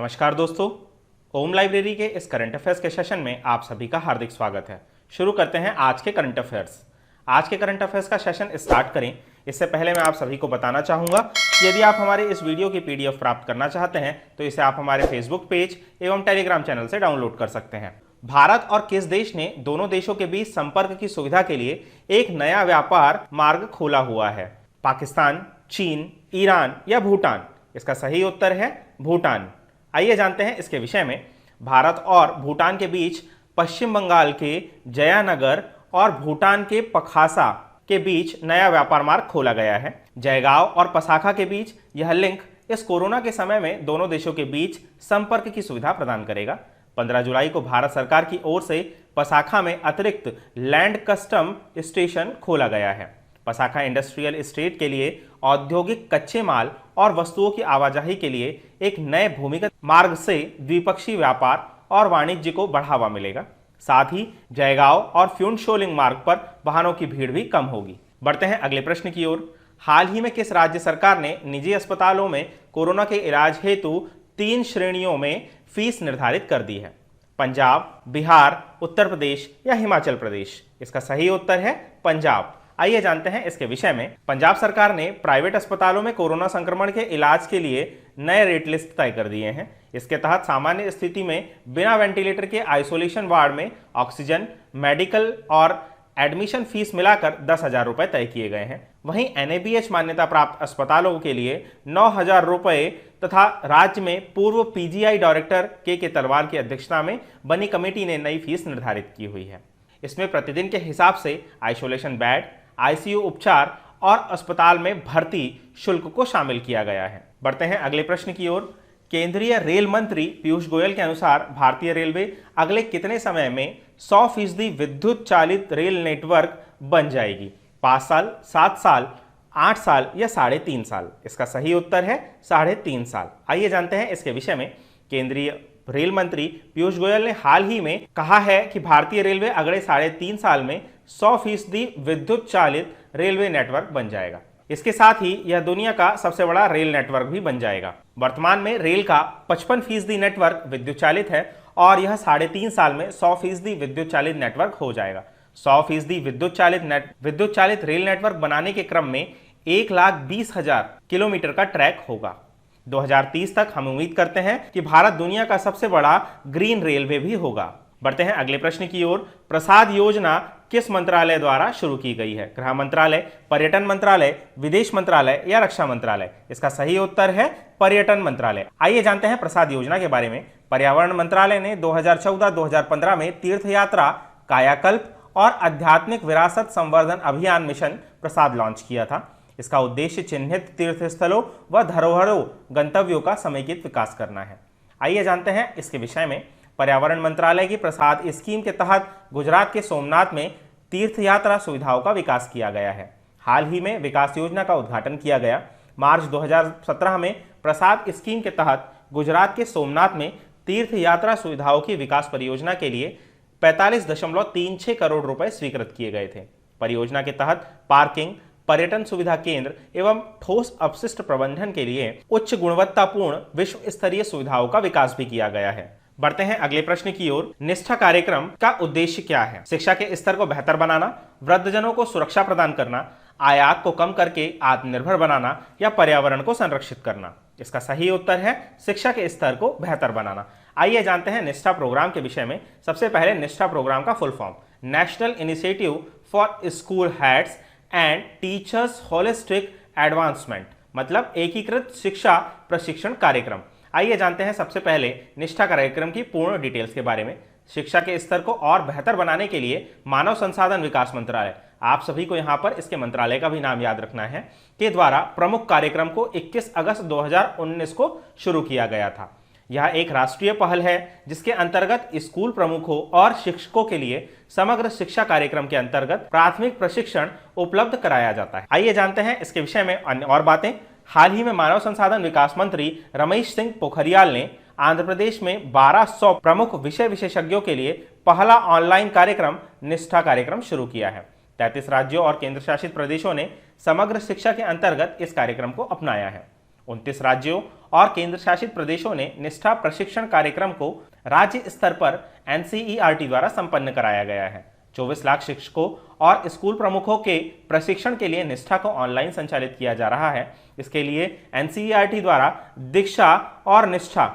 नमस्कार दोस्तों, ओम लाइब्रेरी के इस करंट अफेयर्स के सेशन में आप सभी का हार्दिक स्वागत है। शुरू करते हैं आज के करंट अफेयर्स। आज के करंट अफेयर्स का सेशन स्टार्ट करें इससे पहले मैं आप सभी को बताना चाहूँगा कि यदि आप हमारे इस वीडियो की PDF प्राप्त करना चाहते हैं तो इसे आप हमारे फेसबुक पेज एवं टेलीग्राम चैनल से डाउनलोड कर सकते हैं। भारत और किस देश ने दोनों देशों के बीच संपर्क की सुविधा के लिए एक नया व्यापार मार्ग खोला हुआ है? पाकिस्तान, चीन, ईरान या भूटान? इसका सही उत्तर है भूटान। आइए जानते हैं इसके विषय में। भारत और भूटान के बीच पश्चिम बंगाल के जयानगर और भूटान के पखासा के बीच नया व्यापार मार्ग खोला गया है। जयगांव और पसाखा के बीच यह लिंक इस कोरोना के समय में दोनों देशों के बीच संपर्क की सुविधा प्रदान करेगा। 15 जुलाई को भारत सरकार की ओर से पसाखा में अतिरिक्त लैंड कस्टम स्टेशन खोला गया है। पसाखा इंडस्ट्रियल एस्टेट के लिए औद्योगिक कच्चे माल और वस्तुओं की आवाजाही के लिए एक नए भूमिगत मार्ग से द्विपक्षीय व्यापार और वाणिज्य को बढ़ावा मिलेगा। साथ ही जयगांव और फ्यूनशोलिंग मार्ग पर वाहनों की भीड़ भी कम होगी। बढ़ते हैं अगले प्रश्न की ओर। हाल ही में किस राज्य सरकार ने निजी अस्पतालों में कोरोना के इलाज हेतु 3 श्रेणियों में फीस निर्धारित कर दी है? पंजाब, बिहार, उत्तर प्रदेश या हिमाचल प्रदेश? इसका सही उत्तर है पंजाब। आइए जानते हैं इसके विषय में। पंजाब सरकार ने प्राइवेट अस्पतालों में कोरोना संक्रमण के इलाज के लिए नए रेट लिस्ट तय कर दिए हैं। इसके तहत सामान्य स्थिति में बिना वेंटिलेटर के आइसोलेशन वार्ड में ऑक्सीजन, मेडिकल और एडमिशन फीस मिलाकर 10,000 रुपए तय किए गए हैं। वहीं NABH मान्यता प्राप्त अस्पतालों के लिए 9,000 रुपए तथा राज्य में पूर्व PGI डायरेक्टर के तलवार की अध्यक्षता में बनी कमेटी ने नई फीस निर्धारित की हुई है। इसमें प्रतिदिन के हिसाब से आइसोलेशन बेड, ICU उपचार और अस्पताल में भर्ती शुल्क को शामिल किया गया है। बढ़ते हैं अगले प्रश्न की ओर। केंद्रीय रेल मंत्री पीयूष गोयल के अनुसार भारतीय रेलवे अगले कितने समय में 100% विद्युत चालित रेल नेटवर्क बन जाएगी? 5 साल, 7 साल, 8 साल या 3.5 साल? इसका सही उत्तर है 3.5 साल। आइए जानते हैं इसके विषय में। केंद्रीय रेल मंत्री पीयूष गोयल ने हाल ही में कहा है कि भारतीय रेलवे अगले 3.5 साल में 100% विद्युत चालित रेलवे नेटवर्क बन जाएगा। इसके साथ ही यह दुनिया का सबसे बड़ा रेल नेटवर्क भी बन जाएगा। वर्तमान में रेल का 55% नेटवर्क विद्युत चालित है और यह 3.5 साल में 100% विद्युत चालित नेटवर्क हो जाएगा। 100% विद्युत चालित रेल नेटवर्क बनाने के क्रम में 1,20,000 किलोमीटर का ट्रैक होगा। 2030 तक हम उम्मीद करते हैं कि भारत दुनिया का सबसे बड़ा ग्रीन रेलवे भी होगा। बढ़ते हैं अगले प्रश्न की ओर। प्रसाद योजना किस मंत्रालय द्वारा शुरू की गई है? गृह मंत्रालय, पर्यटन मंत्रालय, विदेश मंत्रालय या रक्षा मंत्रालय? इसका सही उत्तर है पर्यटन मंत्रालय। आइए जानते हैं प्रसाद योजना के बारे में। पर्यावरण मंत्रालय ने 2014-2015 में तीर्थ यात्रा, कायाकल्प और आध्यात्मिक विरासत संवर्धन अभियान मिशन प्रसाद लॉन्च किया था। इसका उद्देश्य चिन्हित तीर्थ स्थलों व धरोहरों गंतव्यों का समेकित विकास करना है। आइए जानते हैं इसके विषय में। पर्यावरण मंत्रालय की प्रसाद स्कीम के तहत गुजरात के सोमनाथ में तीर्थ यात्रा सुविधाओं का विकास किया गया है। हाल ही में विकास योजना का उद्घाटन किया गया। मार्च 2017 में प्रसाद स्कीम के तहत गुजरात के सोमनाथ में तीर्थ यात्रा सुविधाओं की विकास परियोजना के लिए 45.36 करोड़ रुपए स्वीकृत किए गए थे। परियोजना के तहत पार्किंग, पर्यटन सुविधा केंद्र एवं ठोस अपशिष्ट प्रबंधन के लिए उच्च गुणवत्तापूर्ण विश्व स्तरीय सुविधाओं का विकास भी किया गया है। बढ़ते हैं अगले प्रश्न की ओर। निष्ठा कार्यक्रम का उद्देश्य क्या है? शिक्षा के स्तर को बेहतर बनाना, वृद्धजनों को सुरक्षा प्रदान करना, आयात को कम करके आत्मनिर्भर बनाना या पर्यावरण को संरक्षित करना? इसका सही उत्तर है शिक्षा के स्तर को बेहतर बनाना। आइए जानते हैं निष्ठा प्रोग्राम के विषय में। सबसे पहले निष्ठा प्रोग्राम का full form national initiative for school heads and teachers holistic advancement, मतलब एकीकृत शिक्षा प्रशिक्षण कार्यक्रम। आइए जानते हैं सबसे पहले निष्ठा कार्यक्रम की पूर्ण डिटेल्स के बारे में। शिक्षा के स्तर को और बेहतर बनाने के लिए मानव संसाधन विकास मंत्रालय, आप सभी को यहां पर इसके मंत्रालय का भी नाम याद रखना है, के द्वारा प्रमुख कार्यक्रम को 21 अगस्त 2019 को शुरू किया गया था। यह एक राष्ट्रीय पहल है जिसके अंतर्गत स्कूल प्रमुखों और शिक्षकों के लिए समग्र शिक्षा कार्यक्रम के अंतर्गत प्राथमिक प्रशिक्षण उपलब्ध कराया जाता है। आइए जानते हैं इसके विषय में अन्य और बातें। हाल ही में मानव संसाधन विकास मंत्री रमेश सिंह पोखरियाल ने आंध्र प्रदेश में 1200 प्रमुख विषय विशेषज्ञों के लिए पहला ऑनलाइन कार्यक्रम निष्ठा कार्यक्रम शुरू किया है। 33 राज्यों और केंद्र शासित प्रदेशों ने समग्र शिक्षा के अंतर्गत इस कार्यक्रम को अपनाया है। 29 राज्यों और केंद्र शासित प्रदेशों ने निष्ठा प्रशिक्षण कार्यक्रम को राज्य स्तर पर NCERT द्वारा संपन्न कराया गया है। 24 लाख शिक्षकों और स्कूल प्रमुखों के प्रशिक्षण के लिए निष्ठा को ऑनलाइन संचालित किया जा रहा है। इसके लिए NCERT द्वारा दीक्षा और निष्ठा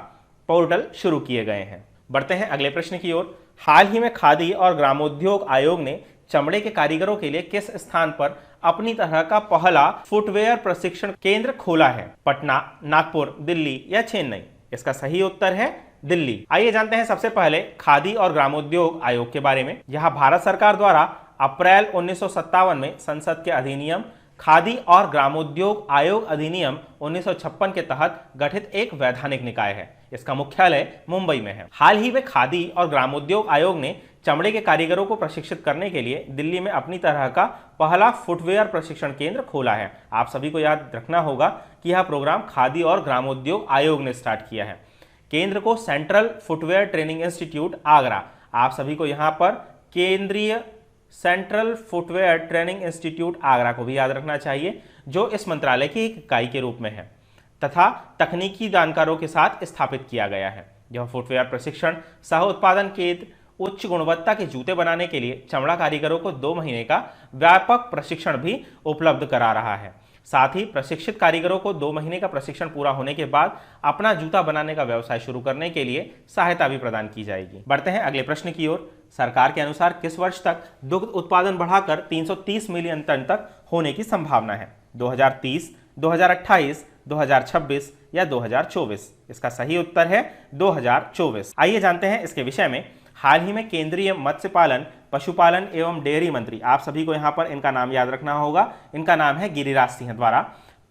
पोर्टल शुरू किए गए हैं। बढ़ते हैं अगले प्रश्न की ओर। हाल ही में खादी और ग्रामोद्योग आयोग ने चमड़े के कारीगरों के लिए किस स्थान पर अपनी तरह का पहला फुटवेयर प्रशिक्षण केंद्र खोला है? पटना, नागपुर, दिल्ली या चेन्नई? इसका सही उत्तर है दिल्ली। आइए जानते हैं सबसे पहले खादी और ग्रामोद्योग आयोग के बारे में। यह भारत सरकार द्वारा अप्रैल 1957 में संसद के अधिनियम खादी और ग्रामोद्योग आयोग अधिनियम 1956 के तहत गठित एक वैधानिक निकाय है। इसका मुख्यालय मुंबई में है। हाल ही में खादी और ग्रामोद्योग आयोग ने चमड़े के कारीगरों को प्रशिक्षित करने के लिए दिल्ली में अपनी तरह का पहला फुटवेयर प्रशिक्षण केंद्र खोला है। आप सभी को याद रखना होगा कि यह प्रोग्राम खादी और ग्रामोद्योग आयोग ने स्टार्ट किया है। केंद्र को central footwear training institute Agra, आप सभी को यहाँ पर केंद्रीय central footwear training institute Agra को भी याद रखना चाहिए, जो इस मंत्रालय की एक इकाई के रूप में है तथा तकनीकी जानकारों के साथ स्थापित किया गया है। यह फुटवेयर प्रशिक्षण सह उत्पादन केंद्र उच्च गुणवत्ता के जूते बनाने के लिए चमड़ा कारीगरों को 2 महीने का व्यापक प्रशिक्षण भी उपलब्ध करा रहा है। साथ ही प्रशिक्षित कारीगरों को 2 महीने का प्रशिक्षण पूरा होने के बाद अपना जूता बनाने का व्यवसाय शुरू करने के लिए सहायता भी प्रदान की जाएगी। बढ़ते हैं अगले प्रश्न की ओर। सरकार के अनुसार किस वर्ष तक दुग्ध उत्पादन बढ़ाकर 330 मिलियन टन तक होने की संभावना है? 2030, 2028, 2026 या 2024? इसका सही उत्तर है 2024। आइए जानते हैं इसके विषय में। हाल ही में केंद्रीय मत्स्य पालन, पशुपालन एवं डेयरी मंत्री, आप सभी को यहां पर इनका नाम याद रखना होगा, इनका नाम है गिरिराज सिंह, द्वारा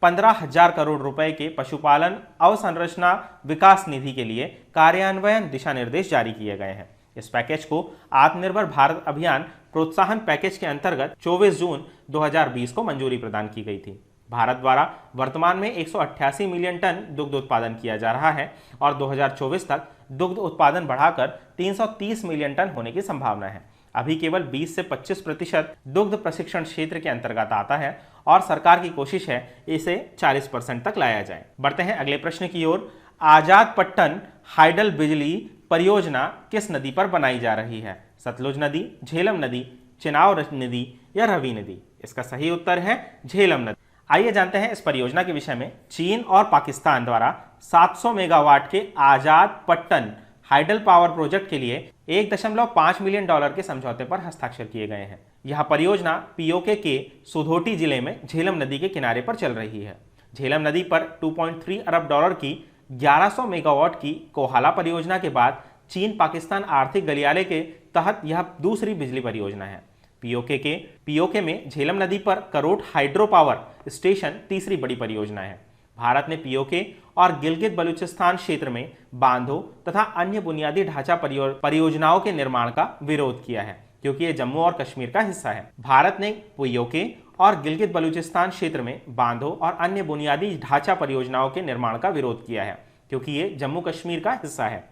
15,000 करोड़ रुपए के पशुपालन अवसंरचना विकास निधि के लिए कार्यान्वयन दिशा निर्देश जारी किए गए हैं। इस पैकेज को आत्मनिर्भर भारत अभियान प्रोत्साहन पैकेज के अंतर्गत 24 जून 2020 को मंजूरी प्रदान की गई थी। भारत द्वारा वर्तमान में 188 मिलियन टन दुग्ध उत्पादन किया जा रहा है और 2024 तक दुग्ध उत्पादन बढ़ाकर 330 मिलियन टन होने की संभावना है। अभी केवल 20 से 25% दुग्ध प्रशिक्षण क्षेत्र के अंतर्गत आता है और सरकार की कोशिश है इसे 40% तक लाया जाए। बढ़ते हैं अगले प्रश्न की ओर। आजाद पट्टन हाइडल बिजली परियोजना किस नदी पर बनाई जा रही है? सतलुज नदी, झेलम नदी, चिनाब नदी या रवि नदी? इसका सही उत्तर है झेलम नदी। आइए जानते हैं इस परियोजना के विषय में। चीन और पाकिस्तान द्वारा 700 मेगावाट के आजाद पट्टन हाइडल पावर प्रोजेक्ट के लिए $1.5 मिलियन के समझौते पर हस्ताक्षर किए गए हैं। यह परियोजना पीओके के सुधोटी जिले में झेलम नदी के किनारे पर चल रही है। झेलम नदी पर $2.3 अरब की 1100 मेगावाट की कोहाला परियोजना के बाद चीन पाकिस्तान आर्थिक गलियारे के तहत यह दूसरी बिजली परियोजना है। पीओके में झेलम नदी पर करोट हाइड्रो पावर स्टेशन तीसरी बड़ी परियोजना है। भारत ने पीओके और गिलगित बलूचिस्तान क्षेत्र में बांधों तथा अन्य बुनियादी ढांचा परियोजनाओं के निर्माण का विरोध किया है, क्योंकि ये जम्मू और कश्मीर का हिस्सा है। भारत ने पीओके और गिलगित बलूचिस्तान क्षेत्र में बांधों और अन्य बुनियादी ढांचा परियोजनाओं के निर्माण का विरोध किया है, क्योंकि ये जम्मू कश्मीर का हिस्सा है।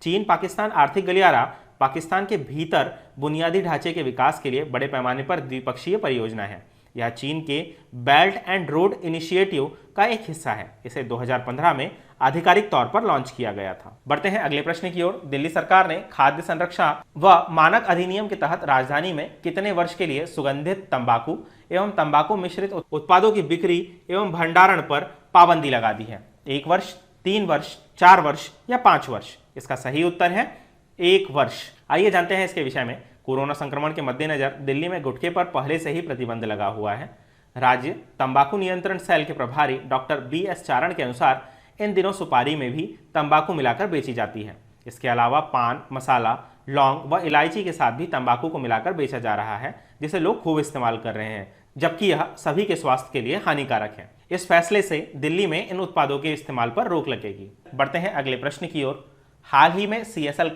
चीन पाकिस्तान आर्थिक गलियारा पाकिस्तान के भीतर बुनियादी ढांचे के विकास के लिए बड़े पैमाने पर द्विपक्षीय परियोजना है। यह चीन के बेल्ट एंड रोड इनिशिएटिव का एक हिस्सा है। इसे 2015 में आधिकारिक तौर पर लॉन्च किया गया था। बढ़ते हैं अगले प्रश्न की ओर। दिल्ली सरकार ने खाद्य संरक्षण व मानक अधिनियम के तहत राजधानी में कितने वर्ष के लिए सुगंधित तंबाकू एवं तंबाकू मिश्रित उत्पादों की बिक्री एवं भंडारण पर पाबंदी लगा दी है? 1 वर्ष, 3 वर्ष, 4 वर्ष या 5 वर्ष? इसका सही उत्तर है 1 वर्ष। आइए जानते हैं इसके विषय में। कोरोना संक्रमण के मद्देनजर दिल्ली में गुटखे पर पहले से ही प्रतिबंध लगा हुआ है। राज्य तंबाकू नियंत्रण सेल के प्रभारी डॉक्टर BS चारण के अनुसार इन दिनों सुपारी में भी तंबाकू मिलाकर बेची जाती है। इसके अलावा पान मसाला, लौंग व इलायची के साथ भी तंबाकू को मिलाकर बेचा जा रहा है, जिसे लोग खूब इस्तेमाल कर रहे हैं, जबकि यह सभी के स्वास्थ्य के लिए हानिकारक है। इस फैसले से दिल्ली में इन उत्पादों के इस्तेमाल पर रोक लगेगी। बढ़ते हैं अगले प्रश्न की ओर। हाल ही में CSL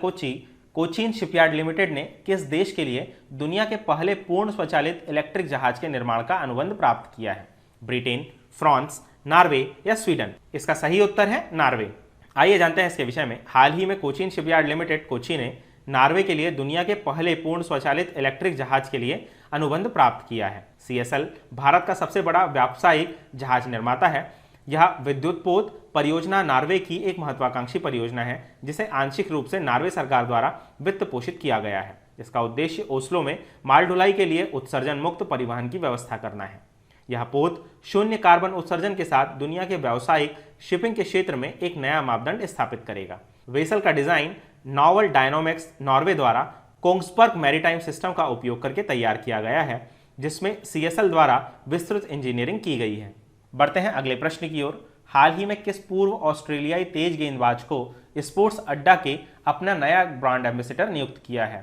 कोचीन शिपयार्ड लिमिटेड ने किस देश के लिए दुनिया के पहले पूर्ण स्वचालित इलेक्ट्रिक जहाज के निर्माण का अनुबंध प्राप्त किया है? ब्रिटेन, फ्रांस, नॉर्वे या स्वीडन? इसका सही उत्तर है नॉर्वे। आइए जानते हैं इसके विषय में। हाल ही में कोचीन शिपयार्ड लिमिटेड कोची ने नॉर्वे के लिए दुनिया के पहले पूर्ण स्वचालित इलेक्ट्रिक जहाज के लिए अनुबंध प्राप्त किया है। CSL भारत का सबसे बड़ा व्यावसायिक जहाज निर्माता है। यह विद्युत पोत परियोजना नॉर्वे की एक महत्वाकांक्षी परियोजना है जिसे आंशिक रूप से नॉर्वे सरकार द्वारा वित्त पोषित किया गया है। इसका उद्देश्य ओस्लो में माल ढुलाई के लिए उत्सर्जन मुक्त परिवहन की व्यवस्था करना है। यह पोत शून्य कार्बन उत्सर्जन के साथ दुनिया के व्यावसायिक शिपिंग के क्षेत्र में एक नया मापदंड स्थापित करेगा। वेसल का डिजाइन नॉवल डायनामिक्स नॉर्वे द्वारा कोंग्सबर्ग मैरीटाइम सिस्टम का उपयोग करके तैयार किया गया है, जिसमें CSL द्वारा विस्तृत इंजीनियरिंग की गई है। बढ़ते हैं अगले प्रश्न की ओर। हाल ही में किस पूर्व ऑस्ट्रेलियाई तेज गेंदबाज को स्पोर्ट्स अड्डा के अपना नया ब्रांड एम्बेसडर नियुक्त किया है?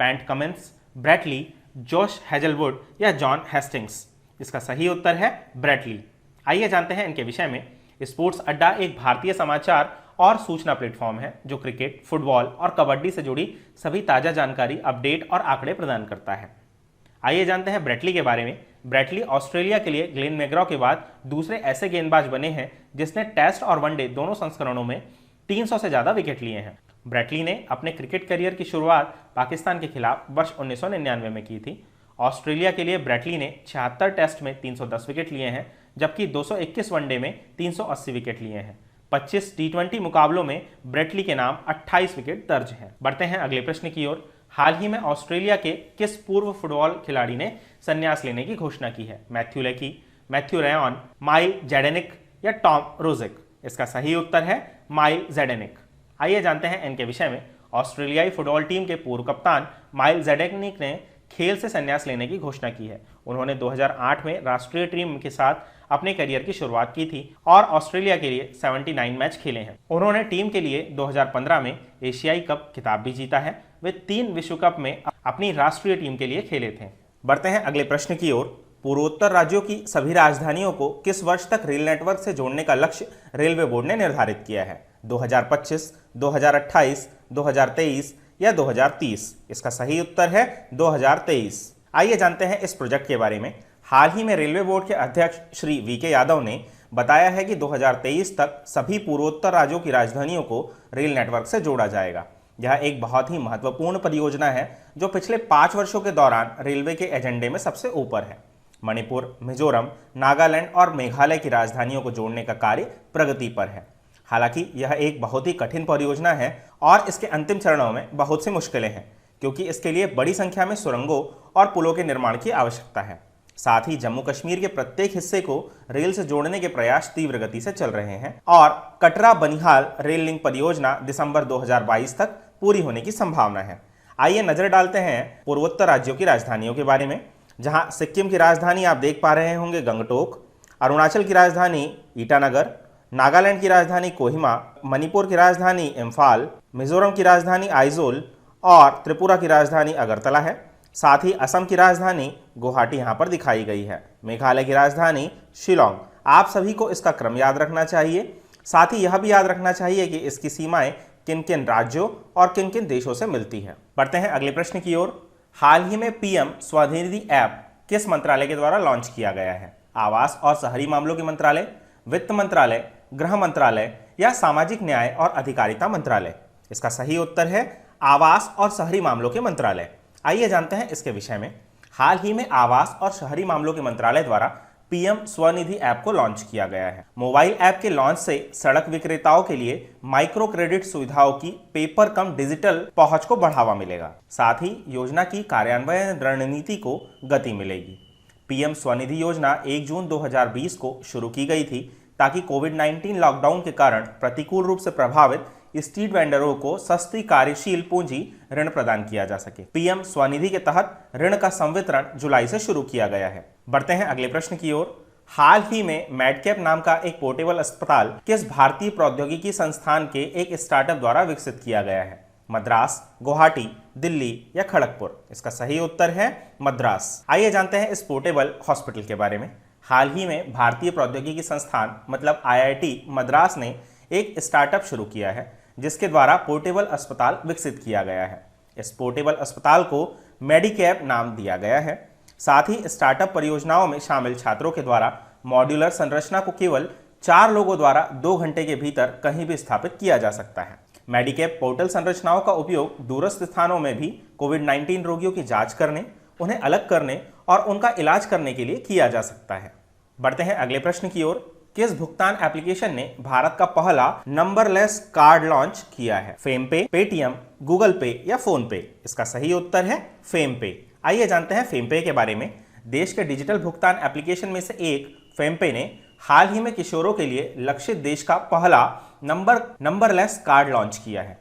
PAT Cummins, Brett Lee, Josh Hazlewood या जॉन हेस्टिंग्स? इसका सही उत्तर है ब्रेट ली। आइए जानते हैं इनके विषय में। स्पोर्ट्स अड्डा एक भारतीय समाचार और सूचना प्लेटफॉर्म है जो क्रिकेट, फुटबॉल और कबड्डी से जुड़ी सभी ताज़ा जानकारी, अपडेट और आंकड़े प्रदान करता है। आइए जानते हैं ब्रेट ली के बारे में। ब्रेट ली ऑस्ट्रेलिया के लिए ग्लेन मैकग्रॉ के बाद दूसरे ऐसे गेंदबाज बने हैं जिसने टेस्ट और वनडे दोनों संस्करणों में 300 से ज़्यादा विकेट लिए हैं। ब्रेट ली ने अपने क्रिकेट करियर की शुरुआत पाकिस्तान के खिलाफ वर्ष 1999 में की थी। ऑस्ट्रेलिया के लिए ब्रेट ली ने 76 टेस्ट में 310 विकेट लिए हैं, जबकि 221 वनडे में 380 विकेट लिए हैं। 25 T20 मुकाबलों में ब्रेट ली के नाम 28 विकेट दर्ज हैं। बढ़ते हैं अगले प्रश्न की ओर। हाल ही में ऑस्ट्रेलिया के किस पूर्व फुटबॉल खिलाड़ी ने संन्यास लेने की घोषणा की है? मैथ्यू लेकी, मैथ्यू रेयन, माइल जेडेनिक या टॉम रोजिक? इसका सही उत्तर है माइल जेडेनिक। आइए जानते हैं इनके विषय में। ऑस्ट्रेलियाई फुटबॉल टीम के पूर्व कप्तान माइल जेडेनिक ने खेल से संन्यास लेने की घोषणा की है। उन्होंने 2008 में राष्ट्रीय टीम के साथ अपने करियर की शुरुआत की थी और ऑस्ट्रेलिया के लिए 79 मैच खेले हैं। उन्होंने टीम के लिए 2015 में एशियाई कप खिताब भी जीता है। वे 3 विश्व कप में अपनी राष्ट्रीय टीम के लिए खेले थे। बढ़ते हैं अगले प्रश्न की ओर। पूर्वोत्तर राज्यों की सभी राजधानियों को किस वर्ष तक रेल नेटवर्क से जोड़ने का लक्ष्य रेलवे बोर्ड ने निर्धारित किया है? 2025, 2028, 2023 या 2030? इसका सही उत्तर है 2023। आइए जानते हैं इस प्रोजेक्ट के बारे में। हाल ही में रेलवे बोर्ड के अध्यक्ष श्री VK यादव ने बताया है कि 2023 तक सभी पूर्वोत्तर राज्यों की राजधानियों को रेल नेटवर्क से जोड़ा जाएगा। यह एक बहुत ही महत्वपूर्ण परियोजना है जो पिछले 5 वर्षों के दौरान रेलवे के एजेंडे में सबसे ऊपर है। मणिपुर, मिजोरम, नागालैंड और मेघालय की राजधानियों को जोड़ने का कार्य प्रगति पर है। हालांकि यह एक बहुत ही कठिन परियोजना है और इसके अंतिम चरणों में बहुत सी मुश्किलें हैं, क्योंकि इसके लिए बड़ी संख्या में सुरंगों और पुलों के निर्माण की आवश्यकता है। साथ ही जम्मू कश्मीर के प्रत्येक हिस्से को रेल से जोड़ने के प्रयास तीव्र गति से चल रहे हैं और कटरा बनिहाल रेल लिंक परियोजना दिसंबर 2022 तक पूरी होने की संभावना है। आइए नजर डालते हैं पूर्वोत्तर राज्यों की राजधानियों के बारे में, जहां सिक्किम की राजधानी आप देख पा रहे होंगे गंगटोक, अरुणाचल की राजधानी ईटानगर, नागालैंड की राजधानी कोहिमा, मणिपुर की राजधानी इम्फाल, मिजोरम की राजधानी आइजोल और त्रिपुरा की राजधानी अगरतला है। साथ ही असम की राजधानी गुवाहाटी यहाँ पर दिखाई गई है। मेघालय की राजधानी शिलोंग। आप सभी को इसका क्रम याद रखना चाहिए। साथ ही यह भी याद रखना चाहिए कि इसकी सीमाएं किन किन राज्यों और किन किन देशों से मिलती है। बढ़ते हैं अगले प्रश्न की ओर। हाल ही में PM स्वनिधि ऐप किस मंत्रालय के द्वारा लॉन्च किया गया है? आवास और शहरी मामलों के मंत्रालय, वित्त मंत्रालय, गृह मंत्रालय या सामाजिक न्याय और अधिकारिता मंत्रालय? इसका सही उत्तर है आवास और शहरी मामलों के मंत्रालय। आइए जानते हैं इसके विषय में। हाल ही में आवास और शहरी मामलों के मंत्रालय द्वारा PM स्वनिधि ऐप को लॉन्च किया गया है। मोबाइल ऐप के लॉन्च से सड़क विक्रेताओं के लिए माइक्रो क्रेडिट सुविधाओं की पेपर कम डिजिटल पहुंच को बढ़ावा मिलेगा। साथ ही योजना की कार्यान्वयन रणनीति को गति मिलेगी। PM स्वनिधि योजना 1 जून 2020 को शुरू की गई थी ताकि कोविड-19 लॉकडाउन के कारण प्रतिकूल रूप से प्रभावित स्ट्रीट वेंडरों को सस्ती कार्यशील पूंजी ऋण प्रदान किया जा सके। PM स्वनिधि के तहत ऋण का संवितरण जुलाई से शुरू किया गया है। बढ़ते हैं अगले प्रश्न की ओर। हाल ही में मेडकैप नाम का एक पोर्टेबल अस्पताल किस भारतीय प्रौद्योगिकी संस्थान के एक स्टार्टअप द्वारा विकसित किया गया है? मद्रास, गुवाहाटी, दिल्ली या खड़गपुर? इसका सही उत्तर है मद्रास। आइए जानते हैं इस पोर्टेबल हॉस्पिटल के बारे में। हाल ही में भारतीय प्रौद्योगिकी संस्थान मतलब IIT मद्रास ने एक स्टार्टअप शुरू किया है जिसके द्वारा पोर्टेबल अस्पताल विकसित किया गया है। इस पोर्टेबल अस्पताल को मेडिकैप नाम दिया गया है। साथ ही स्टार्टअप परियोजनाओं में शामिल छात्रों के द्वारा मॉड्यूलर संरचना को केवल 4 लोगों द्वारा 2 घंटे के भीतर कहीं भी स्थापित किया जा सकता है। मेडिकैप पोर्टल संरचनाओं का उपयोग दूरस्थ स्थानों में भी कोविड-19 रोगियों की जांच करने, उन्हें अलग करने और उनका इलाज करने के लिए किया जा सकता है। बढ़ते हैं अगले प्रश्न की ओर। किस भुगतान एप्लीकेशन ने भारत का पहला नंबरलेस कार्ड लॉन्च किया है? फेमपे, पेटीएम, गूगल पे या फोन पे? इसका सही उत्तर है फेमपे। आइए जानते हैं फेमपे के बारे में। देश के डिजिटल भुगतान एप्लीकेशन में से एक फेमपे ने हाल ही में किशोरों के लिए लक्षित देश का पहला नंबरलेस कार्ड लॉन्च किया है।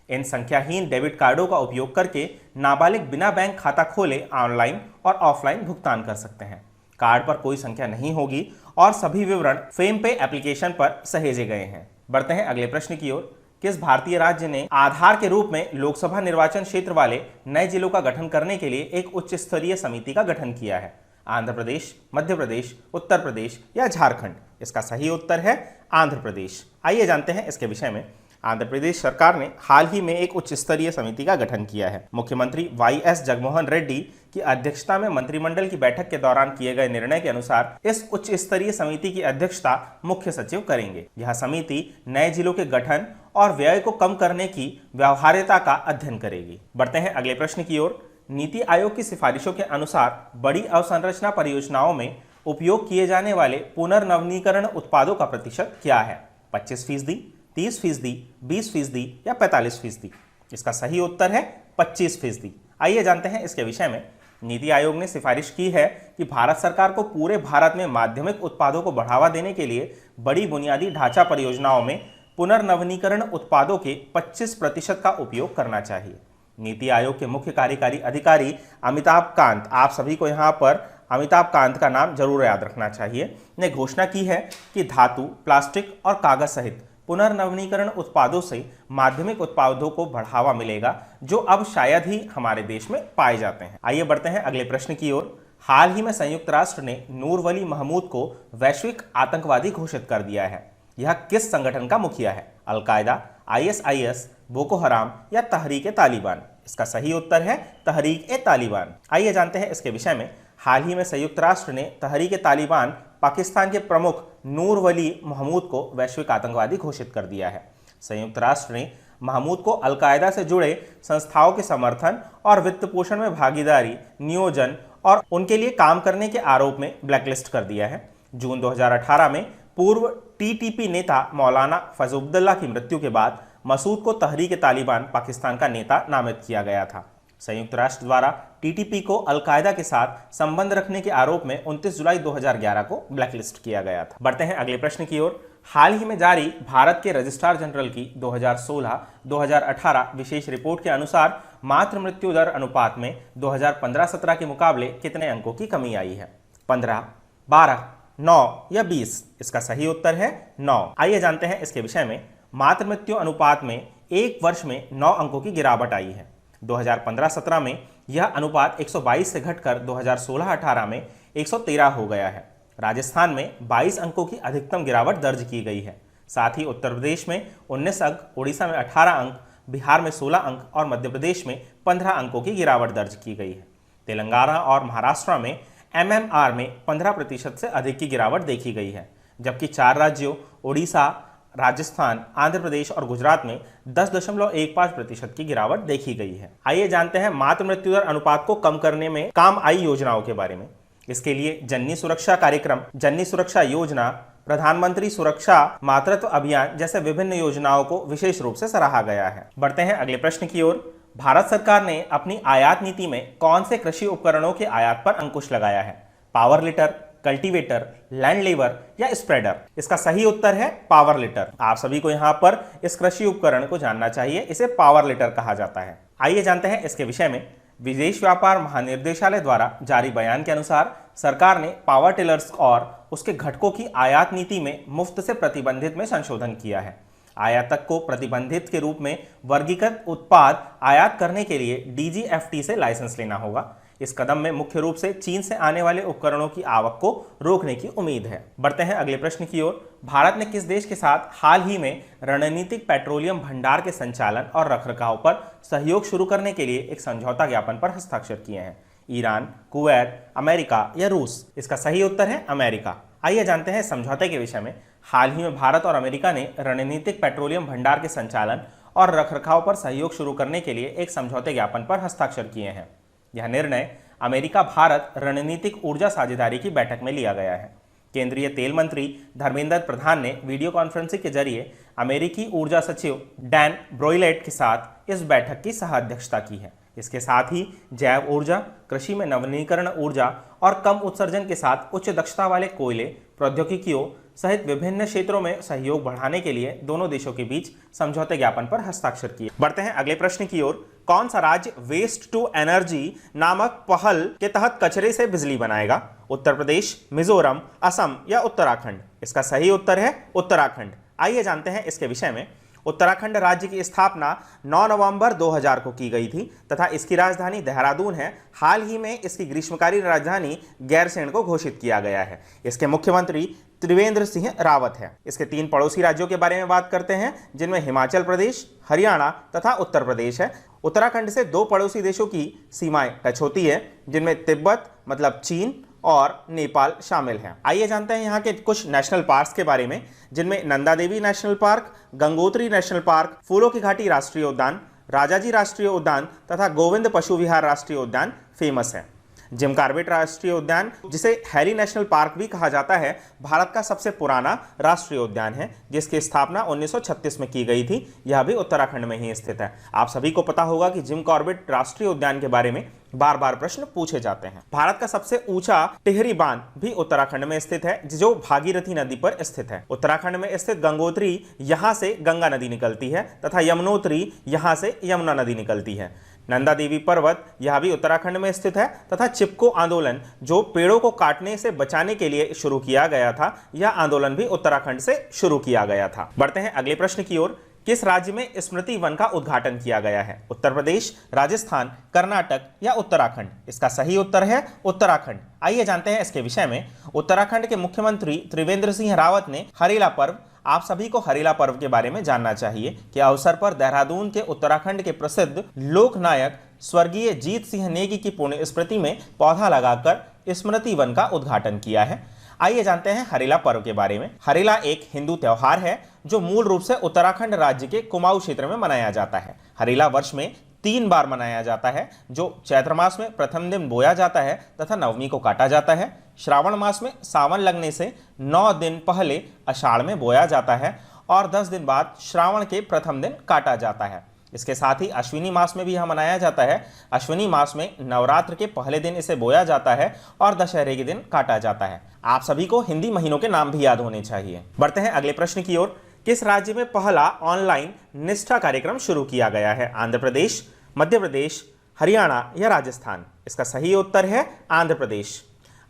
इन संख्याहीन डेबिट कार्डों का उपयोग करके नाबालिग बिना बैंक खाता खोले ऑनलाइन और ऑफलाइन भुगतान कर सकते हैं। कार्ड पर कोई संख्या नहीं होगी और सभी विवरण फेमपे एप्लीकेशन पर सहेजे गए हैं। बढ़ते हैं अगले प्रश्न की ओर। किस भारतीय राज्य ने आधार के रूप में लोकसभा निर्वाचन क्षेत्र वाले नए जिलों का गठन करने के लिए एक उच्च स्तरीय समिति का गठन किया है? आंध्र प्रदेश, मध्य प्रदेश, उत्तर प्रदेश या झारखंड? इसका सही उत्तर है आंध्र प्रदेश। आइए जानते हैं इसके विषय में। आंध्र प्रदेश सरकार ने हाल ही में एक उच्च स्तरीय समिति का गठन किया है। मुख्यमंत्री वाईएस जगनमोहन रेड्डी की अध्यक्षता में मंत्रिमंडल की बैठक के दौरान किए गए निर्णय के अनुसार इस उच्च स्तरीय समिति की अध्यक्षता मुख्य सचिव करेंगे। यह समिति नए जिलों के गठन और व्यय को कम करने की व्यवहार्यता का अध्ययन करेगी। बढ़ते हैं अगले प्रश्न की ओर। नीति आयोग की सिफारिशों के अनुसार बड़ी अवसंरचना परियोजनाओं में उपयोग किए जाने वाले पुनर्नवीनीकरण उत्पादों का प्रतिशत क्या है? 25%, 30%, 20% या 45%? इसका सही उत्तर है 25%। आइए जानते हैं इसके विषय में। नीति आयोग ने सिफारिश की है कि भारत सरकार को पूरे भारत में माध्यमिक उत्पादों को बढ़ावा देने के लिए बड़ी बुनियादी ढांचा परियोजनाओं में पुनर्नवीनीकरण उत्पादों के 25% का उपयोग करना चाहिए। नीति आयोग के मुख्य कार्यकारी अधिकारी अमिताभ कांत, आप सभी को यहाँ पर अमिताभ कांत का नाम जरूर याद रखना चाहिए, ने घोषणा की है कि धातु, प्लास्टिक और कागज सहित पुनर्नवीनीकरण उत्पादों से माध्यमिक उत्पादों को बढ़ावा मिलेगा, जो अब शायद ही हमारे देश में पाए जाते हैं। आइए बढ़ते हैं अगले प्रश्न की ओर। हाल ही में संयुक्त राष्ट्र ने नूर वली महमूद को वैश्विक आतंकवादी घोषित कर दिया है। यह किस संगठन का मुखिया है? अल-कायदा, आईएसआईएस, बोको हराम या तहरीक तालिबान? इसका सही उत्तर है तहरीक तालिबान। आइए जानते हैं इसके विषय में। हाल ही में संयुक्त राष्ट्र ने तहरीक तालिबान पाकिस्तान के प्रमुख नूर वली महमूद को वैश्विक आतंकवादी घोषित कर दिया है। संयुक्त राष्ट्र ने महमूद को अल-कायदा से जुड़े संस्थाओं के समर्थन और वित्त पोषण में भागीदारी, नियोजन और उनके लिए काम करने के आरोप में ब्लैकलिस्ट कर दिया है। जून 2018 में पूर्व टीटीपी नेता मौलाना फैजुद्दौला की मृत्यु के बाद मसूद को तहरीक तालिबान पाकिस्तान का नेता नामित किया गया था। संयुक्त राष्ट्र द्वारा टीटीपी को अल-कायदा के साथ संबंध रखने के आरोप में 29 जुलाई 2011 को ब्लैकलिस्ट किया गया था। बढ़ते हैं अगले प्रश्न की ओर। हाल ही में जारी भारत के रजिस्ट्रार जनरल की 2016-2018 विशेष रिपोर्ट के अनुसार मातृ मृत्यु दर अनुपात में 2015-17 के मुकाबले कितने अंकों की कमी आई है? 15, 12, 9 या 20? इसका सही उत्तर है 9। आइए जानते हैं इसके विषय में। मातृ मृत्यु अनुपात में एक वर्ष में 9 अंकों की गिरावट आई है। 2015-17 में यह अनुपात 122 से घटकर 2016-18 में 113 हो गया है। राजस्थान में 22 अंकों की अधिकतम गिरावट दर्ज की गई है। साथ ही उत्तर प्रदेश में 19 अंक, उड़ीसा में 18 अंक, बिहार में 16 अंक और मध्य प्रदेश में 15 अंकों की गिरावट दर्ज की गई है। तेलंगाना और महाराष्ट्र में MMR में 15% से अधिक की गिरावट देखी गई है, जबकि 4 राज्यों उड़ीसा, राजस्थान, आंध्र प्रदेश और गुजरात में 10.15% की गिरावट देखी गई है। आइए जानते हैं मातृ मृत्यु दर अनुपात को कम करने में काम आई योजनाओं के बारे में। इसके लिए जननी सुरक्षा कार्यक्रम, जननी सुरक्षा योजना, प्रधानमंत्री सुरक्षा मातृत्व अभियान जैसे विभिन्न योजनाओं को विशेष रूप से सराहा गया है। बढ़ते हैं अगले प्रश्न की ओर। भारत सरकार ने अपनी आयात नीति में कौन से कृषि उपकरणों के आयात पर अंकुश लगाया है? पावर लिटर, कल्टीवेटर, लैंड लेवर या स्प्रेडर? इसका सही उत्तर है पावर लिटर। आप सभी को यहाँ पर इस कृषि उपकरण को जानना चाहिए, इसे पावर लिटर कहा जाता है। आइए जानते हैं इसके विषय में। विदेश व्यापार महानिदेशालय द्वारा जारी बयान के अनुसार सरकार ने पावर टिलर्स और उसके घटकों की आयात नीति में मुफ्त से प्रतिबंधित में संशोधन किया है। आयातक को प्रतिबंधित के रूप में वर्गीकृत उत्पाद आयात करने के लिए DGFT से लाइसेंस लेना होगा। इस कदम में मुख्य रूप से चीन से आने वाले उपकरणों की आवक को रोकने की उम्मीद है। बढ़ते हैं अगले प्रश्न की ओर। भारत ने किस देश के साथ हाल ही में रणनीतिक पेट्रोलियम भंडार के संचालन और रखरखाव पर सहयोग शुरू करने के लिए एक समझौता ज्ञापन पर हस्ताक्षर किए हैं? ईरान, कुवैत, अमेरिका या रूस? इसका सही उत्तर है अमेरिका। आइए जानते हैं समझौते के विषय में। हाल ही में भारत और अमेरिका ने रणनीतिक पेट्रोलियम भंडार के संचालन और रखरखाव पर सहयोग शुरू करने के लिए एक समझौते ज्ञापन पर हस्ताक्षर किए हैं। यह निर्णय अमेरिका भारत रणनीतिक ऊर्जा साझेदारी की बैठक में लिया गया है। केंद्रीय तेल मंत्री धर्मेंद्र प्रधान ने वीडियो कॉन्फ्रेंसिंग के जरिए अमेरिकी ऊर्जा सचिव डैन ब्रोइलेट के साथ इस बैठक की सह अध्यक्षता की है। इसके साथ ही जैव ऊर्जा, कृषि में नवीनीकरण ऊर्जा और कम उत्सर्जन के साथ उच्च दक्षता वाले कोयले प्रौद्योगिकियों सहित विभिन्न क्षेत्रों में सहयोग बढ़ाने के लिए दोनों देशों के बीच समझौते ज्ञापन पर हस्ताक्षर किए। बढ़ते हैं अगले प्रश्न की ओर। कौन सा राज्य वेस्ट टू एनर्जी नामक पहल के तहत कचरे से बिजली बनाएगा? उत्तर प्रदेश, मिजोरम, असम या उत्तराखंड? इसका सही उत्तर है उत्तराखंड। आइए जानते हैं इसके विषय में। उत्तराखंड राज्य की स्थापना 9 नवंबर 2000 को की गई थी तथा इसकी राजधानी देहरादून है। हाल ही में इसकी ग्रीष्मकालीन राजधानी गैरसैंण को घोषित किया गया है। इसके मुख्यमंत्री त्रिवेंद्र सिंह रावत है। इसके 3 पड़ोसी राज्यों के बारे में बात करते हैं, जिनमें हिमाचल प्रदेश, हरियाणा तथा उत्तर प्रदेश है। उत्तराखंड से 2 पड़ोसी देशों की सीमाएं टच होती है, जिनमें तिब्बत मतलब चीन और नेपाल शामिल हैं। आइए जानते हैं यहाँ के कुछ नेशनल पार्क्स के बारे में, जिनमें Nanda Devi national park, Gangotri national park, फूलों की घाटी राष्ट्रीय उद्यान, राजाजी राष्ट्रीय उद्यान तथा गोविंद पशु विहार राष्ट्रीय उद्यान फेमस है। जिम कॉर्बेट राष्ट्रीय उद्यान, जिसे हैरी नेशनल पार्क भी कहा जाता है, भारत का सबसे पुराना राष्ट्रीय उद्यान है, जिसकी स्थापना 1936 में की गई थी। यह भी उत्तराखंड में ही स्थित है। आप सभी को पता होगा कि जिम कॉर्बेट राष्ट्रीय उद्यान के बारे में बार बार प्रश्न पूछे जाते हैं। भारत का सबसे ऊंचा टिहरी बांध भी उत्तराखंड में स्थित है, जो भागीरथी नदी पर स्थित है। उत्तराखंड में स्थित गंगोत्री, यहां से गंगा नदी निकलती है तथा यमुनोत्री, यहां से यमुना नदी निकलती है। नंदा देवी पर्वत, यह भी उत्तराखंड में स्थित है तथा चिपको आंदोलन, जो पेड़ों को काटने से बचाने के लिए शुरू किया गया था, यह आंदोलन भी उत्तराखंड से शुरू किया गया था। बढ़ते हैं अगले प्रश्न की ओर। किस राज्य में स्मृति वन का उद्घाटन किया गया है? उत्तर प्रदेश, राजस्थान, कर्नाटक या उत्तराखंड? इसका सही उत्तर है उत्तराखंड। आइए जानते हैं इसके विषय में। उत्तराखंड के मुख्यमंत्री त्रिवेंद्र सिंह रावत ने हरेला पर्व, आप सभी को हरेला पर्व के बारे में जानना चाहिए, के अवसर पर देहरादून के उत्तराखंड के प्रसिद्ध लोक नायक स्वर्गीय जीत सिंह नेगी की पुण्य स्मृति में पौधा लगाकर स्मृति वन का उद्घाटन किया है। आइए जानते हैं हरेला पर्व के बारे में। हरेला एक हिंदू त्योहार है जो मूल रूप से उत्तराखंड राज्य के कुमाऊं क्षेत्र में मनाया जाता है। हरेला वर्ष में 3 बार मनाया जाता है, जो चैत्र मास में प्रथम दिन बोया जाता है तथा नवमी को काटा जाता है। श्रावण मास में सावन लगने से 9 दिन पहले आषाढ़ में बोया जाता है और 10 दिन बाद श्रावण के प्रथम दिन काटा जाता है। इसके साथ ही अश्विनी मास में भी यह मनाया जाता है। अश्विनी मास में नवरात्र के पहले दिन इसे बोया जाता है और दशहरे के दिन काटा जाता है। आप सभी को हिंदी महीनों के नाम भी याद होने चाहिए। बढ़ते हैं अगले प्रश्न की ओर। किस राज्य में पहला ऑनलाइन निष्ठा कार्यक्रम शुरू किया गया है? आंध्र प्रदेश, मध्य प्रदेश, हरियाणा या राजस्थान? इसका सही उत्तर है आंध्र प्रदेश।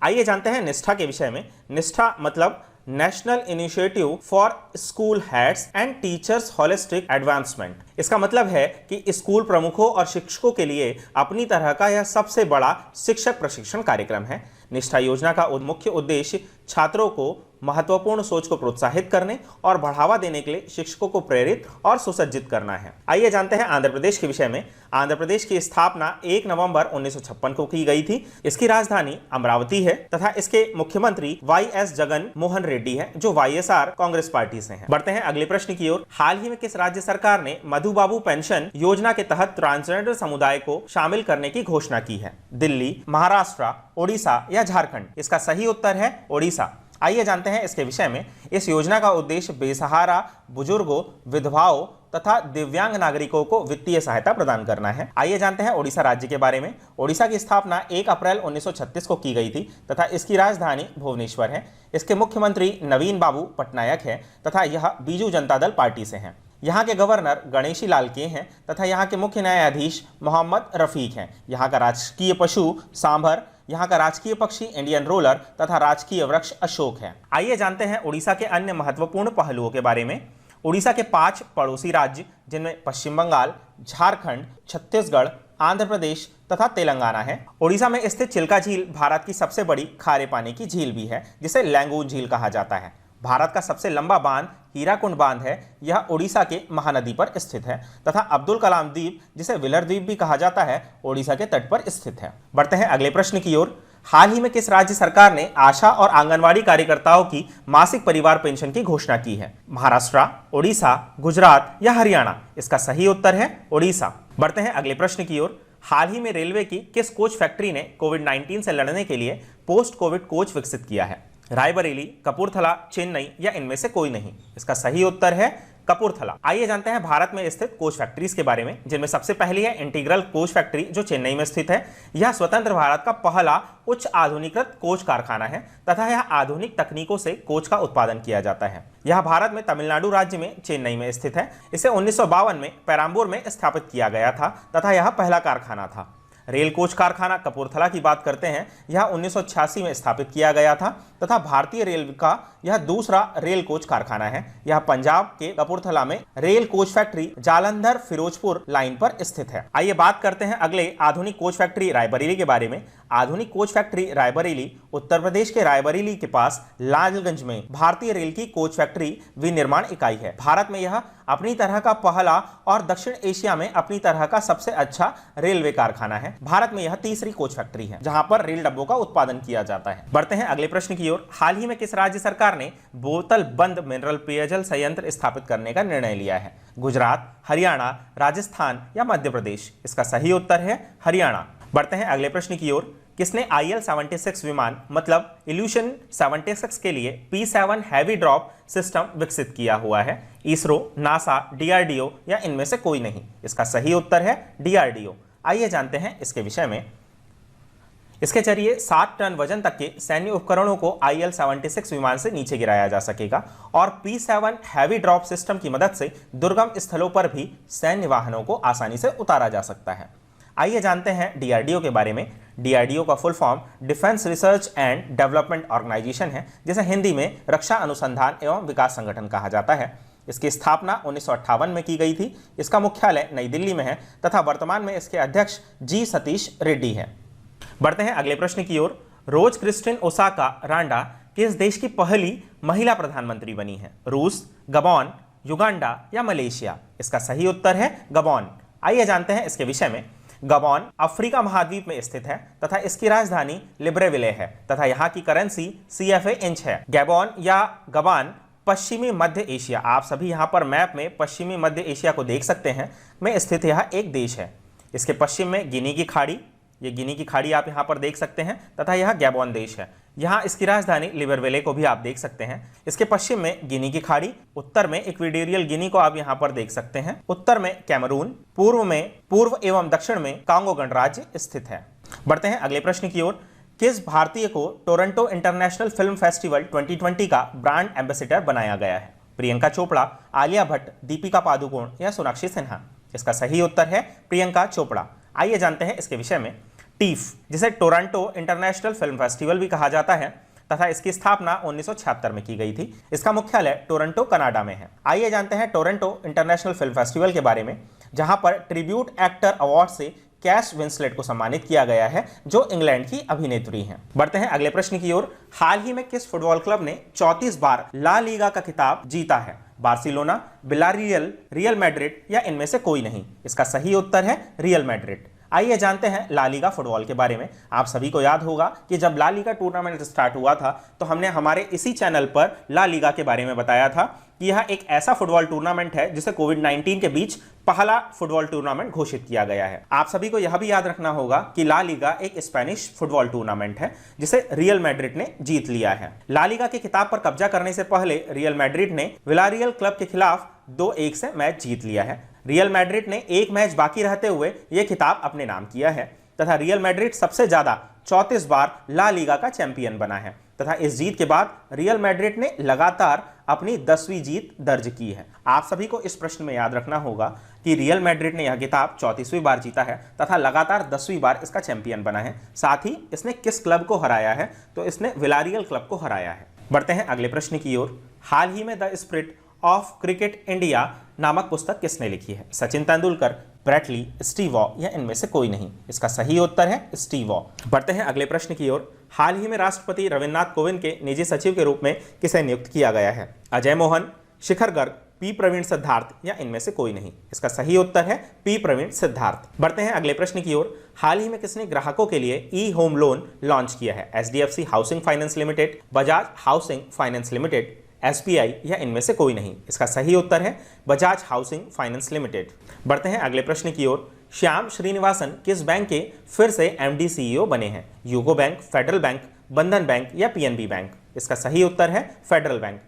आइए जानते हैं निष्ठा के विषय में। निष्ठा मतलब national initiative for school heads and teachers holistic advancement. इसका मतलब है कि स्कूल प्रमुखों और शिक्षकों के लिए अपनी तरह का यह सबसे बड़ा शिक्षक प्रशिक्षण कार्यक्रम है। निष्ठा योजना का मुख्य उद्देश्य छात्रों को महत्वपूर्ण सोच को प्रोत्साहित करने और बढ़ावा देने के लिए शिक्षकों को प्रेरित और सुसज्जित करना है। आइए जानते हैं आंध्र प्रदेश के विषय में। आंध्र प्रदेश की स्थापना 1 नवंबर 1956 को की गई थी। इसकी राजधानी अमरावती है तथा इसके मुख्यमंत्री वाई.एस. जगन मोहन रेड्डी है, जो वाईएसआर कांग्रेस पार्टी से हैं। बढ़ते हैं अगले प्रश्न की ओर। हाल ही में किस राज्य सरकार ने मधु बाबू पेंशन योजना के तहत ट्रांसजेंडर समुदाय को शामिल करने की घोषणा की है? दिल्ली, महाराष्ट्र, ओडिशा या झारखंड? इसका सही उत्तर है ओडिशा। आइए जानते हैं इसके विषय में। इस योजना का उद्देश्य बेसहारा बुजुर्गों, विधवाओं तथा दिव्यांग नागरिकों को वित्तीय सहायता प्रदान करना है। आइए जानते हैं ओडिशा राज्य के बारे में। ओडिशा की स्थापना 1 अप्रैल 1936 को की गई थी तथा इसकी राजधानी भुवनेश्वर है। इसके मुख्यमंत्री नवीन बाबू पटनायक है तथा यह बीजू जनता दल पार्टी से हैं। यहाँ के गवर्नर गणेशी लाल के हैं तथा यहाँ के मुख्य न्यायाधीश मोहम्मद रफीक हैं। यहाँ का राजकीय पशु सांभर, यहाँ का राजकीय पक्षी इंडियन रोलर तथा राजकीय वृक्ष अशोक है। आइए जानते हैं उड़ीसा के अन्य महत्वपूर्ण पहलुओं के बारे में। उड़ीसा के 5 पड़ोसी राज्य, जिनमें पश्चिम बंगाल, झारखंड, छत्तीसगढ़, आंध्र प्रदेश तथा तेलंगाना है। उड़ीसा में स्थित चिल्का झील भारत की सबसे बड़ी खारे पानी की झील भी है, जिसे लैंगून झील कहा जाता है। भारत का सबसे लंबा बांध हीराकुंड बांध है। यह उड़ीसा के महानदी पर स्थित है तथा अब्दुल कलाम द्वीप, जिसे विलर द्वीप भी कहा जाता है, उड़ीसा के तट पर स्थित है। बढ़ते हैं अगले प्रश्न की ओर। हाल ही में किस राज्य सरकार ने आशा और आंगनवाड़ी कार्यकर्ताओं की मासिक परिवार पेंशन की घोषणा की है? महाराष्ट्र, ओडिशा, गुजरात या हरियाणा? इसका सही उत्तर है ओडिशा। बढ़ते हैं अगले प्रश्न की ओर। हाल ही में रेलवे की किस कोच फैक्ट्री ने कोविड-19 से लड़ने के लिए पोस्ट कोविड कोच विकसित किया है? रायबरेली, कपूरथला, चेन्नई या इनमें से कोई नहीं? इसका सही उत्तर है कपूरथला। आइए जानते हैं भारत में स्थित कोच फैक्ट्रीज के बारे में, जिनमें सबसे पहली है इंटीग्रल कोच फैक्ट्री जो चेन्नई में स्थित है। यह स्वतंत्र भारत का पहला उच्च आधुनिकृत कोच कारखाना है तथा यह आधुनिक तकनीकों से कोच का उत्पादन किया जाता है। यह भारत में तमिलनाडु राज्य में चेन्नई में स्थित है। इसे 1952 में पेराम्बूर में स्थापित किया गया था तथा यह पहला कारखाना था। रेल कोच कारखाना कपूरथला की बात करते हैं, यह 1986 में स्थापित किया गया था तथा भारतीय रेलवे का यह दूसरा रेल कोच कारखाना है। यह पंजाब के कपूरथला में rail coach factory Jalandhar Firozpur line पर स्थित है। आइए बात करते हैं अगले आधुनिक कोच फैक्ट्री रायबरेली के बारे में। आधुनिक कोच फैक्ट्री रायबरेली उत्तर प्रदेश के रायबरेली के पास लालगंज में भारतीय रेल की कोच फैक्ट्री विनिर्माण इकाई है। भारत में यह अपनी तरह का पहला और दक्षिण एशिया में अपनी तरह का सबसे अच्छा रेलवे कारखाना है। भारत में यह तीसरी कोच फैक्ट्री है जहां पर रेल डब्बों का उत्पादन किया जाता है। बढ़ते हैं अगले प्रश्न की ओर। हाल ही में किस राज्य सरकार ने बोतल बंद मिनरल पेयजल संयंत्र स्थापित करने का निर्णय लिया है? गुजरात, हरियाणा, राजस्थान या मध्य प्रदेश? इसका सही उत्तर है हरियाणा। बढ़ते हैं अगले प्रश्न की ओर। किसने IL-76 विमान मतलब इल्यूशन 76 के लिए P-7 हैवी ड्रॉप सिस्टम विकसित किया हुआ है? इसरो, नासा, DRDO या इनमें से कोई नहीं? इसका सही उत्तर है DRDO। आइए जानते हैं इसके विषय में। इसके जरिए 7 टन वजन तक के सैन्य उपकरणों को IL-76 विमान से नीचे गिराया जा सकेगा और P-7 हैवी ड्रॉप सिस्टम की मदद से दुर्गम स्थलों पर भी सैन्य वाहनों को आसानी से उतारा जा सकता है। आइए जानते हैं DRDO के बारे में। DRDO का full form defence research and development organisation है, जिसे हिंदी में रक्षा अनुसंधान एवं विकास संगठन कहा जाता है। इसकी स्थापना 1958 में की गई थी। इसका मुख्यालय नई दिल्ली में है तथा वर्तमान में इसके अध्यक्ष जी सतीश रेड्डी है। बढ़ते हैं अगले प्रश्न की ओर। रोज क्रिस्टिन ओसाका रांडा किस देश की पहली महिला प्रधानमंत्री बनी है? रूस, गबॉन, युगांडा या मलेशिया? इसका सही उत्तर है गबॉन। आइए जानते हैं इसके विषय में। गबॉन अफ्रीका महाद्वीप में स्थित है तथा इसकी राजधानी लिब्रेविले है तथा यहाँ की करेंसी CFA इंच है। गैबॉन या गबान पश्चिमी मध्य एशिया, आप सभी यहाँ पर मैप में पश्चिमी मध्य एशिया को देख सकते हैं, में स्थित यह एक देश है। इसके पश्चिम में गिनी की खाड़ी, ये गिनी की खाड़ी आप यहाँ पर देख सकते हैं तथा यह गैबॉन देश है। यहाँ इसकी राजधानी लिब्रेविले को भी आप देख सकते हैं। इसके पश्चिम में गिनी की खाड़ी, उत्तर में इक्वेटोरियल गिनी को आप यहाँ पर देख सकते हैं, उत्तर में कैमरून, पूर्व एवं दक्षिण में कांगो गणराज्य स्थित है। बढ़ते हैं अगले प्रश्न की ओर। किस भारतीय को टोरंटो इंटरनेशनल फिल्म फेस्टिवल 2020 का ब्रांड एम्बेसडर बनाया गया है? प्रियंका चोपड़ा, आलिया भट्ट, दीपिका पादुकोण या सोनाक्षी सिन्हा? इसका सही उत्तर है प्रियंका चोपड़ा। आइए जानते हैं इसके विषय में। टीफ, जिसे टोरंटो इंटरनेशनल फिल्म फेस्टिवल भी कहा जाता है तथा इसकी स्थापना 1976 में की गई थी। इसका मुख्यालय टोरंटो कनाडा में है। आइए जानते हैं टोरंटो इंटरनेशनल फिल्म फेस्टिवल के बारे में, जहां पर ट्रिब्यूट एक्टर अवार्ड से कैश विंसलेट को सम्मानित किया गया है, जो इंग्लैंड की अभिनेत्री हैं। बढ़ते हैं अगले प्रश्न की ओर। हाल ही में किस फुटबॉल क्लब ने 34 बार ला लीगा का खिताब जीता है? बार्सिलोना, विलारियल, रियल मैड्रिड या इनमें से कोई नहीं? इसका सही उत्तर है रियल मैड्रिड। आइए जानते हैं ला लीगा फुटबॉल के बारे में। आप सभी को याद होगा कि जब ला लीगा टूर्नामेंट स्टार्ट हुआ था तो हमने हमारे इसी चैनल पर ला लीगा के बारे में बताया था कि यह एक ऐसा फुटबॉल टूर्नामेंट है जिसे कोविड-19 के बीच पहला फुटबॉल टूर्नामेंट घोषित किया गया है। आप सभी को यह भी याद रखना होगा कि ला लीगा एक स्पेनिश फुटबॉल टूर्नामेंट है जिसे रियल मैड्रिड ने जीत लिया है। ला लीगा के खिताब पर कब्जा करने से पहले रियल मैड्रिड ने विलारियल क्लब के खिलाफ 2-1 से मैच जीत लिया है। रियल मैड्रिड ने एक मैच बाकी रहते हुए यह खिताब अपने नाम किया है तथा रियल मैड्रिड सबसे ज्यादा 34 बार ला लीगा का चैंपियन बना है तथा इस जीत के बाद रियल मैड्रिड ने लगातार अपनी 10वीं जीत दर्ज की है। आप सभी को इस प्रश्न में याद रखना होगा कि रियल मैड्रिड ने यह खिताब 34वीं बार जीता है तथा लगातार 10वीं बार इसका चैंपियन बना है। साथ ही इसने किस क्लब को हराया है? तो इसने विलारियल क्लब को हराया है। बढ़ते हैं अगले प्रश्न की ओर। हाल ही में the spirit of cricket India नामक पुस्तक किसने लिखी है? Sachin Tendulkar, Brett Lee, Steve Waugh या इनमें से कोई नहीं? इसका सही उत्तर है स्टीव वॉ। बढ़ते हैं अगले प्रश्न की ओर। हाल ही में राष्ट्रपति रविन्द्रनाथ कोविंद के निजी सचिव के रूप में किसे नियुक्त किया गया है? अजय मोहन, शिखर गर्ग, पी प्रवीण सिद्धार्थ या इनमें से कोई नहीं? इसका सही उत्तर है पी प्रवीण सिद्धार्थ। बढ़ते हैं अगले प्रश्न की ओर। हाल ही में किसने ग्राहकों के लिए ई होम लोन लॉन्च किया है? HDFC housing finance limited, Bajaj housing finance limited, SBI या इनमें से कोई नहीं? इसका सही उत्तर है बजाज हाउसिंग फाइनेंस लिमिटेड। बढ़ते हैं अगले प्रश्न की ओर। श्याम श्रीनिवासन किस बैंक के फिर से MD CEO बने हैं? यूको बैंक, फेडरल बैंक, बंधन बैंक या PNB बैंक? इसका सही उत्तर है फेडरल बैंक।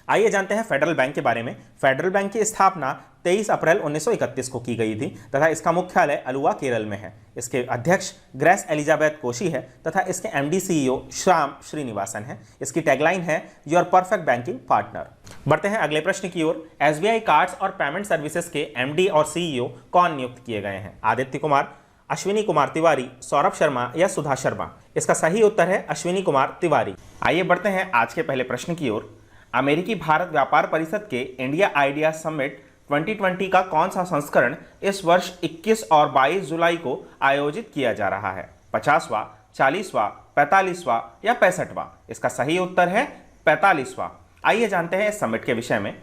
आइए जानते हैं फेडरल बैंक के बारे में। फेडरल बैंक की स्थापना 23 अप्रैल 1931 को की गई थी तथा इसका मुख्यालय अलुवा केरल में है। इसके अध्यक्ष ग्रेस एलिजाबेथ कोशी है तथा इसके एमडी सीईओ श्याम श्रीनिवासन है। इसकी टैगलाइन है योर परफेक्ट बैंकिंग पार्टनर। बढ़ते हैं अगले प्रश्न की ओर। एसबीआई कार्ड्स और पेमेंट सर्विसेज के एमडी और सीईओ कौन नियुक्त किए गए हैं? आदित्य कुमार, अश्विनी कुमार तिवारी, सौरभ शर्मा या सुधा शर्मा? इसका सही उत्तर है अश्विनी कुमार तिवारी। आइए बढ़ते हैं आज के पहले प्रश्न की ओर। अमेरिकी भारत व्यापार परिषद के इंडिया आइडिया समिट 2020 का कौन सा संस्करण इस वर्ष 21 और 22 जुलाई को आयोजित किया जा रहा है? 50वां, 40वां, 45वां या 65वां? इसका सही उत्तर है 45वां। आइए जानते हैं इस समिट के विषय में।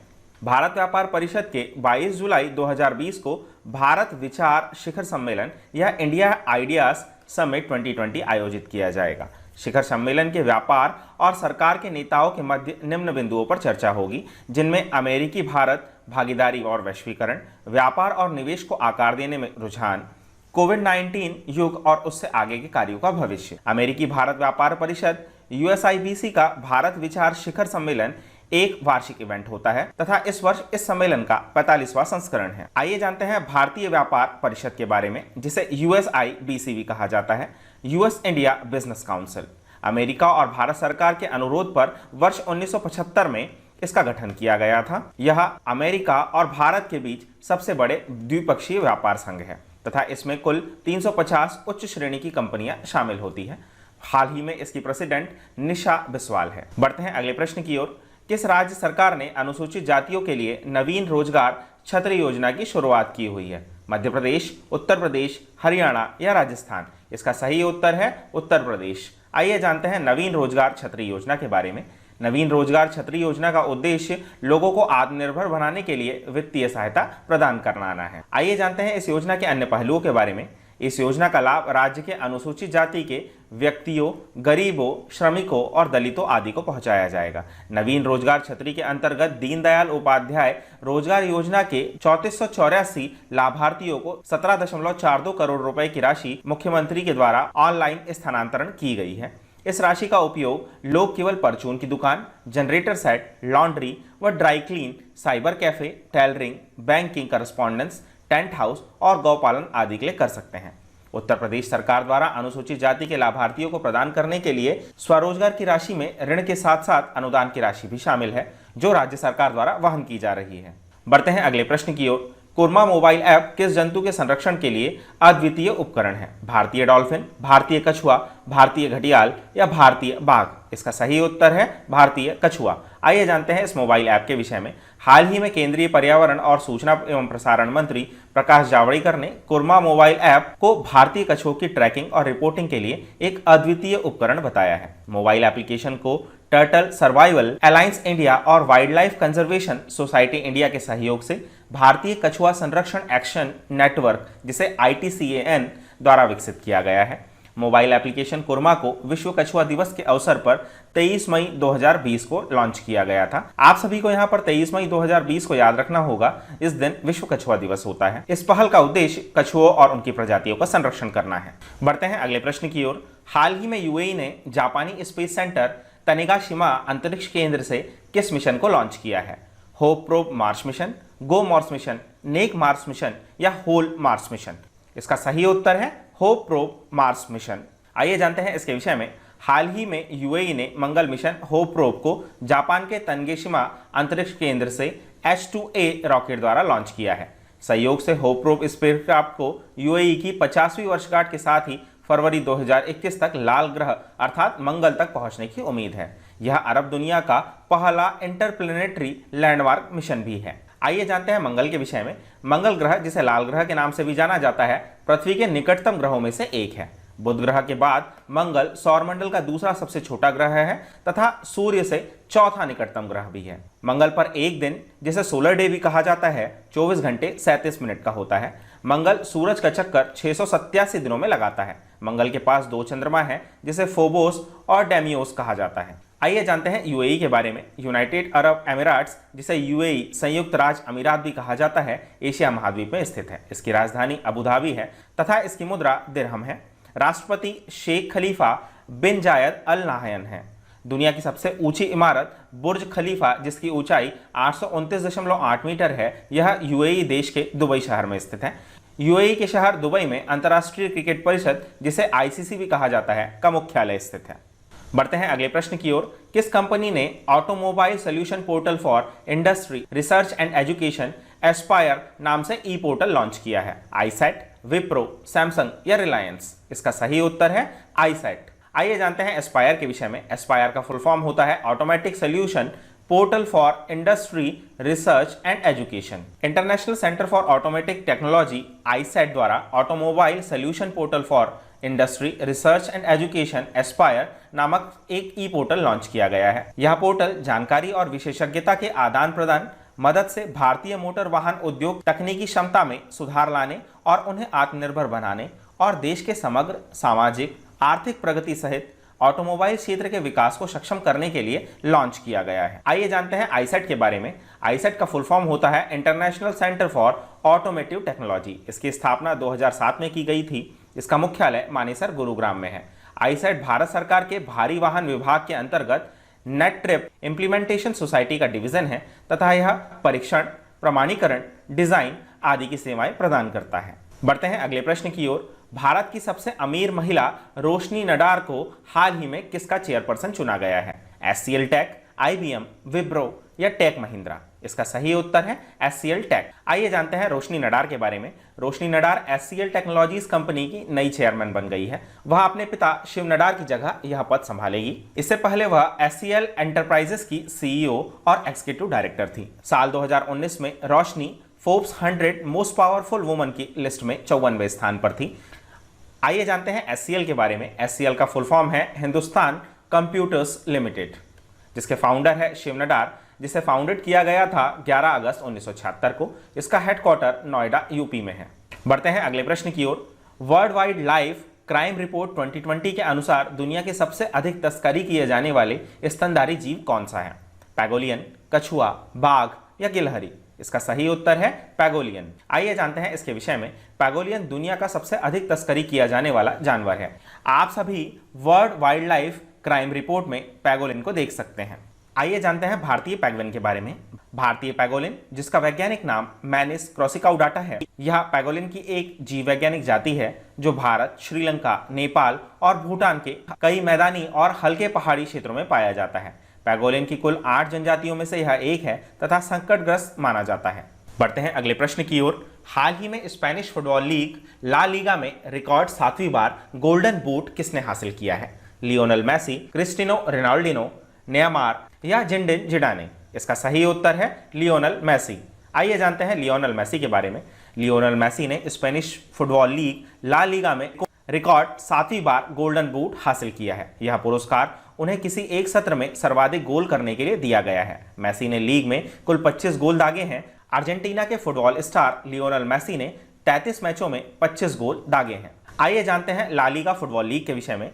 भारत व्यापार परिषद के 22 जुलाई 2020 को भारत विचार शिखर सम्मेलन या इंडिया आइडियाज समिट 2020 आयोजित किया जाएगा। शिखर सम्मेलन के व्यापार और सरकार के नेताओं के मध्य निम्न बिंदुओं पर चर्चा होगी, जिनमें अमेरिकी भारत भागीदारी और वैश्वीकरण, व्यापार और निवेश को आकार देने में रुझान, कोविड-19 युग और उससे आगे के कार्यों का भविष्य। अमेरिकी भारत व्यापार परिषद यूएसआईबीसी का भारत विचार शिखर सम्मेलन एक वार्षिक इवेंट होता है तथा इस वर्ष इस सम्मेलन का 45वां संस्करण है। आइए जानते हैं भारतीय व्यापार परिषद के बारे में, जिसे यूएसआईबीसी भी कहा जाता है, US India business council. America और भारत सरकार के अनुरोध पर वर्ष 1975 में इसका गठन किया गया था। यह अमेरिका और भारत के बीच सबसे बड़े द्विपक्षीय व्यापार संघ है तथा इसमें कुल 350 उच्च श्रेणी की कंपनियां शामिल होती हैं। हाल ही में इसकी प्रेसिडेंट निशा बिस्वाल है। बढ़ते हैं अगले प्रश्न की ओर। किस राज्य सरकार ने अनुसूचित जातियों के लिए नवीन रोजगार छत्र योजना की शुरुआत की हुई है? मध्य प्रदेश, उत्तर प्रदेश, हरियाणा या राजस्थान? इसका सही उत्तर है उत्तर प्रदेश। आइए जानते हैं नवीन रोजगार छतरी योजना के बारे में। नवीन रोजगार छतरी योजना का उद्देश्य लोगों को आत्मनिर्भर बनाने के लिए वित्तीय सहायता प्रदान करना है। आइए जानते हैं इस योजना के अन्य पहलुओं के बारे में। इस योजना का लाभ राज्य के अनुसूचित जाति के व्यक्तियों, गरीबों, श्रमिकों और दलितों आदि को पहुंचाया जाएगा। नवीन रोजगार छतरी के अंतर्गत दीनदयाल उपाध्याय रोजगार योजना के 3484 लाभार्थियों को 17.42 करोड़ रुपए की राशि मुख्यमंत्री के द्वारा ऑनलाइन स्थानांतरण की गई है। इस राशि का उपयोग लोग केवल परचून की दुकान, जनरेटर सेट, लॉन्ड्री व dry clean, cyber cafe, tailoring, banking correspondence, tent house और गौपालन आदि के लिए कर सकते हैं। उत्तर प्रदेश सरकार द्वारा अनुसूचित जाति के लाभार्थियों को प्रदान करने के लिए स्वरोजगार की राशि में ऋण के साथ साथ अनुदान की राशि भी शामिल है, जो राज्य सरकार द्वारा वहन की जा रही है। बढ़ते हैं अगले प्रश्न की ओर। कुरमा मोबाइल ऐप किस जंतु के संरक्षण के लिए अद्वितीय उपकरण है? भारतीय डॉल्फिन, भारतीय कछुआ, भारतीय घड़ियाल या भारतीय बाघ? इसका सही उत्तर है भारतीय कछुआ। आइए जानते हैं इस मोबाइल ऐप के विषय में। हाल ही में केंद्रीय पर्यावरण और सूचना एवं प्रसारण मंत्री प्रकाश जावड़ेकर ने कुरमा मोबाइल ऐप को भारतीय कछुओं की ट्रैकिंग और रिपोर्टिंग के लिए एक अद्वितीय उपकरण बताया है। मोबाइल एप्लीकेशन को टर्टल सर्वाइवल अलायंस इंडिया और wild life conservation society India के सहयोग से भारतीय कछुआ संरक्षण एक्शन नेटवर्क, जिसे ITCAN द्वारा विकसित किया गया है। मोबाइल एप्लीकेशन कुरमा को विश्व कछुआ दिवस के अवसर पर 23 मई 2020 को लॉन्च किया गया था। आप सभी को यहाँ पर 23 मई 2020 को याद रखना होगा, इस दिन विश्व कछुआ दिवस होता है। इस पहल का उद्देश्य कछुओं और उनकी प्रजातियों का संरक्षण करना है। बढ़ते हैं अगले प्रश्न की ओर। हाल ही में यूएई ने जापानी स्पेस सेंटर तनेगाशिमा अंतरिक्ष केंद्र से किस मिशन को लॉन्च किया है? होप प्रोब मार्स मिशन, गो मार्स मिशन, नेक मार्स मिशन या होल मार्स मिशन? इसका सही उत्तर है होप प्रोब मार्स मिशन। आइए जानते हैं इसके विषय में। हाल ही में यूएई ने मंगल मिशन होप प्रोब को जापान के तनेगाशिमा अंतरिक्ष केंद्र से H2A रॉकेट द्वारा लॉन्च किया है। सहयोग से होप प्रोब स्पेसक्राफ्ट को यूएई की 50वीं वर्षगांठ के साथ ही फरवरी 2021 तक लाल ग्रह अर्थात मंगल तक पहुंचने की उम्मीद है। यह अरब दुनिया का पहला इंटरप्लेनेटरी लैंडमार्क मिशन भी है। आइए जानते हैं मंगल के विषय में। मंगल ग्रह, जिसे लाल ग्रह के नाम से भी जाना जाता है, पृथ्वी के निकटतम ग्रहों में से एक है। बुध ग्रह के बाद मंगल सौरमंडल का दूसरा सबसे छोटा ग्रह है तथा सूर्य से चौथा निकटतम ग्रह भी है। मंगल पर एक दिन, जिसे सोलर डे भी कहा जाता है, 24 घंटे 37 मिनट का होता है। मंगल सूरज का चक्कर 687 दिनों में लगाता है। मंगल के पास 2 चंद्रमा है, जिसे फोबोस और डेमियोस कहा जाता है। आइए जानते हैं यूएई के बारे में। यूनाइटेड अरब अमीराट्स, जिसे यूएई संयुक्त राज्य अमीरात भी कहा जाता है, एशिया महाद्वीप में स्थित है। इसकी राजधानी अबू धाबी है तथा इसकी मुद्रा दिरहम है। राष्ट्रपति शेख खलीफा बिन जायद अल नाहयन है। दुनिया की सबसे ऊंची इमारत बुर्ज खलीफा, जिसकी ऊंचाई 829.8 मीटर है, यह यूएई देश के दुबई शहर में स्थित है। यूएई के शहर दुबई में अंतर्राष्ट्रीय क्रिकेट परिषद, जिसे आईसीसी भी कहा जाता है, का मुख्यालय स्थित है। बढ़ते हैं अगले प्रश्न की ओर। किस कंपनी ने automobile solution portal for industry research and education Aspire नाम से ई पोर्टल लॉन्च किया है? आईसेट, विप्रो, सैमसंग या रिलायंस? इसका सही उत्तर है आईसेट। आइए जानते हैं एस्पायर के विषय में। एस्पायर का फुल फॉर्म होता है automatic solution portal for industry research and education. International centre for automatic technology ICAT द्वारा automobile solution portal for industry research and education ASPIRE नामक एक ई पोर्टल लॉन्च किया गया है। यह पोर्टल जानकारी और विशेषज्ञता के आदान प्रदान मदद से भारतीय मोटर वाहन उद्योग तकनीकी क्षमता में सुधार लाने और उन्हें आत्मनिर्भर बनाने और देश के समग्र सामाजिक आर्थिक प्रगति सहित ऑटोमोबाइल क्षेत्र के विकास को सक्षम करने के लिए लॉन्च किया गया है। आइए जानते हैं आईसेट के बारे में। आईसेट का फुल फॉर्म होता है international centre for automotive technology. इसकी स्थापना 2007 में की गई थी। इसका मुख्यालय मानेसर, गुरुग्राम में है। आईसेट भारत सरकार के भारी वाहन विभाग के अंतर्गत नेट ट्रिप इम्प्लीमेंटेशन सोसाइटी का डिवीजन है तथा यह परीक्षण, प्रमाणीकरण, डिजाइन आदि की सेवाएं प्रदान करता है। बढ़ते हैं अगले प्रश्न की ओर। भारत की सबसे अमीर महिला रोशनी नडार को हाल ही में किसका चेयरपर्सन चुना गया है? एचसीएल टेक, आईबीएम, विप्रो या टेक महिंद्रा? इसका सही उत्तर है एचसीएल टेक। आइए जानते हैं रोशनी नडार के बारे में। रोशनी नडार एचसीएल टेक्नोलॉजीज कंपनी की नई चेयरमैन बन गई है। वह अपने पिता शिव नडार की जगह यह पद संभालेगी। इससे पहले वह एचसीएल एंटरप्राइजेस की सीईओ और एग्जीक्यूटिव डायरेक्टर थी। साल 2019 में रोशनी फोर्ब्स 100 मोस्ट पावरफुल वुमन की लिस्ट में 54वें स्थान पर थी। आइए जानते हैं एचसीएल के बारे में। एचसीएल का फुल फॉर्म है हिंदुस्तान कंप्यूटर्स लिमिटेड, जिसके फाउंडर है शिव नडार, जिसे फाउंडेड किया गया था 11 अगस्त 1976 को। इसका हेडक्वार्टर नोएडा, यूपी में है। बढ़ते हैं अगले प्रश्न की ओर। World wide life crime report 2020 के अनुसार दुनिया के सबसे अधिक तस्करी किए जाने वाले स्तनधारी जीव कौन सा है? पैगोलियन, कछुआ, बाघ या गिलहरी? इसका सही उत्तर है पैगोलियन। आइए जानते हैं इसके विषय में। पैगोलियन दुनिया का सबसे अधिक तस्करी किया जाने वाला जानवर है। आप सभी world wild life crime report में पैगोलिन को देख सकते हैं। आइए जानते हैं भारतीय पैगोलिन के बारे में। भारतीय पैगोलिन, जिसका वैज्ञानिक नाम मैनिस क्रॉसिकाउडाटा है, यह पैगोलिन की एक जीव वैज्ञानिक जाति है जो भारत, श्रीलंका, नेपाल और भूटान के कई मैदानी और हल्के पहाड़ी क्षेत्रों में पाया जाता है। पैगोलिन की कुल 8 जनजातियों में से यह एक है तथा संकटग्रस्त माना जाता है। बढ़ते हैं अगले प्रश्न की ओर। हाल ही में Spanish football league La Liga में रिकॉर्ड 7वीं बार गोल्डन बूट किसने हासिल किया है? Lionel Messi, Cristiano Ronaldo, Neymar या जिनेदिन जिडान? इसका सही उत्तर है लियोनेल मेसी। आइए जानते हैं लियोनेल मेसी के बारे में। लियोनेल मेसी ने Spanish football league La Liga में रिकॉर्ड 7वीं बार गोल्डन बूट हासिल किया है। यह पुरस्कार उन्हें किसी एक सत्र में सर्वाधिक गोल करने के लिए दिया गया है। मेसी ने लीग में कुल 25 गोल दागे हैं। अर्जेंटीना के फुटबॉल स्टार लियोनेल मेसी ने 33 मैचों में 25 गोल दागे हैं। आइए जानते हैं ला लीगा फुटबॉल लीग के विषय में।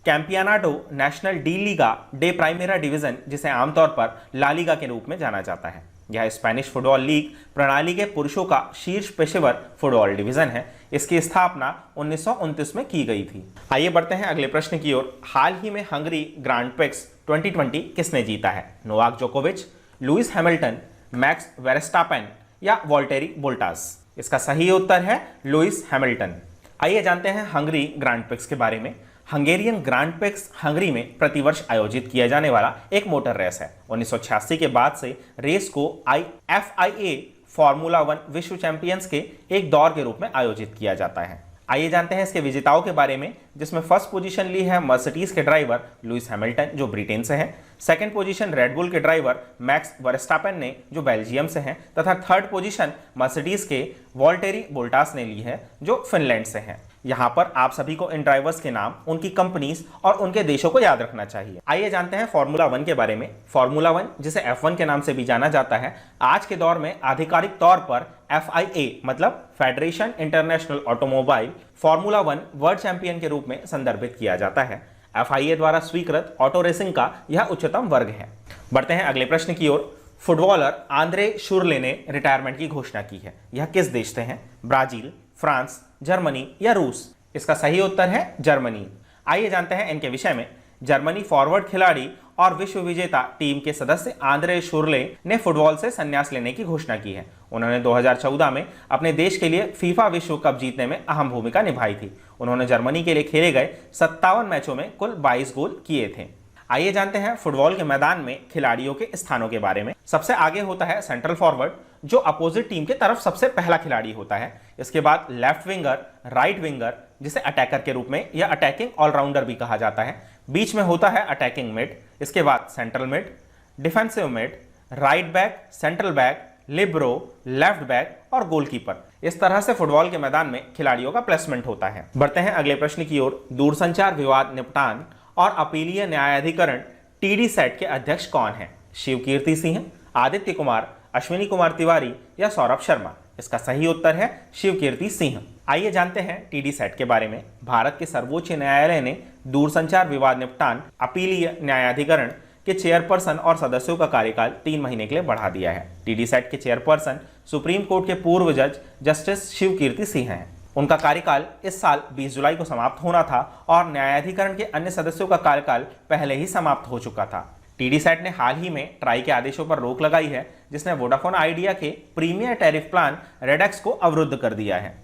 Campeonato Nacional de Liga de Primera Division, जिसे आमतौर पर ला लीगा के रूप में जाना जाता है, यह स्पेनिश फुटबॉल लीग प्रणाली के पुरुषों का शीर्ष पेशेवर फुटबॉल डिवीजन है। इसकी स्थापना 1929 में की गई थी। आइए बढ़ते हैं अगले प्रश्न की ओर। हाल ही में हंगरी ग्रांड प्रिक्स 2020 किसने जीता है? नोवाक जोकोविच, लुइस हैमिल्टन, मैक्स वेरस्टापेन या वॉल्टेरी बोल्टास? इसका सही उत्तर है लुइस हैमिल्टन। आइए जानते हैं हंगरी ग्रांड प्रिक्स के बारे में। हंगेरियन ग्रांड प्रिक्स हंगरी में प्रतिवर्ष आयोजित किया जाने वाला एक मोटर रेस है। 1986 के बाद से रेस को FIA फॉर्मूला 1 विश्व चैंपियंस के एक दौर के रूप में आयोजित किया जाता है। आइए जानते हैं इसके विजेताओं के बारे में, जिसमें फर्स्ट पोजीशन ली है मर्सिडीज के ड्राइवर लुइस हैमिल्टन, जो ब्रिटेन से है। सेकंड पोजीशन रेडबुल के ड्राइवर मैक्स वर्स्टापेन ने, जो बेल्जियम से हैं, तथा थर्ड पोजीशन मर्सिडीज के वॉल्टेरी बोल्टास ने ली है, जो फिनलैंड से हैं। यहाँ पर आप सभी को इन ड्राइवर्स के नाम, उनकी कंपनीज और उनके देशों को याद रखना चाहिए। आइए जानते हैं फॉर्मूला 1 के बारे में। फॉर्मूला 1, जिसे F1 के नाम से भी जाना जाता है, आज के दौर में आधिकारिक तौर पर FIA मतलब federation international automobile formula 1 world champion के रूप में संदर्भित किया जाता है। FIA द्वारा स्वीकृत ऑटो रेसिंग का यह उच्चतम वर्ग है। बढ़ते हैं अगले प्रश्न की ओर। फुटबॉलर आंद्रे शुरले ने रिटायरमेंट की घोषणा की है। यह किस देश से है? ब्राजील, फ्रांस, जर्मनी या रूस? इसका सही उत्तर है जर्मनी। आइए जानते हैं इनके विषय में। जर्मनी फॉरवर्ड खिलाड़ी और विश्व विजेता टीम के सदस्य आंद्रे शुरले ने फुटबॉल से संन्यास लेने की घोषणा की है। उन्होंने 2014 में अपने देश के लिए फीफा विश्व कप जीतने में अहम भूमिका निभाई थी। उन्होंने जर्मनी के लिए खेले गए 57 मैचों में कुल 22 गोल किए थे। आइए जानते हैं फुटबॉल के मैदान में खिलाड़ियों के स्थानों के बारे में। सबसे आगे होता है सेंट्रल फॉरवर्ड, जो अपोजिट टीम की तरफ सबसे पहला खिलाड़ी होता है। इसके बाद लेफ्ट विंगर, राइट विंगर जिसे अटैकर के रूप में या अटैकिंग ऑलराउंडर भी कहा जाता है। बीच में होता है अटैकिंग मिड। इसके बाद central mid, defensive mid, right back, central back, Libre, left back और गोलकीपर। इस तरह से फुटबॉल के मैदान में खिलाड़ियों का प्लेसमेंट होता है। बढ़ते हैं अगले प्रश्न की ओर। दूरसंचार विवाद निपटान और अपीलीय न्यायाधिकरण TDSAT के अध्यक्ष कौन हैं? शिवकीर्ति सिंह, आदित्य कुमार, अश्विनी कुमार तिवारी या सौरभ शर्मा? इसका सही उत्तर है शिवकीर्ति सिंह। आइए जानते हैं TDSAT के बारे में। भारत के सर्वोच्च न्यायालय ने दूरसंचार विवाद निपटान अपीलीय न्यायाधिकरण के चेयरपर्सन और सदस्यों का कार्यकाल 3 महीने के लिए बढ़ा दिया है। TDSAT के चेयरपर्सन सुप्रीम कोर्ट के पूर्व जज जस्टिस शिवकीर्ति सिंह हैं। उनका कार्यकाल इस साल 20 जुलाई को समाप्त होना था और न्यायाधिकरण के अन्य सदस्यों का कार्यकाल पहले ही समाप्त हो चुका था। TDSAT ने हाल ही में ट्राई के आदेशों पर रोक लगाई है, जिसने वोडाफोन आइडिया के प्रीमियर टैरिफ प्लान रेडेक्स को अवरुद्ध कर दिया है।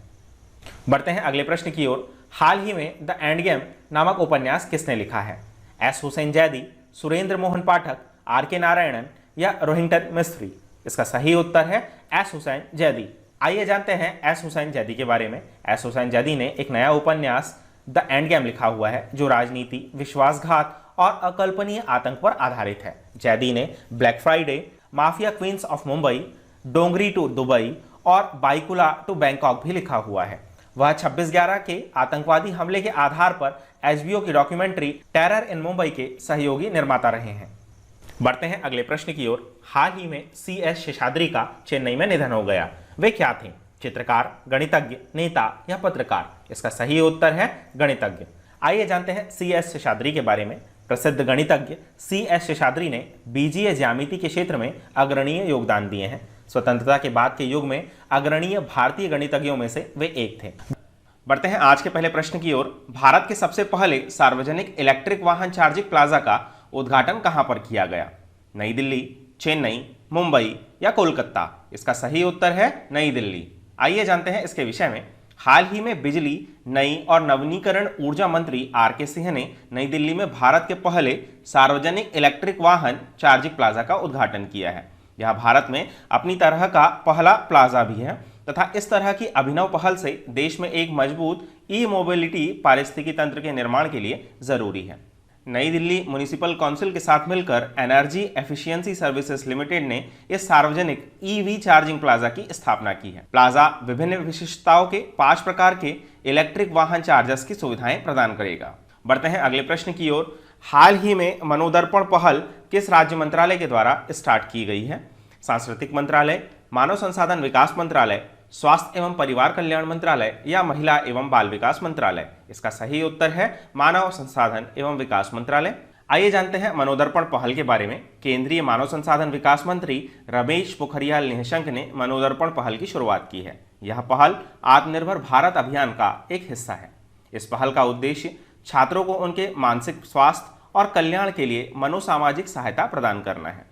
बढ़ते हैं अगले प्रश्न की ओर। हाल ही में द एंड गेम नामक उपन्यास किसने लिखा है? एस हुसैन जैदी, सुरेंद्र मोहन पाठक, RK नारायणन या रोहिंटन मिस्त्री? इसका सही उत्तर है एस हुसैन जैदी। आइए जानते हैं एस हुसैन जैदी के बारे में। एस हुसैन जैदी ने एक नया उपन्यास द एंड गेम लिखा हुआ है, जो राजनीति, विश्वासघात और अकल्पनीय आतंक पर आधारित है। जैदी ने black Friday, mafia queens of Mumbai, Dongri to Dubai और बाइकुला टू बैंकॉक भी लिखा हुआ है। वह 26/11 के आतंकवादी हमले के आधार पर HBO की डॉक्यूमेंट्री टेरर इन मुंबई के सहयोगी निर्माता रहे हैं। बढ़ते हैं अगले प्रश्न की ओर। हाल ही में CS शेषाद्री का चेन्नई में निधन हो गया। वे क्या थे? चित्रकार, गणितज्ञ, नेता या पत्रकार? इसका सही उत्तर है गणितज्ञ। आइए जानते हैं CS शेषाद्री के बारे में। प्रसिद्ध गणितज्ञ CS शेषाद्री ने बीजीय ज्यामिति के क्षेत्र में अग्रणीय योगदान दिए हैं। स्वतंत्रता के बाद के युग में अग्रणीय भारतीय गणितज्ञों में से वे एक थे। बढ़ते हैं आज के पहले प्रश्न की ओर। भारत के सबसे पहले सार्वजनिक इलेक्ट्रिक वाहन चार्जिंग प्लाजा का उद्घाटन कहां पर किया गया? नई दिल्ली, चेन्नई, मुंबई या कोलकाता? इसका सही उत्तर है नई दिल्ली। आइए जानते हैं इसके विषय में। हाल ही में बिजली, नई और नवीनीकरण ऊर्जा मंत्री RK सिंह ने नई दिल्ली में भारत के पहले सार्वजनिक इलेक्ट्रिक वाहन चार्जिंग प्लाजा का उद्घाटन किया है। यह भारत में अपनी तरह का पहला प्लाजा भी है तथा इस तरह की अभिनव पहल से देश में एक मजबूत ई-मोबिलिटी पारिस्थितिकी तंत्र के निर्माण के लिए जरूरी है। नई दिल्ली म्युनिसिपल काउंसिल के साथ मिलकर एनर्जी एफिशिएंसी सर्विसेज लिमिटेड ने इस सार्वजनिक EV चार्जिंग प्लाजा की स्थापना की है। प्लाजा विभिन्न विशिष्टताओं के 5 प्रकार के इलेक्ट्रिक वाहन चार्जर्स की सुविधाएं प्रदान करेगा। बढ़ते हैं अगले प्रश्न की ओर। हाल ही में मनोदर्पण पहल किस राज्य मंत्रालय के द्वारा स्टार्ट की गई है? सांस्कृतिक मंत्रालय, मानव संसाधन विकास मंत्रालय, स्वास्थ्य एवं परिवार कल्याण मंत्रालय या महिला एवं बाल विकास मंत्रालय? इसका सही उत्तर है मानव संसाधन एवं विकास मंत्रालय। आइए जानते हैं मनोदर्पण पहल के बारे में। केंद्रीय मानव संसाधन विकास मंत्री रमेश पोखरियाल निशंक ने मनोदर्पण पहल की शुरुआत की है। यह पहल आत्मनिर्भर भारत अभियान का एक हिस्सा है। इस पहल का उद्देश्य छात्रों को उनके मानसिक स्वास्थ्य और कल्याण के लिए मनोसामाजिक सहायता प्रदान करना है।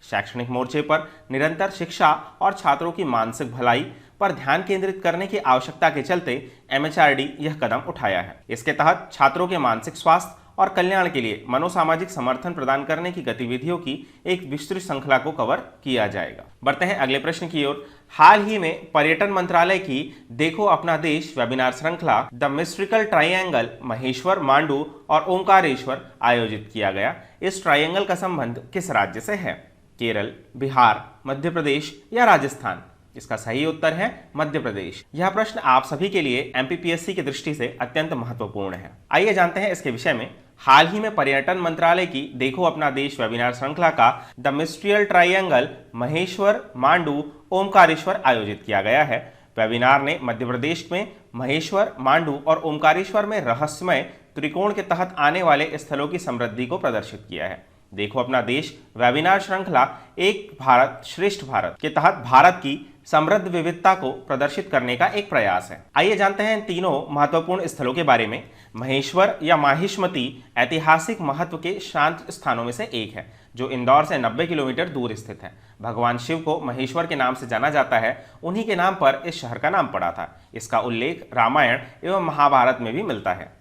शैक्षणिक मोर्चे पर निरंतर शिक्षा और छात्रों की मानसिक भलाई पर ध्यान केंद्रित करने की आवश्यकता के चलते MHRD यह कदम उठाया है। इसके तहत छात्रों के मानसिक स्वास्थ्य और कल्याण के लिए मनोसामाजिक समर्थन प्रदान करने की गतिविधियों की एक विस्तृत श्रृंखला को कवर किया जाएगा। बढ़ते हैं अगले प्रश्न की ओर। हाल ही में पर्यटन मंत्रालय की देखो अपना देश वेबिनार श्रृंखला द मिस्ट्रिकल ट्राइंगल महेश्वर, मांडू और ओंकारेश्वर आयोजित किया गया। इस ट्राइंगल का संबंध किस राज्य से है? केरल, बिहार, मध्य प्रदेश या राजस्थान? इसका सही उत्तर है मध्य प्रदेश। यह प्रश्न आप सभी के लिए MPPSC की दृष्टि से अत्यंत महत्वपूर्ण है। आइए जानते हैं इसके विषय में। हाल ही में पर्यटन मंत्रालय की देखो अपना देश वेबिनार श्रृंखला का द मिस्ट्रियल ट्राइंगल महेश्वर, मांडू, ओमकारेश्वर आयोजित किया गया है। वेबिनार ने मध्य प्रदेश में महेश्वर, मांडू और ओमकारेश्वर में रहस्यमय त्रिकोण के तहत आने वाले स्थलों की समृद्धि को प्रदर्शित किया है। देखो अपना देश वेबिनार श्रृंखला एक भारत श्रेष्ठ भारत के तहत भारत की समृद्ध विविधता को प्रदर्शित करने का एक प्रयास है। आइए जानते हैं इन तीनों महत्वपूर्ण स्थलों के बारे में। महेश्वर या माहिष्मती ऐतिहासिक महत्व के शांत स्थानों में से एक है, जो इंदौर से 90 किलोमीटर दूर स्थित है। भगवान शिव को महेश्वर के नाम से जाना जाता है, उन्हीं के नाम पर इस शहर का नाम पड़ा था। इसका उल्लेख रामायण एवं महाभारत में भी मिलता है।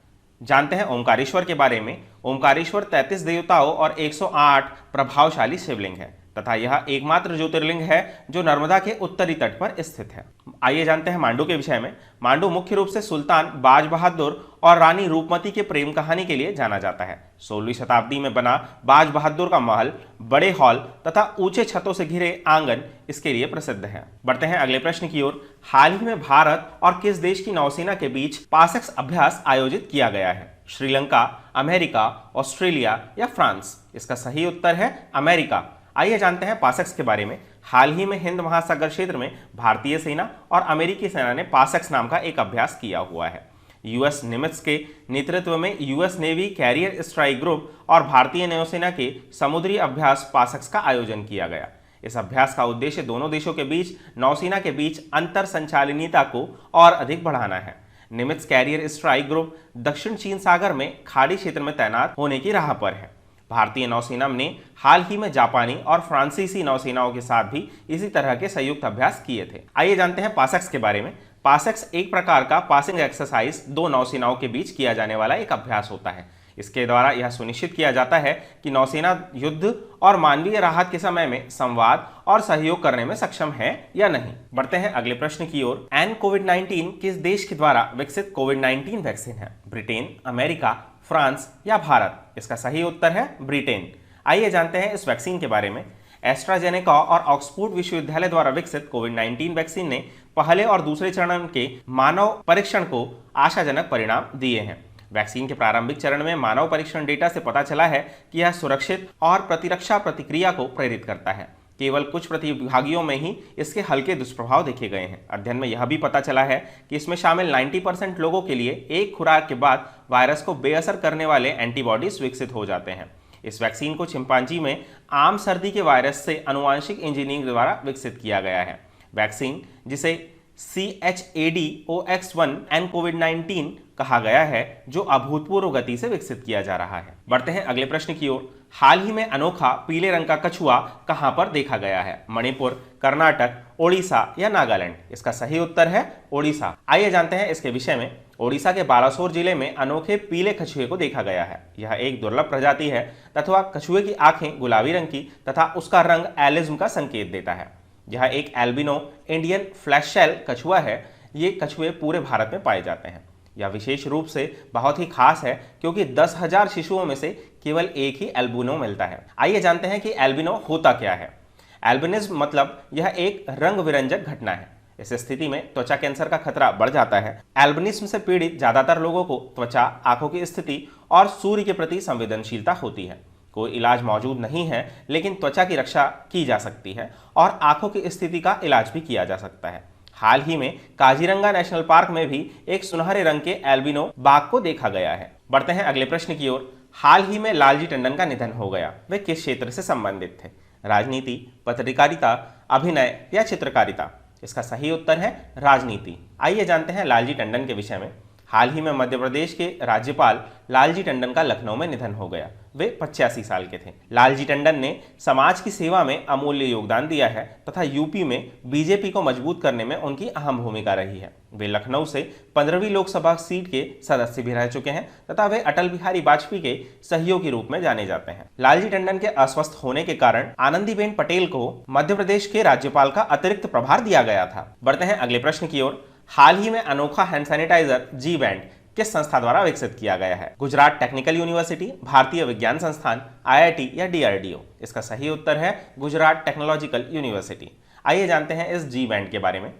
जानते हैं ओमकारेश्वर के बारे में। ओमकारेश्वर 33 देवताओं और 108 प्रभावशाली शिवलिंग है तथा यह एकमात्र ज्योतिर्लिंग है जो नर्मदा के उत्तरी तट पर स्थित है। आइए जानते हैं मांडू के विषय में। मांडू मुख्य रूप से सुल्तान बाज बहादुर और रानी रूपमती के प्रेम कहानी के लिए जाना जाता है। 16वीं शताब्दी में बना बाज बहादुर का महल, बड़े हॉल तथा ऊंचे छतों से घिरे आंगन इसके लिए प्रसिद्ध है। बढ़ते हैं अगले प्रश्न की ओर। हाल ही में भारत और किस देश की नौसेना के बीच पासेक्स अभ्यास आयोजित किया गया है? श्रीलंका, अमेरिका, ऑस्ट्रेलिया या फ्रांस? इसका सही उत्तर है अमेरिका। आइए जानते हैं पासेक्स के बारे में। हाल ही में हिंद महासागर क्षेत्र में भारतीय सेना और अमेरिकी सेना ने पासेक्स नाम का एक अभ्यास किया हुआ है। यूएस निमित्ज के नेतृत्व में US navy carrier strike group और भारतीय नौसेना के समुद्री अभ्यास पासेक्स का आयोजन किया गया। इस अभ्यास का उद्देश्य दोनों देशों के बीच नौसेना के बीच अंतर संचालनीयता को और अधिक बढ़ाना है। निमित्ज कैरियर स्ट्राइक ग्रुप दक्षिण चीन सागर में खाड़ी क्षेत्र में तैनात होने की राह पर है। भारतीय नौसेना ने हाल ही में जापानी और फ्रांसीसी नौसेनाओं के साथ भी इसी तरह के संयुक्त अभ्यास किए थे। आइए जानते हैं पासेक्स के बारे में। पासेक्स एक प्रकार का पासिंग एक्सरसाइज दो नौसेनाओं के बीच किया जाने वाला एक अभ्यास होता है। इसके द्वारा यह सुनिश्चित किया जाता है कि नौसेना युद्ध और मानवीय राहत के समय में संवाद और सहयोग करने में सक्षम है या नहीं। बढ़ते हैं अगले प्रश्न की ओर। कोविड-19 किस देश के द्वारा विकसित कोविड-19 वैक्सीन है? ब्रिटेन, अमेरिका, फ्रांस या भारत? इसका सही उत्तर है ब्रिटेन। आइए जानते हैं इस वैक्सीन के बारे में। एस्ट्राजेनेका और ऑक्सफोर्ड विश्वविद्यालय द्वारा विकसित कोविड-19 वैक्सीन ने पहले और दूसरे चरण के मानव परीक्षण को आशाजनक परिणाम दिए हैं। वैक्सीन के प्रारंभिक चरण में मानव परीक्षण डेटा से पता चला है कि यह सुरक्षित और प्रतिरक्षा प्रतिक्रिया को प्रेरित करता है। केवल कुछ प्रतिभागियों में ही इसके हल्के दुष्प्रभाव देखे गए हैं। अध्ययन में यह भी पता चला है कि इसमें शामिल 90% लोगों के लिए एक खुराक के बाद वायरस को बेअसर करने वाले एंटीबॉडीज विकसित हो जाते हैं। इस वैक्सीन को चिंपांजी में आम सर्दी के वायरस से आनुवांशिक इंजीनियरिंग द्वारा विकसित किया गया है। वैक्सीन, जिसे CHAdOx1 कोविड-19 कहा गया है, जो अभूतपूर्व गति से विकसित किया जा रहा है। बढ़ते हैं अगले प्रश्न की ओर। हाल ही में अनोखा पीले रंग का कछुआ कहां पर देखा गया है? मणिपुर, कर्नाटक, ओडिशा या नागालैंड? इसका सही उत्तर है ओडिशा। आइए जानते हैं इसके विषय में। ओडिशा के बालासोर जिले में अनोखे पीले कछुए को देखा गया है। यह एक दुर्लभ प्रजाति है तथा कछुए की आंखें गुलाबी रंग की तथा उसका रंग एलिज्म का संकेत देता है। यह एक एल्बिनो इंडियन फ्लैशशेल कछुआ है। ये कछुए पूरे भारत में पाए जाते हैं। यह विशेष रूप से बहुत ही खास है क्योंकि 10,000 शिशुओं में से केवल एक ही एल्बिनो मिलता है। आइए जानते हैं कि एल्बिनो होता क्या है। एल्बिनिज्म मतलब यह एक रंग विरंजक घटना है। इस स्थिति में त्वचा कैंसर का खतरा बढ़ जाता है। एल्बिनिज्म से पीड़ित ज्यादातर लोगों को त्वचा, आंखों की स्थिति और सूर्य के प्रति संवेदनशीलता होती है। कोई इलाज मौजूद नहीं है, लेकिन त्वचा की रक्षा की जा सकती है और आंखों की स्थिति का इलाज भी किया जा सकता है। हाल ही में काजीरंगा नेशनल पार्क में भी एक सुनहरे रंग के एल्बिनो बाघ को देखा गया है। बढ़ते हैं अगले प्रश्न की ओर। हाल ही में लालजी टंडन का निधन हो गया। वे किस क्षेत्र से संबंधित थे? राजनीति, पत्रकारिता, अभिनय या चित्रकारिता? इसका सही उत्तर है राजनीति। आइए जानते हैं लालजी टंडन के विषय में। हाल ही में मध्य प्रदेश के राज्यपाल लालजी टंडन का लखनऊ में निधन हो गया। वे 85 साल के थे। लालजी टंडन ने समाज की सेवा में अमूल्य योगदान दिया है तथा यूपी में बीजेपी को मजबूत करने में उनकी अहम भूमिका रही है। वे लखनऊ से 15वीं लोकसभा सीट के सदस्य भी रह चुके हैं तथा वे अटल बिहारी वाजपेयी के सहयोगी रूप में जाने जाते हैं। लालजी टंडन के अस्वस्थ होने के कारण आनंदीबेन पटेल को मध्य प्रदेश के राज्यपाल का अतिरिक्त प्रभार दिया गया था। बढ़ते हैं अगले प्रश्न की ओर। हाल ही में अनोखा हैंड सैनिटाइजर जी बैंड किस संस्था द्वारा विकसित किया गया है? गुजरात टेक्निकल यूनिवर्सिटी, भारतीय विज्ञान संस्थान, IIT या DRDO? इसका सही उत्तर है गुजरात टेक्नोलॉजिकल यूनिवर्सिटी। आइए जानते हैं इस जी बैंड के बारे में।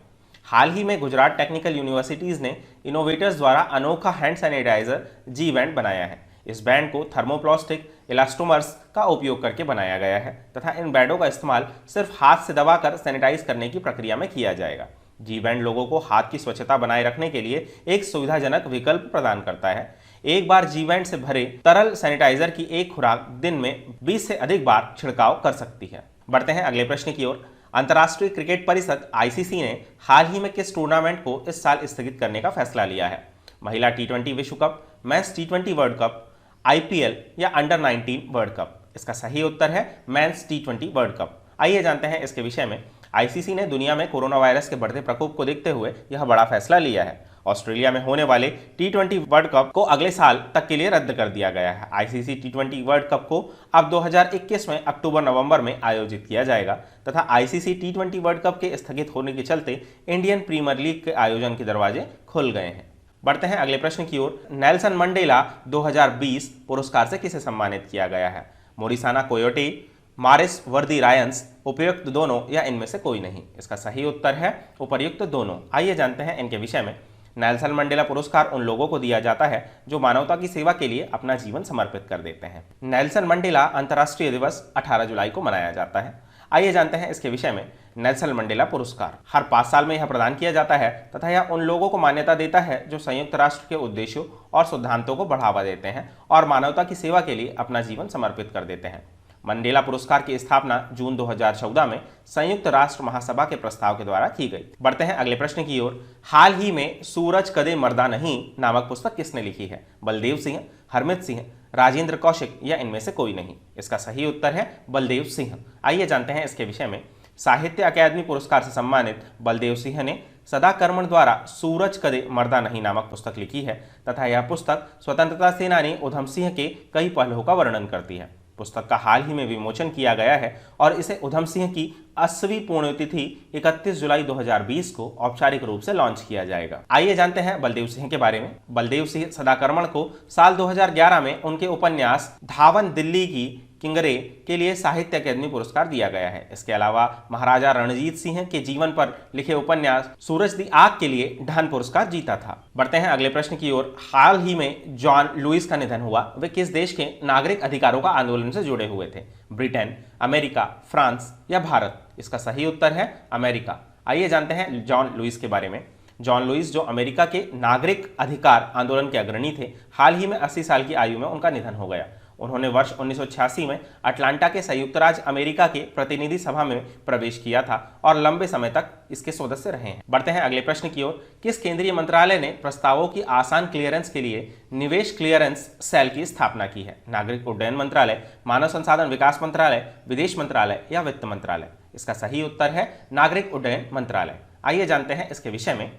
हाल ही में गुजरात टेक्निकल यूनिवर्सिटीज ने इनोवेटर्स द्वारा अनोखा हैंड सैनिटाइजर जी बैंड बनाया है। इस बैंड को थर्मोप्लास्टिक इलास्टोमर्स का उपयोग करके बनाया गया है तथा इन बैंडों का इस्तेमाल सिर्फ हाथ से दबाकर सैनिटाइज करने की प्रक्रिया में किया जाएगा। जी बैंड लोगों को हाथ की स्वच्छता बनाए रखने के लिए एक सुविधाजनक विकल्प प्रदान करता है। एक बार जी बैंड से भरे तरल सैनिटाइजर की एक खुराक दिन में 20 से अधिक बार छिड़काव कर सकती है। बढ़ते हैं अगले प्रश्न की ओर। अंतर्राष्ट्रीय क्रिकेट परिषद आईसीसी ने हाल ही में किस टूर्नामेंट को इस साल स्थगित करने का फैसला लिया है? महिला टी20 विश्व कप, मेंस टी20 वर्ल्ड कप, आईपीएल या अंडर 19 वर्ल्ड कप? इसका सही उत्तर है मेंस टी20 वर्ल्ड कप। आइए जानते हैं इसके विषय में। आईसीसी ने दुनिया में कोरोना वायरस के बढ़ते प्रकोप को देखते हुए यह बड़ा फैसला लिया है। ऑस्ट्रेलिया में होने वाले टी20 वर्ल्ड कप को अगले साल तक के लिए रद्द कर दिया गया है। आईसीसी टी20 वर्ल्ड कप को अब 2021 में अक्टूबर-नवंबर में आयोजित किया जाएगा तथा आईसीसी टी20 वर्ल्ड कप के स्थगित होने के चलते इंडियन प्रीमियर लीग के आयोजन के दरवाजे खुल गए हैं। बढ़ते हैं अगले प्रश्न की ओर। नेल्सन मंडेला 2020 पुरस्कार से किसे सम्मानित किया गया है? मोरिसाना कोयोटे, मारिस वर्दी रायंस, उपयुक्त दोनों या इनमें से कोई नहीं? इसका सही उत्तर है उपयुक्त दोनों। आइए जानते हैं इनके विषय में। नेल्सन मंडेला पुरस्कार उन लोगों को दिया जाता है जो मानवता की सेवा के लिए अपना जीवन समर्पित कर देते हैं। नेल्सन मंडेला अंतर्राष्ट्रीय दिवस 18 जुलाई को मनाया जाता है। आइए जानते हैं इसके विषय में। नेल्सन मंडेला पुरस्कार हर 5 साल में यह प्रदान किया जाता है तथा यह उन लोगों को मान्यता देता है जो संयुक्त राष्ट्र के उद्देश्यों और सिद्धांतों को बढ़ावा देते हैं और मानवता की सेवा के लिए अपना जीवन समर्पित कर देते हैं। मंडेला पुरस्कार की स्थापना जून 2014 में संयुक्त राष्ट्र महासभा के प्रस्ताव के द्वारा की गई। बढ़ते हैं अगले प्रश्न की ओर। हाल ही में सूरज कदे मरदा नहीं नामक पुस्तक किसने लिखी है? बलदेव सिंह, हरमित सिंह, राजेंद्र कौशिक या इनमें से कोई नहीं? इसका सही उत्तर है बलदेव सिंह। आइए जानते हैं इसके विषय में। साहित्य अकादमी पुरस्कार से सम्मानित बलदेव सिंह ने सदा कर्मण द्वारा सूरज कदे मरदा नहीं नामक पुस्तक लिखी है तथा यह पुस्तक स्वतंत्रता सेनानी उधम सिंह के कई पहलुओं का वर्णन करती है। पुस्तक का हाल ही में विमोचन किया गया है और इसे उधम सिंह की 80वीं पुण्यतिथि 31 जुलाई 2020 को औपचारिक रूप से लॉन्च किया जाएगा। आइए जानते हैं बलदेव सिंह के बारे में। बलदेव सिंह सदाकर्मण को साल 2011 में उनके उपन्यास धावन दिल्ली की किंगरे के लिए साहित्य अकादमी पुरस्कार दिया गया है। इसके अलावा महाराजा रणजीत सिंह के जीवन पर लिखे उपन्यास सूरज दी आग के लिए ढान पुरस्कार जीता था। बढ़ते हैं अगले प्रश्न की ओर। हाल ही में जॉन लुइस का निधन हुआ। वे किस देश के नागरिक अधिकारों का आंदोलन से जुड़े हुए थे? ब्रिटेन, अमेरिका, फ्रांस या भारत? इसका सही उत्तर है अमेरिका। आइए जानते हैं जॉन लुइस के बारे में। जॉन लुइस जो अमेरिका के नागरिक अधिकार आंदोलन के अग्रणी थे, हाल ही में 80 साल की आयु में उनका निधन हो गया। उन्होंने वर्ष 1986 में अटलांटा के संयुक्त राज्य अमेरिका के प्रतिनिधि सभा में प्रवेश किया था और लंबे समय तक इसके सदस्य रहे हैं। बढ़ते हैं अगले प्रश्न की ओर। किस केंद्रीय मंत्रालय ने प्रस्तावों की आसान क्लियरेंस के लिए निवेश क्लियरेंस सेल की स्थापना की है? नागरिक उड्डयन मंत्रालय, मानव संसाधन विकास मंत्रालय, विदेश मंत्रालय या वित्त मंत्रालय? इसका सही उत्तर है नागरिक उड्डयन मंत्रालय। आइए जानते हैं इसके विषय में।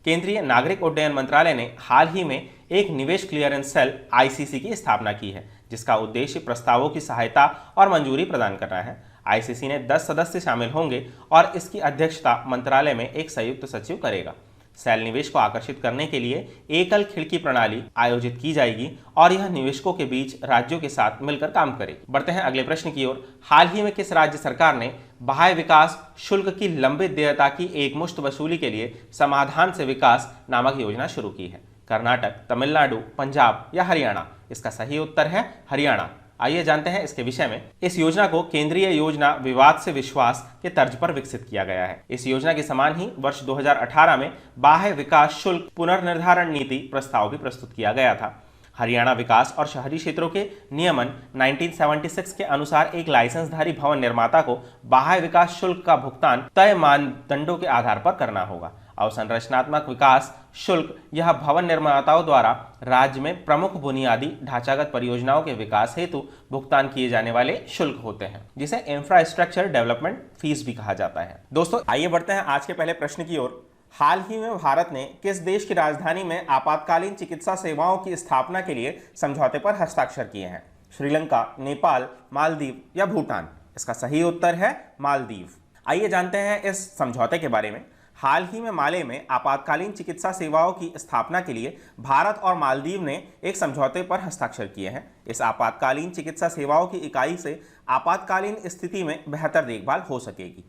केंद्रीय नागरिक उड्डयन मंत्रालय ने हाल ही में एक निवेश क्लियरेंस सेल आईसीसी की स्थापना की है जिसका उद्देश्य प्रस्तावों की सहायता और मंजूरी प्रदान करना है। आईसीसी ने 10 सदस्य शामिल होंगे और इसकी अध्यक्षता मंत्रालय में एक संयुक्त सचिव करेगा। सेल निवेश को आकर्षित करने के लिए एकल खिड़की प्रणाली आयोजित की जाएगी और यह निवेशकों के बीच राज्यों के साथ मिलकर काम करेगी। बढ़ते हैं अगले प्रश्न की ओर। हाल ही में किस राज्य सरकार ने बाह्य विकास शुल्क की लंबित देयता की एकमुश्त वसूली के लिए समाधान से विकास नामक योजना शुरू की है? कर्नाटक, तमिलनाडु, पंजाब या हरियाणा? इसका सही उत्तर है हरियाणा। आइए जानते हैं इसके विषय में। इस योजना को केंद्रीय योजना विवाद से विश्वास के तर्ज पर विकसित किया गया है। इस योजना के समान ही वर्ष 2018 में बाह्य विकास शुल्क पुनर्निर्धारण नीति प्रस्ताव भी प्रस्तुत किया गया था। हरियाणा विकास और शहरी क्षेत्रों के नियमन 1976 के अनुसार एक लाइसेंसधारी भवन निर्माता को बाह्य विकास शुल्क का भुगतान तय मानदंडों के आधार पर करना होगा। अवसंरचनात्मक विकास शुल्क यह भवन निर्माताओं द्वारा राज्य में प्रमुख बुनियादी ढांचागत परियोजनाओं के विकास हेतु भुगतान किए जाने वाले शुल्क होते हैं, जिसे इंफ्रास्ट्रक्चर डेवलपमेंट फीस भी कहा जाता है। दोस्तों आइए बढ़ते हैं आज के पहले प्रश्न की ओर। हाल ही में भारत ने किस देश की राजधानी में आपातकालीन चिकित्सा सेवाओं की स्थापना के लिए समझौते पर हस्ताक्षर किए हैं? श्रीलंका, नेपाल, मालदीव या भूटान? इसका सही उत्तर है मालदीव। आइए जानते हैं इस समझौते के बारे में। हाल ही में माले में आपातकालीन चिकित्सा सेवाओं की स्थापना के लिए भारत और मालदीव ने एक समझौते पर हस्ताक्षर किए हैं। इस आपातकालीन चिकित्सा सेवाओं की इकाई से आपातकालीन स्थिति में बेहतर देखभाल हो सकेगी।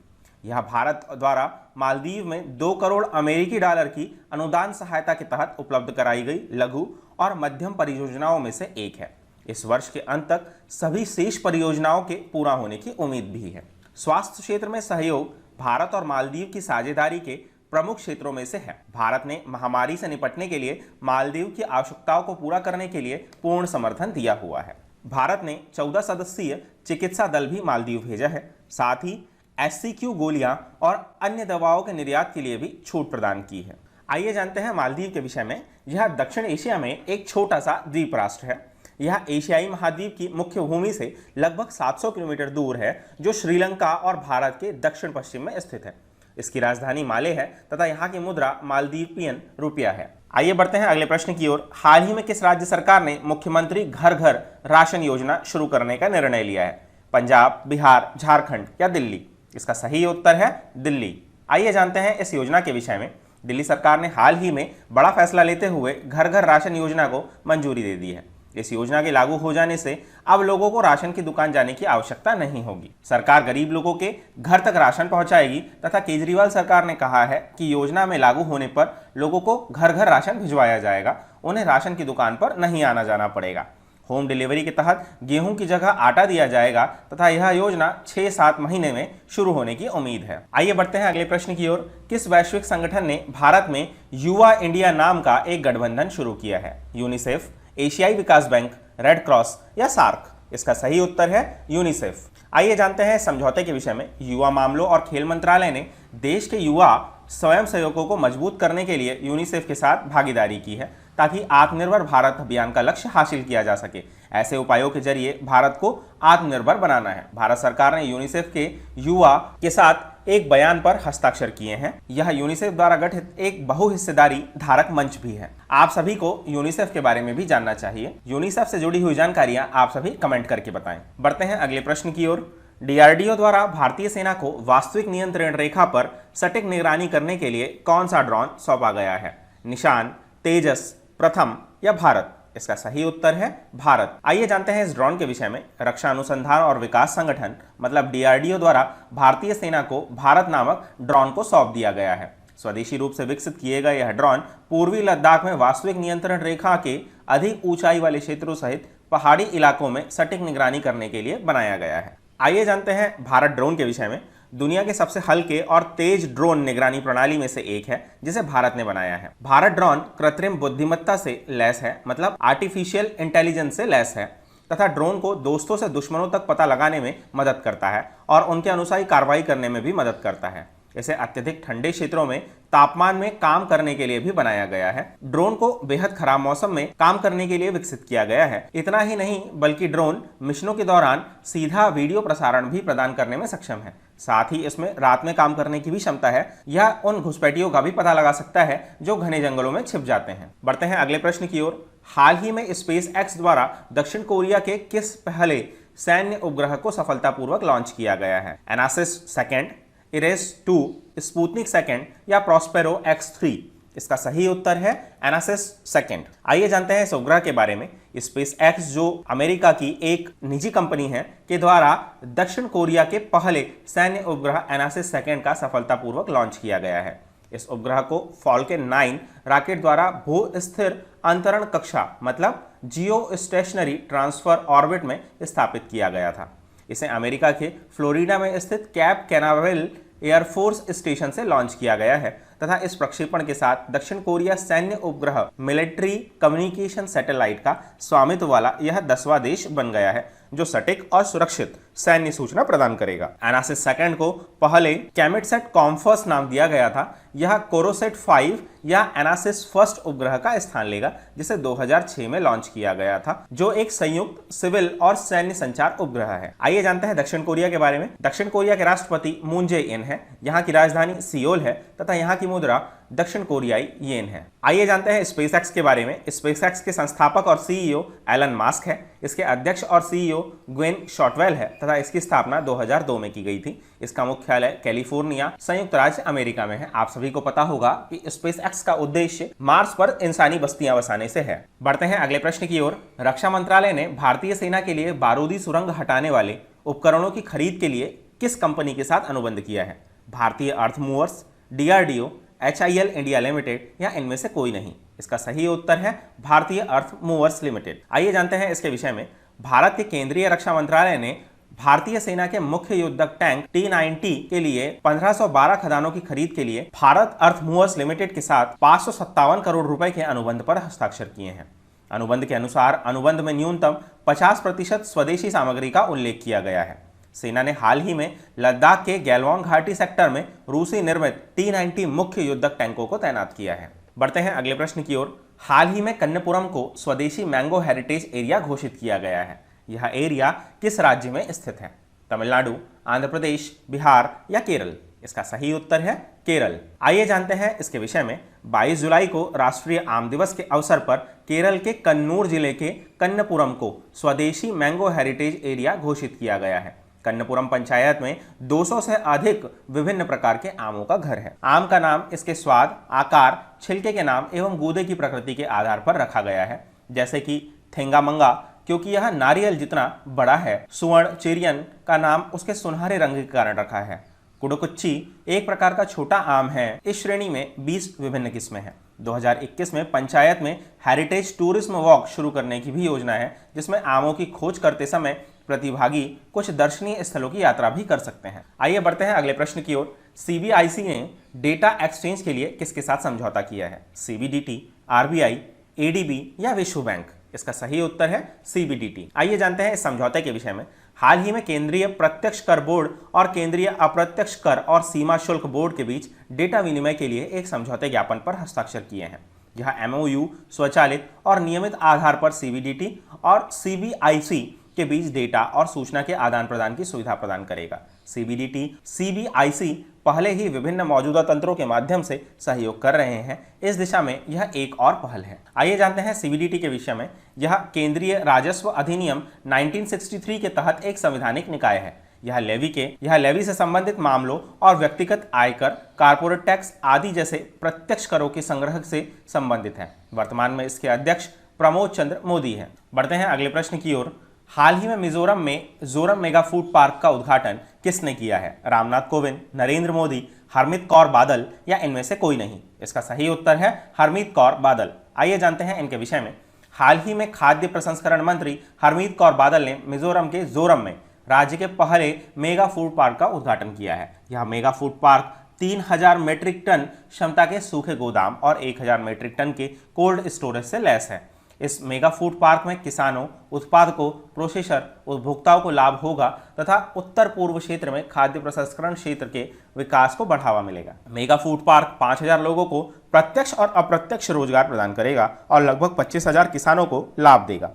यह भारत द्वारा मालदीव में 2 करोड़ अमेरिकी डॉलर की अनुदान सहायता के तहत उपलब्ध कराई गई लघु और मध्यम परियोजनाओं में से एक है। इस वर्ष के अंत तक सभी शेष परियोजनाओं के पूरा होने की उम्मीद भी है। स्वास्थ्य क्षेत्र में सहयोग भारत और मालदीव की साझेदारी के प्रमुख क्षेत्रों में से है। भारत ने महामारी से निपटने के लिए मालदीव की आवश्यकताओं को पूरा करने के लिए पूर्ण समर्थन दिया हुआ है। भारत ने 14 सदस्यीय चिकित्सा दल भी मालदीव भेजा है। साथ ही SCQ गोलियां और अन्य दवाओं के निर्यात के लिए भी छूट प्रदान की है। आइए जानते हैं मालदीव के विषय में। यह दक्षिण एशिया में एक छोटा सा द्वीप राष्ट्र है। यह एशियाई महाद्वीप की मुख्य भूमि से लगभग 700 किलोमीटर दूर है, जो श्रीलंका और भारत के दक्षिण पश्चिम में स्थित है। इसकी राजधानी माले है तथा यहाँ की मुद्रा मालदीवियन रुपया है। आइए बढ़ते हैं अगले प्रश्न की ओर। हाल ही में किस राज्य सरकार ने मुख्यमंत्री घर घर राशन योजना शुरू करने का निर्णय लिया है? पंजाब, बिहार, झारखंड या दिल्ली? इसका सही उत्तर है दिल्ली। आइए जानते हैं इस योजना के विषय में। दिल्ली सरकार ने हाल ही में बड़ा फैसला लेते हुए घर घर राशन योजना को मंजूरी दे दी है। इस योजना के लागू हो जाने से अब लोगों को राशन की दुकान जाने की आवश्यकता नहीं होगी। सरकार गरीब लोगों के घर तक राशन पहुंचाएगी तथा केजरीवाल सरकार ने कहा है कि योजना में लागू होने पर लोगों को घर घर राशन भिजवाया जाएगा, उन्हें राशन की दुकान पर नहीं आना जाना पड़ेगा। होम डिलीवरी के तहत गेहूं की जगह आटा दिया जाएगा तथा यह योजना 6-7 महीने में शुरू होने की उम्मीद है। आइए बढ़ते हैं अगले प्रश्न की ओर। किस वैश्विक संगठन ने भारत में युवा इंडिया नाम का एक गठबंधन शुरू किया है? यूनिसेफ, एशियाई विकास बैंक, रेड क्रॉस या सार्क? इसका सही उत्तर है यूनिसेफ। आइए जानते हैं समझौते के विषय में। युवा मामलों और खेल मंत्रालय ने देश के युवा स्वयं सेवकों को मजबूत करने के लिए यूनिसेफ के साथ भागीदारी की है ताकि आत्मनिर्भर भारत अभियान का लक्ष्य हासिल किया जा सके। ऐसे उपायों के जरिए भारत को आत्मनिर्भर बनाना है। भारत सरकार ने यूनिसेफ के युवा के साथ एक बयान पर हस्ताक्षर किए हैं। यह यूनिसेफ द्वारा गठित एक बहुहिस्सेदारी धारक मंच भी है। आप सभी को यूनिसेफ के बारे में भी जानना चाहिए। यूनिसेफ से जुड़ी हुई जानकारियां आप सभी कमेंट करके बताएं। बढ़ते हैं अगले प्रश्न की ओर। डीआरडीओ द्वारा भारतीय सेना को वास्तविक नियंत्रण रेखा पर सटीक निगरानी करने के लिए कौन सा ड्रोन सौंपा गया है? निशान, तेजस, प्रथम या भारत? इसका सही उत्तर है भारत। आइए जानते हैं इस ड्रोन के विषय में। रक्षा अनुसंधान और विकास संगठन मतलब डीआरडीओ द्वारा भारतीय सेना को भारत नामक ड्रोन को सौंप दिया गया है। स्वदेशी रूप से विकसित किए गए यह ड्रोन पूर्वी लद्दाख में वास्तविक नियंत्रण रेखा के अधिक ऊंचाई वाले क्षेत्रों सहित पहाड़ी इलाकों में सटीक निगरानी करने के लिए बनाया गया है। आइए जानते हैं भारत ड्रोन के विषय में। दुनिया के सबसे हल्के और तेज ड्रोन निगरानी प्रणाली में से एक है जिसे भारत ने बनाया है। भारत ड्रोन कृत्रिम बुद्धिमत्ता से लैस है, मतलब आर्टिफिशियल इंटेलिजेंस से लैस है तथा ड्रोन को दोस्तों से दुश्मनों तक पता लगाने में मदद करता है और उनके अनुसार कार्रवाई करने में भी मदद करता है। इसे अत्यधिक ठंडे क्षेत्रों में तापमान में काम करने के लिए भी बनाया गया है। ड्रोन को बेहद खराब मौसम में काम करने के लिए विकसित किया गया है। इतना ही नहीं बल्कि ड्रोन मिशनों के दौरान सीधा वीडियो प्रसारण भी प्रदान करने में सक्षम है। साथ ही इसमें रात में काम करने की भी क्षमता है। यह उन घुसपैठियों का भी पता लगा सकता है जो घने जंगलों में छिप जाते हैं। बढ़ते हैं अगले प्रश्न की ओर। हाल ही में स्पेस एक्स द्वारा दक्षिण कोरिया के किस पहले सैन्य उपग्रह को सफलतापूर्वक लॉन्च किया गया है? एनासिस सेकेंड, इरेस 2, स्पुतनिक सेकेंड या प्रॉस्पेरो X3? इसका सही उत्तर है एनासिस सेकेंड। आइए जानते हैं इस उपग्रह के बारे में। स्पेस एक्स जो अमेरिका की एक निजी कंपनी है के द्वारा दक्षिण कोरिया के पहले सैन्य उपग्रह एनासिस सेकेंड का सफलतापूर्वक लॉन्च किया गया है। इस उपग्रह को फॉल्कन 9 रॉकेट द्वारा भू स्थिर अंतरण कक्षा मतलब जियो स्टेशनरी ट्रांसफर ऑर्बिट में स्थापित किया गया था। इसे अमेरिका के फ्लोरिडा में स्थित कैप कैनावेल एयरफोर्स स्टेशन से लॉन्च किया गया है तथा इस प्रक्षेपण के साथ दक्षिण कोरिया सैन्य उपग्रह मिलिट्री कम्युनिकेशन सैटेलाइट का स्वामित्व वाला यह 10वां देश बन गया है जो सटीक और सुरक्षित सैन्य सूचना प्रदान करेगा। एनासिस सेकेंड को पहले कैमिटसैट कॉम्फर्स नाम दिया गया था। यह कोरोसेट 5 या एनासिस फर्स्ट उपग्रह का स्थान लेगा जिसे 2006 में लॉन्च किया गया था, जो एक संयुक्त सिविल और सैन्य संचार उपग्रह है। आइए जानते हैं दक्षिण कोरिया के बारे में। दक्षिण कोरिया के राष्ट्रपति मून जे इन है। यहाँ की राजधानी सियोल है तथा यहाँ की मुद्रा दक्षिण कोरियाई येन है। आइए जानते हैं स्पेसएक्स के बारे में। स्पेसएक्स के संस्थापक और सीईओ एलन मास्क है। इसके अध्यक्ष और सीईओ ग्वेन शॉटवेल है तथा इसकी स्थापना 2002 में की गई थी। इसका मुख्यालय कैलिफोर्निया संयुक्त राज्य अमेरिका में है। आप सभी को पता होगा कि स्पेसएक्स का उद्देश्य मार्स पर इंसानी बस्तियां बसाने से है। बढ़ते हैं अगले प्रश्न की ओर। रक्षा मंत्रालय ने भारतीय सेना के लिए बारूदी सुरंग हटाने वाले उपकरणों की खरीद के लिए किस कंपनी के साथ अनुबंध किया है? भारतीय earth movers, DRDO, HIL India limited या इनमें से कोई नहीं? इसका सही उत्तर है भारतीय अर्थ मूवर्स लिमिटेड। आइए जानते हैं इसके विषय में। भारत के केंद्रीय रक्षा मंत्रालय ने भारतीय सेना के मुख्य युद्धक टैंक T-90 के लिए 1512 खदानों की खरीद के लिए भारत अर्थ मूवर्स लिमिटेड के साथ 557 करोड़ रुपए के अनुबंध पर हस्ताक्षर किए हैं। अनुबंध के अनुसार अनुबंध में न्यूनतम 50% स्वदेशी सामग्री का उल्लेख किया गया है। सेना ने हाल ही में लद्दाख के गैलवान घाटी सेक्टर में रूसी निर्मित T-90 मुख्य युद्धक टैंकों को तैनात किया है। बढ़ते हैं अगले प्रश्न की ओर। हाल ही में कन्यापुरम को स्वदेशी मैंगो हेरिटेज एरिया घोषित किया गया है। यह एरिया किस राज्य में स्थित है? तमिलनाडु, आंध्र प्रदेश, बिहार या केरल? इसका सही उत्तर है केरल। आइए जानते हैं इसके विषय में। 22 जुलाई को राष्ट्रीय आम दिवस के अवसर पर केरल के कन्नूर जिले के कन्यापुरम को स्वदेशी मैंगो हेरिटेज एरिया घोषित किया गया है। कन्यापुरम पंचायत में 200 से अधिक विभिन्न प्रकार के आमों का घर है। आम का नाम इसके स्वाद, आकार, छिलके के नाम एवं गूदे की प्रकृति के आधार पर रखा गया है, जैसे कि थेंगामंगा क्योंकि यह नारियल जितना बड़ा है। सुवर्ण चेरियन का नाम उसके सुनहरे रंग के कारण रखा है। कुडुकुच्ची एक प्रकार का छोटा आम है। इस श्रेणी में 20 विभिन्न किस्में हैं। 2021 में पंचायत में हेरिटेज टूरिज्म वॉक शुरू करने की भी योजना है, जिसमें आमों की खोज करते समय प्रतिभागी कुछ दर्शनीय स्थलों की यात्रा भी कर सकते हैं। आइए बढ़ते हैं अगले प्रश्न की ओर। सीबीआईसी ने डेटा एक्सचेंज के लिए किसके साथ समझौता किया है? सीबीडीटी, आरबीआई, एडीबी या विश्व बैंक? इसका सही उत्तर है सीबीडीटी। आइए जानते हैं इस समझौते के विषय में। हाल ही में केंद्रीय प्रत्यक्ष कर बोर्ड और केंद्रीय अप्रत्यक्ष कर और सीमा शुल्क बोर्ड के बीच डेटा विनिमय के लिए एक समझौते ज्ञापन पर हस्ताक्षर किए हैं। यह एमओयू स्वचालित और नियमित आधार पर सीबीडीटी और सीबीआईसी के बीच डेटा और सूचना के आदान प्रदान की सुविधा प्रदान करेगा। सीबीडीटी सीबीआईसी पहले ही विभिन्न मौजूदा तंत्रों के माध्यम से सहयोग कर रहे हैं। इस दिशा में यह एक और पहल है। आइए जानते हैं सीबीडीटी के विषय में। यह केंद्रीय राजस्व अधिनियम 1963 के तहत एक संवैधानिक निकाय है। यह लेवी से संबंधित मामलों और व्यक्तिगत आयकर, कारपोरेट टैक्स आदि जैसे प्रत्यक्ष करों के संग्रह से संबंधित है। वर्तमान में इसके अध्यक्ष प्रमोद चंद्र मोदी हैं। बढ़ते हैं अगले प्रश्न की ओर। हाल ही में मिजोरम में जोरम मेगा फूड पार्क का उद्घाटन किसने किया है? रामनाथ कोविंद, नरेंद्र मोदी, हरमीत कौर बादल या इनमें से कोई नहीं? इसका सही उत्तर है हरमीत कौर बादल। आइए जानते हैं इनके विषय में। हाल ही में खाद्य प्रसंस्करण मंत्री हरमीत कौर बादल ने मिजोरम के जोरम में राज्य के पहले मेगा फूड पार्क का उद्घाटन किया है। यह mega food park 3000 metric ton क्षमता के सूखे गोदाम और 1000 मीट्रिक टन के कोल्ड स्टोरेज से लैस है। इस मेगा फूड पार्क में किसानों, उत्पादकों, प्रोसेसर, उपभोक्ताओं को लाभ होगा तथा उत्तर पूर्व क्षेत्र में खाद्य प्रसंस्करण क्षेत्र के विकास को बढ़ावा मिलेगा। मेगा फूड पार्क 5000 लोगों को प्रत्यक्ष और अप्रत्यक्ष रोजगार प्रदान करेगा और लगभग 25000 किसानों को लाभ देगा।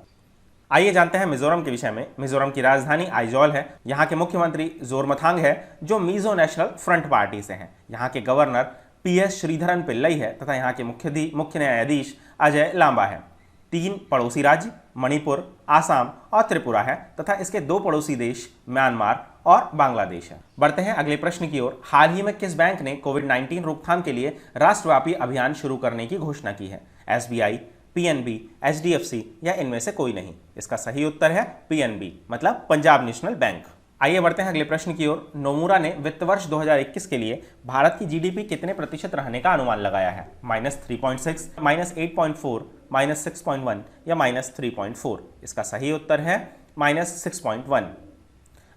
आइए जानते हैं मिजोरम के विषय में। मिजोरम की राजधानी आइजॉल है। यहाँ के मुख्यमंत्री जोरमथांग है, जो मिजो नेशनल फ्रंट पार्टी से हैं। यहाँ के गवर्नर PS श्रीधरन पिल्लई है तथा यहाँ के मुख्य न्यायाधीश अजय लांबा है। 3 पड़ोसी राज्य मणिपुर, आसाम और त्रिपुरा है तथा इसके 2 पड़ोसी देश म्यांमार और बांग्लादेश है। बढ़ते हैं अगले प्रश्न की ओर। हाल ही में किस बैंक ने कोविड-19 रोकथाम के लिए राष्ट्रव्यापी अभियान शुरू करने की घोषणा की है? SBI, PNB, HDFC या इनमें से कोई नहीं? इसका सही उत्तर है PNB, मतलब पंजाब नेशनल बैंक। आइए बढ़ते हैं अगले प्रश्न की ओर। नोमुरा ने वित्त वर्ष 2021 के लिए भारत की GDP कितने प्रतिशत रहने का अनुमान लगाया है? -3.6, -8.4, -6.1 या -3.4? इसका सही उत्तर है -6.1।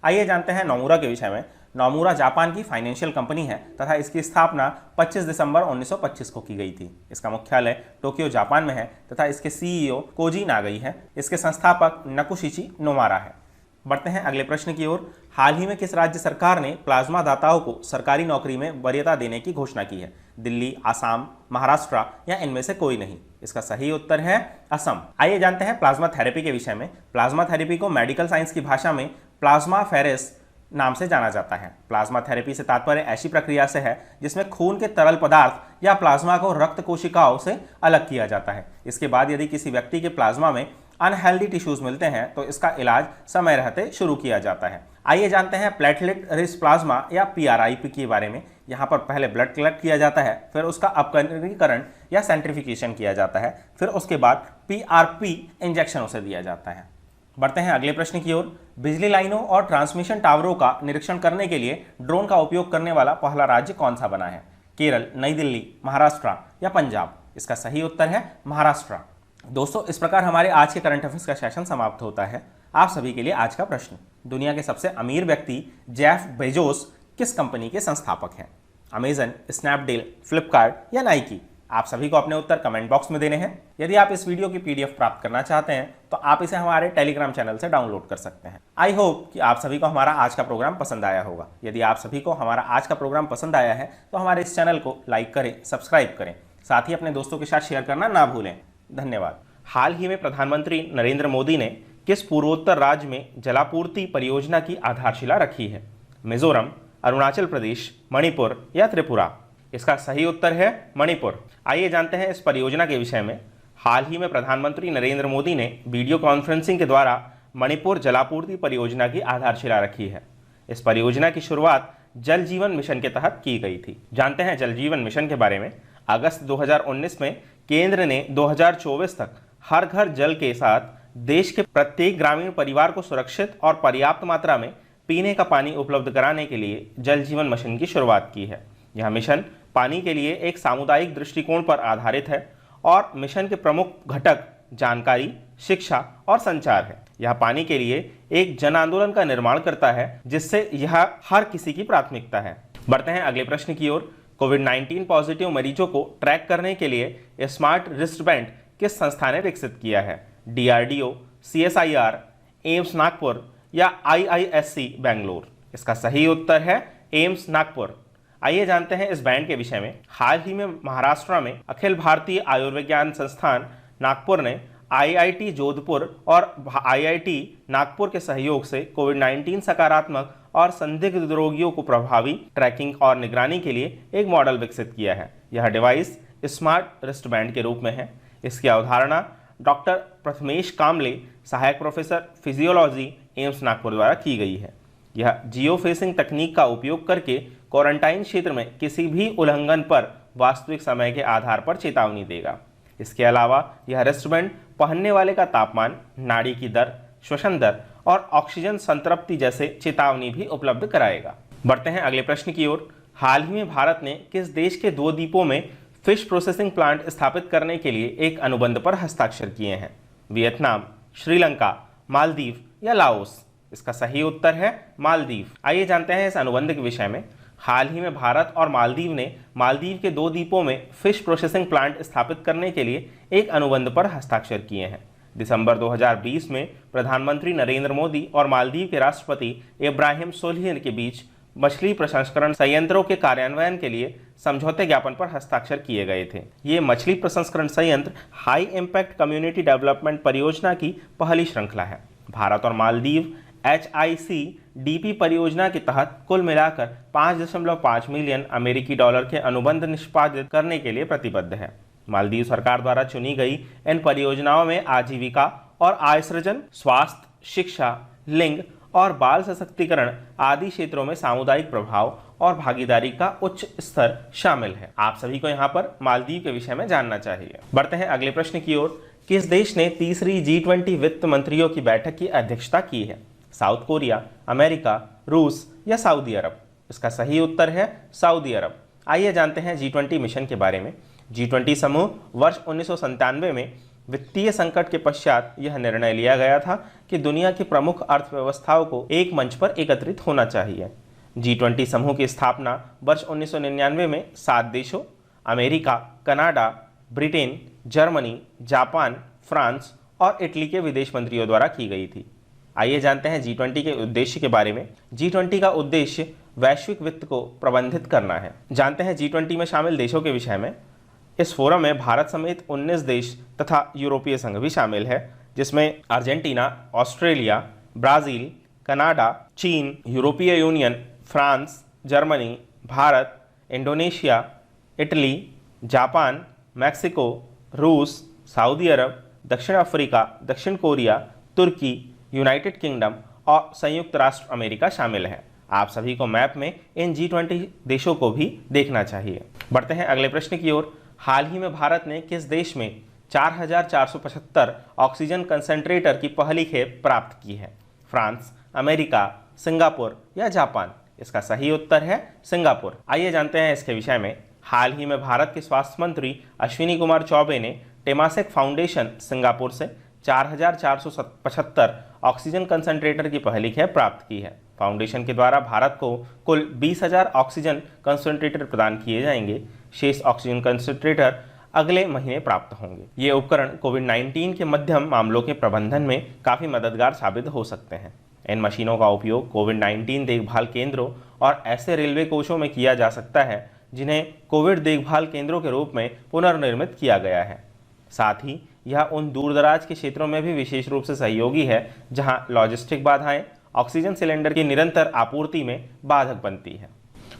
आइए जानते हैं नोमुरा के विषय में। नोमुरा जापान की फाइनेंशियल कंपनी है तथा इसकी स्थापना 25 दिसंबर 1925 को की गई थी। इसका मुख्यालय टोक्यो जापान में है तथा इसके CEO koji नागई है। इसके संस्थापक नकुशिची नोमारा है। बढ़ते हैं अगले प्रश्न की ओर। हाल ही में किस राज्य सरकार ने प्लाज्मा दाताओं को सरकारी नौकरी में वरीयता देने की घोषणा की है? दिल्ली, आसाम, महाराष्ट्र या इनमें से कोई नहीं? इसका सही उत्तर है असम। आइए जानते हैं प्लाज्मा थेरेपी के विषय में। प्लाज्मा थेरेपी को मेडिकल साइंस की भाषा में प्लाज्मा फेरेस नाम से जाना जाता है। प्लाज्मा थेरेपी से तात्पर्य ऐसी प्रक्रिया से है जिसमें खून के तरल पदार्थ या प्लाज्मा को रक्त कोशिकाओं से अलग किया जाता है। इसके बाद यदि किसी व्यक्ति के प्लाज्मा में अनहेल्दी टिश्यूज मिलते हैं तो इसका इलाज समय रहते शुरू किया जाता है। आइए जानते हैं प्लेटलेट रिच प्लाज्मा या PRIP के बारे में। यहाँ पर पहले ब्लड कलेक्ट किया जाता है, फिर उसका अपकरणीकरण या सेंट्रीफिकेशन किया जाता है, फिर उसके बाद PRP इंजेक्शन उसे दिया जाता है। बढ़ते हैं अगले प्रश्न की ओर। बिजली लाइनों और ट्रांसमिशन टावरों का निरीक्षण करने के लिए ड्रोन का उपयोग करने वाला पहला राज्य कौन सा बना है? केरल, नई दिल्ली, महाराष्ट्र या पंजाब? इसका सही उत्तर है महाराष्ट्र। दोस्तों, इस प्रकार हमारे आज के करंट अफेयर्स का सेशन समाप्त होता है। आप सभी के लिए आज का प्रश्न, दुनिया के सबसे अमीर व्यक्ति जेफ बेजोस किस कंपनी के संस्थापक हैं? अमेजन, स्नैपडील, फ्लिपकार्ट या नाइकी? आप सभी को अपने उत्तर कमेंट बॉक्स में देने हैं। यदि आप इस वीडियो की पीडीएफ प्राप्त करना चाहते हैं तो आप इसे हमारे टेलीग्राम चैनल से डाउनलोड कर सकते हैं। आई होप कि आप सभी को हमारा आज का प्रोग्राम पसंद आया होगा। यदि आप सभी को हमारा आज का प्रोग्राम पसंद आया है तो हमारे इस चैनल को लाइक करें, सब्सक्राइब करें, साथ ही अपने दोस्तों के साथ शेयर करना ना भूलें। धन्यवाद। हाल ही में प्रधानमंत्री नरेंद्र मोदी ने किस पूर्वोत्तर राज्य में जलापूर्ति परियोजना की आधारशिला रखी है? मिजोरम, अरुणाचल प्रदेश, मणिपुर या त्रिपुरा? इसका सही उत्तर है मणिपुर। आइए जानते हैं इस परियोजना के विषय में। हाल ही में प्रधानमंत्री नरेंद्र मोदी ने वीडियो कॉन्फ्रेंसिंग के द्वारा मणिपुर जलापूर्ति परियोजना की आधारशिला रखी है। इस परियोजना की शुरुआत जल जीवन मिशन के तहत की गई थी। जानते हैं जल जीवन मिशन के बारे में। अगस्त 2019 में केंद्र ने 2024 तक हर घर जल के साथ देश के प्रत्येक ग्रामीण परिवार को सुरक्षित और पर्याप्त मात्रा में पीने का पानी उपलब्ध कराने के लिए जल जीवन मिशन की शुरुआत की है। यह मिशन पानी के लिए एक सामुदायिक दृष्टिकोण पर आधारित है और मिशन के प्रमुख घटक जानकारी, शिक्षा और संचार है। यह पानी के लिए एक जन आंदोलन का निर्माण करता है जिससे यह हर किसी की प्राथमिकता है। बढ़ते हैं अगले प्रश्न की ओर। कोविड-19 पॉजिटिव मरीजों को ट्रैक करने के लिए स्मार्ट रिस्टबैंड किस संस्था ने विकसित किया है? DRDO, CSIR, एम्स नागपुर या IISc बेंगलोर? इसका सही उत्तर है एम्स नागपुर। आइए जानते हैं इस बैंड के विषय में। हाल ही में महाराष्ट्र में अखिल भारतीय आयुर्विज्ञान संस्थान नागपुर ने IIT जोधपुर और IIT नागपुर के सहयोग से कोविड-19 सकारात्मक और संदिग्ध रोगियों को प्रभावी ट्रैकिंग और निगरानी के लिए एक मॉडल विकसित किया है। यह डिवाइस स्मार्ट रिस्टबैंड के रूप में है। इसकी अवधारणा डॉक्टर प्रथमेश कामले, सहायक प्रोफेसर फिजियोलॉजी, एम्स नागपुर द्वारा की गई है। यह जियो फेसिंग तकनीक का उपयोग करके क्वारंटाइन क्षेत्र में किसी भी उल्लंघन पर वास्तविक समय के आधार पर चेतावनी देगा। इसके अलावा यह रिस्टबैंड पहनने वाले का तापमान, नाड़ी की दर, श्वसन दर और ऑक्सीजन संतृप्ति जैसे चेतावनी भी उपलब्ध कराएगा। बढ़ते हैं अगले प्रश्न की ओर। हाल ही में भारत ने किस देश के 2 द्वीपों में फिश प्रोसेसिंग प्लांट स्थापित करने के लिए एक अनुबंध पर हस्ताक्षर किए हैं? वियतनाम, श्रीलंका, मालदीव या लाओस? इसका सही उत्तर है मालदीव। आइए जानते हैं इस अनुबंध के विषय में। हाल ही में भारत और मालदीव ने मालदीव के 2 द्वीपों में फिश प्रोसेसिंग प्लांट स्थापित करने के लिए एक अनुबंध पर हस्ताक्षर किए हैं। दिसंबर 2020 में प्रधानमंत्री नरेंद्र मोदी और मालदीव के राष्ट्रपति इब्राहिम सोलिह के बीच मछली प्रसंस्करण संयंत्रों के कार्यान्वयन के लिए समझौते ज्ञापन पर हस्ताक्षर किए गए थे। ये मछली प्रसंस्करण संयंत्र हाई इम्पैक्ट कम्युनिटी डेवलपमेंट परियोजना की पहली श्रृंखला है। भारत और मालदीव HICDP परियोजना के तहत कुल मिलाकर 5.5 मिलियन अमेरिकी डॉलर के अनुबंध निष्पादित करने के लिए प्रतिबद्ध है। मालदीव सरकार द्वारा चुनी गई इन परियोजनाओं में आजीविका और आय सृजन, स्वास्थ्य, शिक्षा, लिंग और बाल सशक्तिकरण आदि क्षेत्रों में सामुदायिक प्रभाव और भागीदारी का उच्च स्तर शामिल है। आप सभी को यहाँ पर मालदीव के विषय में जानना चाहिए। बढ़ते हैं अगले प्रश्न की ओर। किस देश ने तीसरी G20 वित्त मंत्रियों की बैठक की अध्यक्षता की है? साउथ कोरिया, अमेरिका, रूस या सऊदी अरब? इसका सही उत्तर है सऊदी अरब। आइए जानते हैं G20 मिशन के बारे में। G20 समूह वर्ष 1997 में वित्तीय संकट के पश्चात यह निर्णय लिया गया था कि दुनिया की प्रमुख अर्थव्यवस्थाओं को एक मंच पर एकत्रित होना चाहिए। G20 समूह की स्थापना वर्ष 1999 में 7 देशों America, Canada, Britain, Germany, Japan, France और इटली के विदेश मंत्रियों द्वारा की गई थी। आइए जानते हैं G20 के उद्देश्य के बारे में। G20 का उद्देश्य वैश्विक वित्त को प्रबंधित करना है। जानते हैं G20 में शामिल देशों के विषय में। इस फोरम में भारत समेत 19 देश तथा यूरोपीय संघ भी शामिल है, जिसमें अर्जेंटीना, ऑस्ट्रेलिया, ब्राज़ील, कनाडा, चीन, यूरोपीय union, France, Germany, Bharat, Indonesia, Italy, Japan, Mexico, रूस, सऊदी अरब, दक्षिण अफ्रीका, दक्षिण कोरिया, तुर्की, यूनाइटेड किंगडम और संयुक्त राष्ट्र अमेरिका शामिल है। आप सभी को मैप में इन G20 देशों को भी देखना चाहिए। बढ़ते हैं अगले प्रश्न की ओर। हाल ही में भारत ने किस देश में 4,475 ऑक्सीजन कंसंट्रेटर की पहली खेप प्राप्त की है? फ्रांस, अमेरिका, सिंगापुर या जापान? इसका सही उत्तर है सिंगापुर। आइए जानते हैं इसके विषय में। हाल ही में भारत के स्वास्थ्य मंत्री अश्विनी कुमार चौबे ने टेमासेक फाउंडेशन सिंगापुर से 4,475 ऑक्सीजन कंसंट्रेटर की पहली खेप प्राप्त की है। फाउंडेशन के द्वारा भारत को कुल 20,000 ऑक्सीजन कंसंट्रेटर प्रदान किए जाएंगे। शेष ऑक्सीजन कंसंट्रेटर अगले महीने प्राप्त होंगे। ये उपकरण कोविड-19 के मध्यम मामलों के प्रबंधन में काफ़ी मददगार साबित हो सकते हैं। इन मशीनों का उपयोग कोविड-19 देखभाल केंद्रों और ऐसे रेलवे कोचों में किया जा सकता है जिन्हें कोविड देखभाल केंद्रों के रूप में पुनर्निर्मित किया गया है। साथ ही यह उन दूरदराज के क्षेत्रों में भी विशेष रूप से सहयोगी है जहां लॉजिस्टिक बाधाएं ऑक्सीजन सिलेंडर की निरंतर आपूर्ति में बाधक बनती है।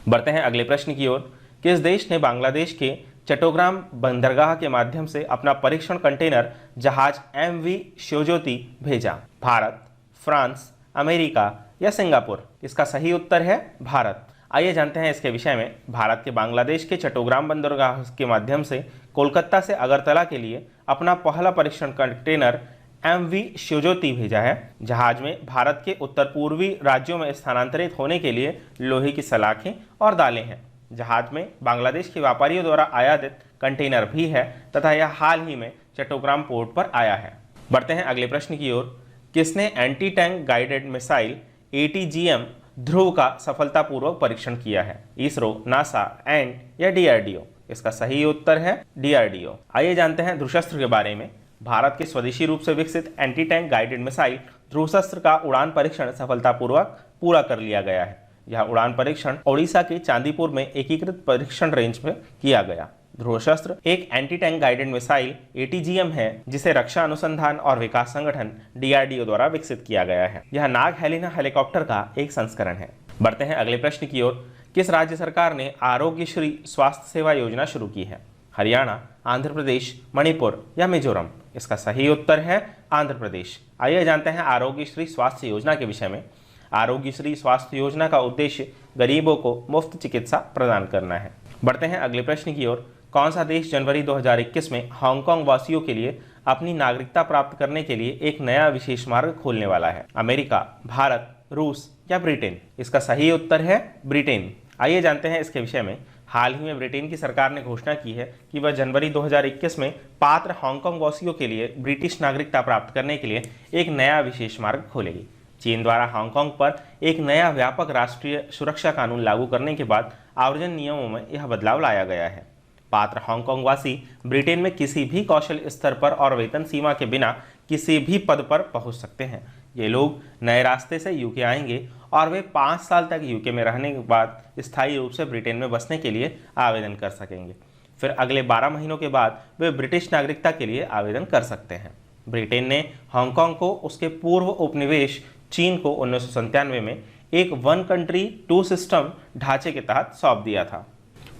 बढ़ते हैं अगले प्रश्न की ओर। किस देश ने बांग्लादेश के चट्टोग्राम बंदरगाह के माध्यम से अपना परीक्षण कंटेनर जहाज MV शिवज्योति भेजा? भारत, फ्रांस, अमेरिका या सिंगापुर? इसका सही उत्तर है भारत। आइए जानते हैं इसके विषय में। भारत के बांग्लादेश के चट्टोग्राम बंदरगाह के माध्यम से कोलकाता से अगरतला के लिए अपना पहला परीक्षण कंटेनर MV शिवज्योति भेजा है। जहाज में भारत के उत्तर पूर्वी राज्यों में स्थानांतरित होने के लिए लोहे की सलाखें और दालें हैं। जहाज में बांग्लादेश के व्यापारियों द्वारा आयातित कंटेनर भी है तथा यह हाल ही में चट्टोग्राम पोर्ट पर आया है। बढ़ते हैं अगले प्रश्न की ओर। किसने anti tank guided missile ATGM ध्रुव का सफलतापूर्वक परीक्षण किया है? इसरो, नासा, एंड या DRDO? इसका सही उत्तर है DRDO। आइए जानते हैं ध्रुवशस्त्र के बारे में। भारत के स्वदेशी रूप से विकसित एंटी टैंक गाइडेड मिसाइल ध्रुवशस्त्र का उड़ान परीक्षण सफलतापूर्वक पूरा कर लिया गया है। यह उड़ान परीक्षण ओडिशा के चांदीपुर में एकीकृत परीक्षण रेंज में किया गया। ध्रुवशस्त्र एक anti tank guided missile ATGM है जिसे रक्षा अनुसंधान और विकास संगठन DRDO द्वारा विकसित किया गया है। यह नाग हेलिना हेलीकॉप्टर का एक संस्करण है। बढ़ते हैं अगले प्रश्न की ओर। किस राज्य सरकार ने आरोग्यश्री स्वास्थ्य सेवा योजना शुरू की है? हरियाणा, आंध्र प्रदेश, मणिपुर या मिजोरम? इसका सही उत्तर है आंध्र प्रदेश। आइए जानते हैं आरोग्यश्री स्वास्थ्य योजना के विषय में। आरोग्यश्री स्वास्थ्य योजना का उद्देश्य गरीबों को मुफ्त चिकित्सा प्रदान करना है। बढ़ते हैं अगले प्रश्न की ओर। कौन सा देश जनवरी 2021 में हांगकांग वासियों के लिए अपनी नागरिकता प्राप्त करने के लिए एक नया विशेष मार्ग खोलने वाला है? अमेरिका, भारत, रूस या ब्रिटेन? इसका सही उत्तर है ब्रिटेन। आइए जानते हैं इसके विषय में। हाल ही में ब्रिटेन की सरकार ने घोषणा की है कि वह जनवरी 2021 में पात्र हांगकांग वासियों के लिए ब्रिटिश नागरिकता प्राप्त करने के लिए एक नया विशेष मार्ग खोलेगी। चीन द्वारा हांगकांग पर एक नया व्यापक राष्ट्रीय सुरक्षा कानून लागू करने के बाद आव्रजन नियमों में यह बदलाव लाया गया है। पात्र हांगकांग वासी ब्रिटेन में किसी भी कौशल स्तर पर और वेतन सीमा के बिना किसी भी पद पर पहुंच सकते हैं। ये लोग नए रास्ते से यूके आएंगे और वे 5 साल तक यूके में रहने के बाद स्थायी रूप से ब्रिटेन में बसने के लिए आवेदन कर सकेंगे। फिर अगले 12 महीनों के बाद वे ब्रिटिश नागरिकता के लिए आवेदन कर सकते हैं। ब्रिटेन ने हांगकांग को उसके पूर्व उपनिवेश चीन को 1997 में एक वन कंट्री टू सिस्टम ढांचे के तहत सौंप दिया था।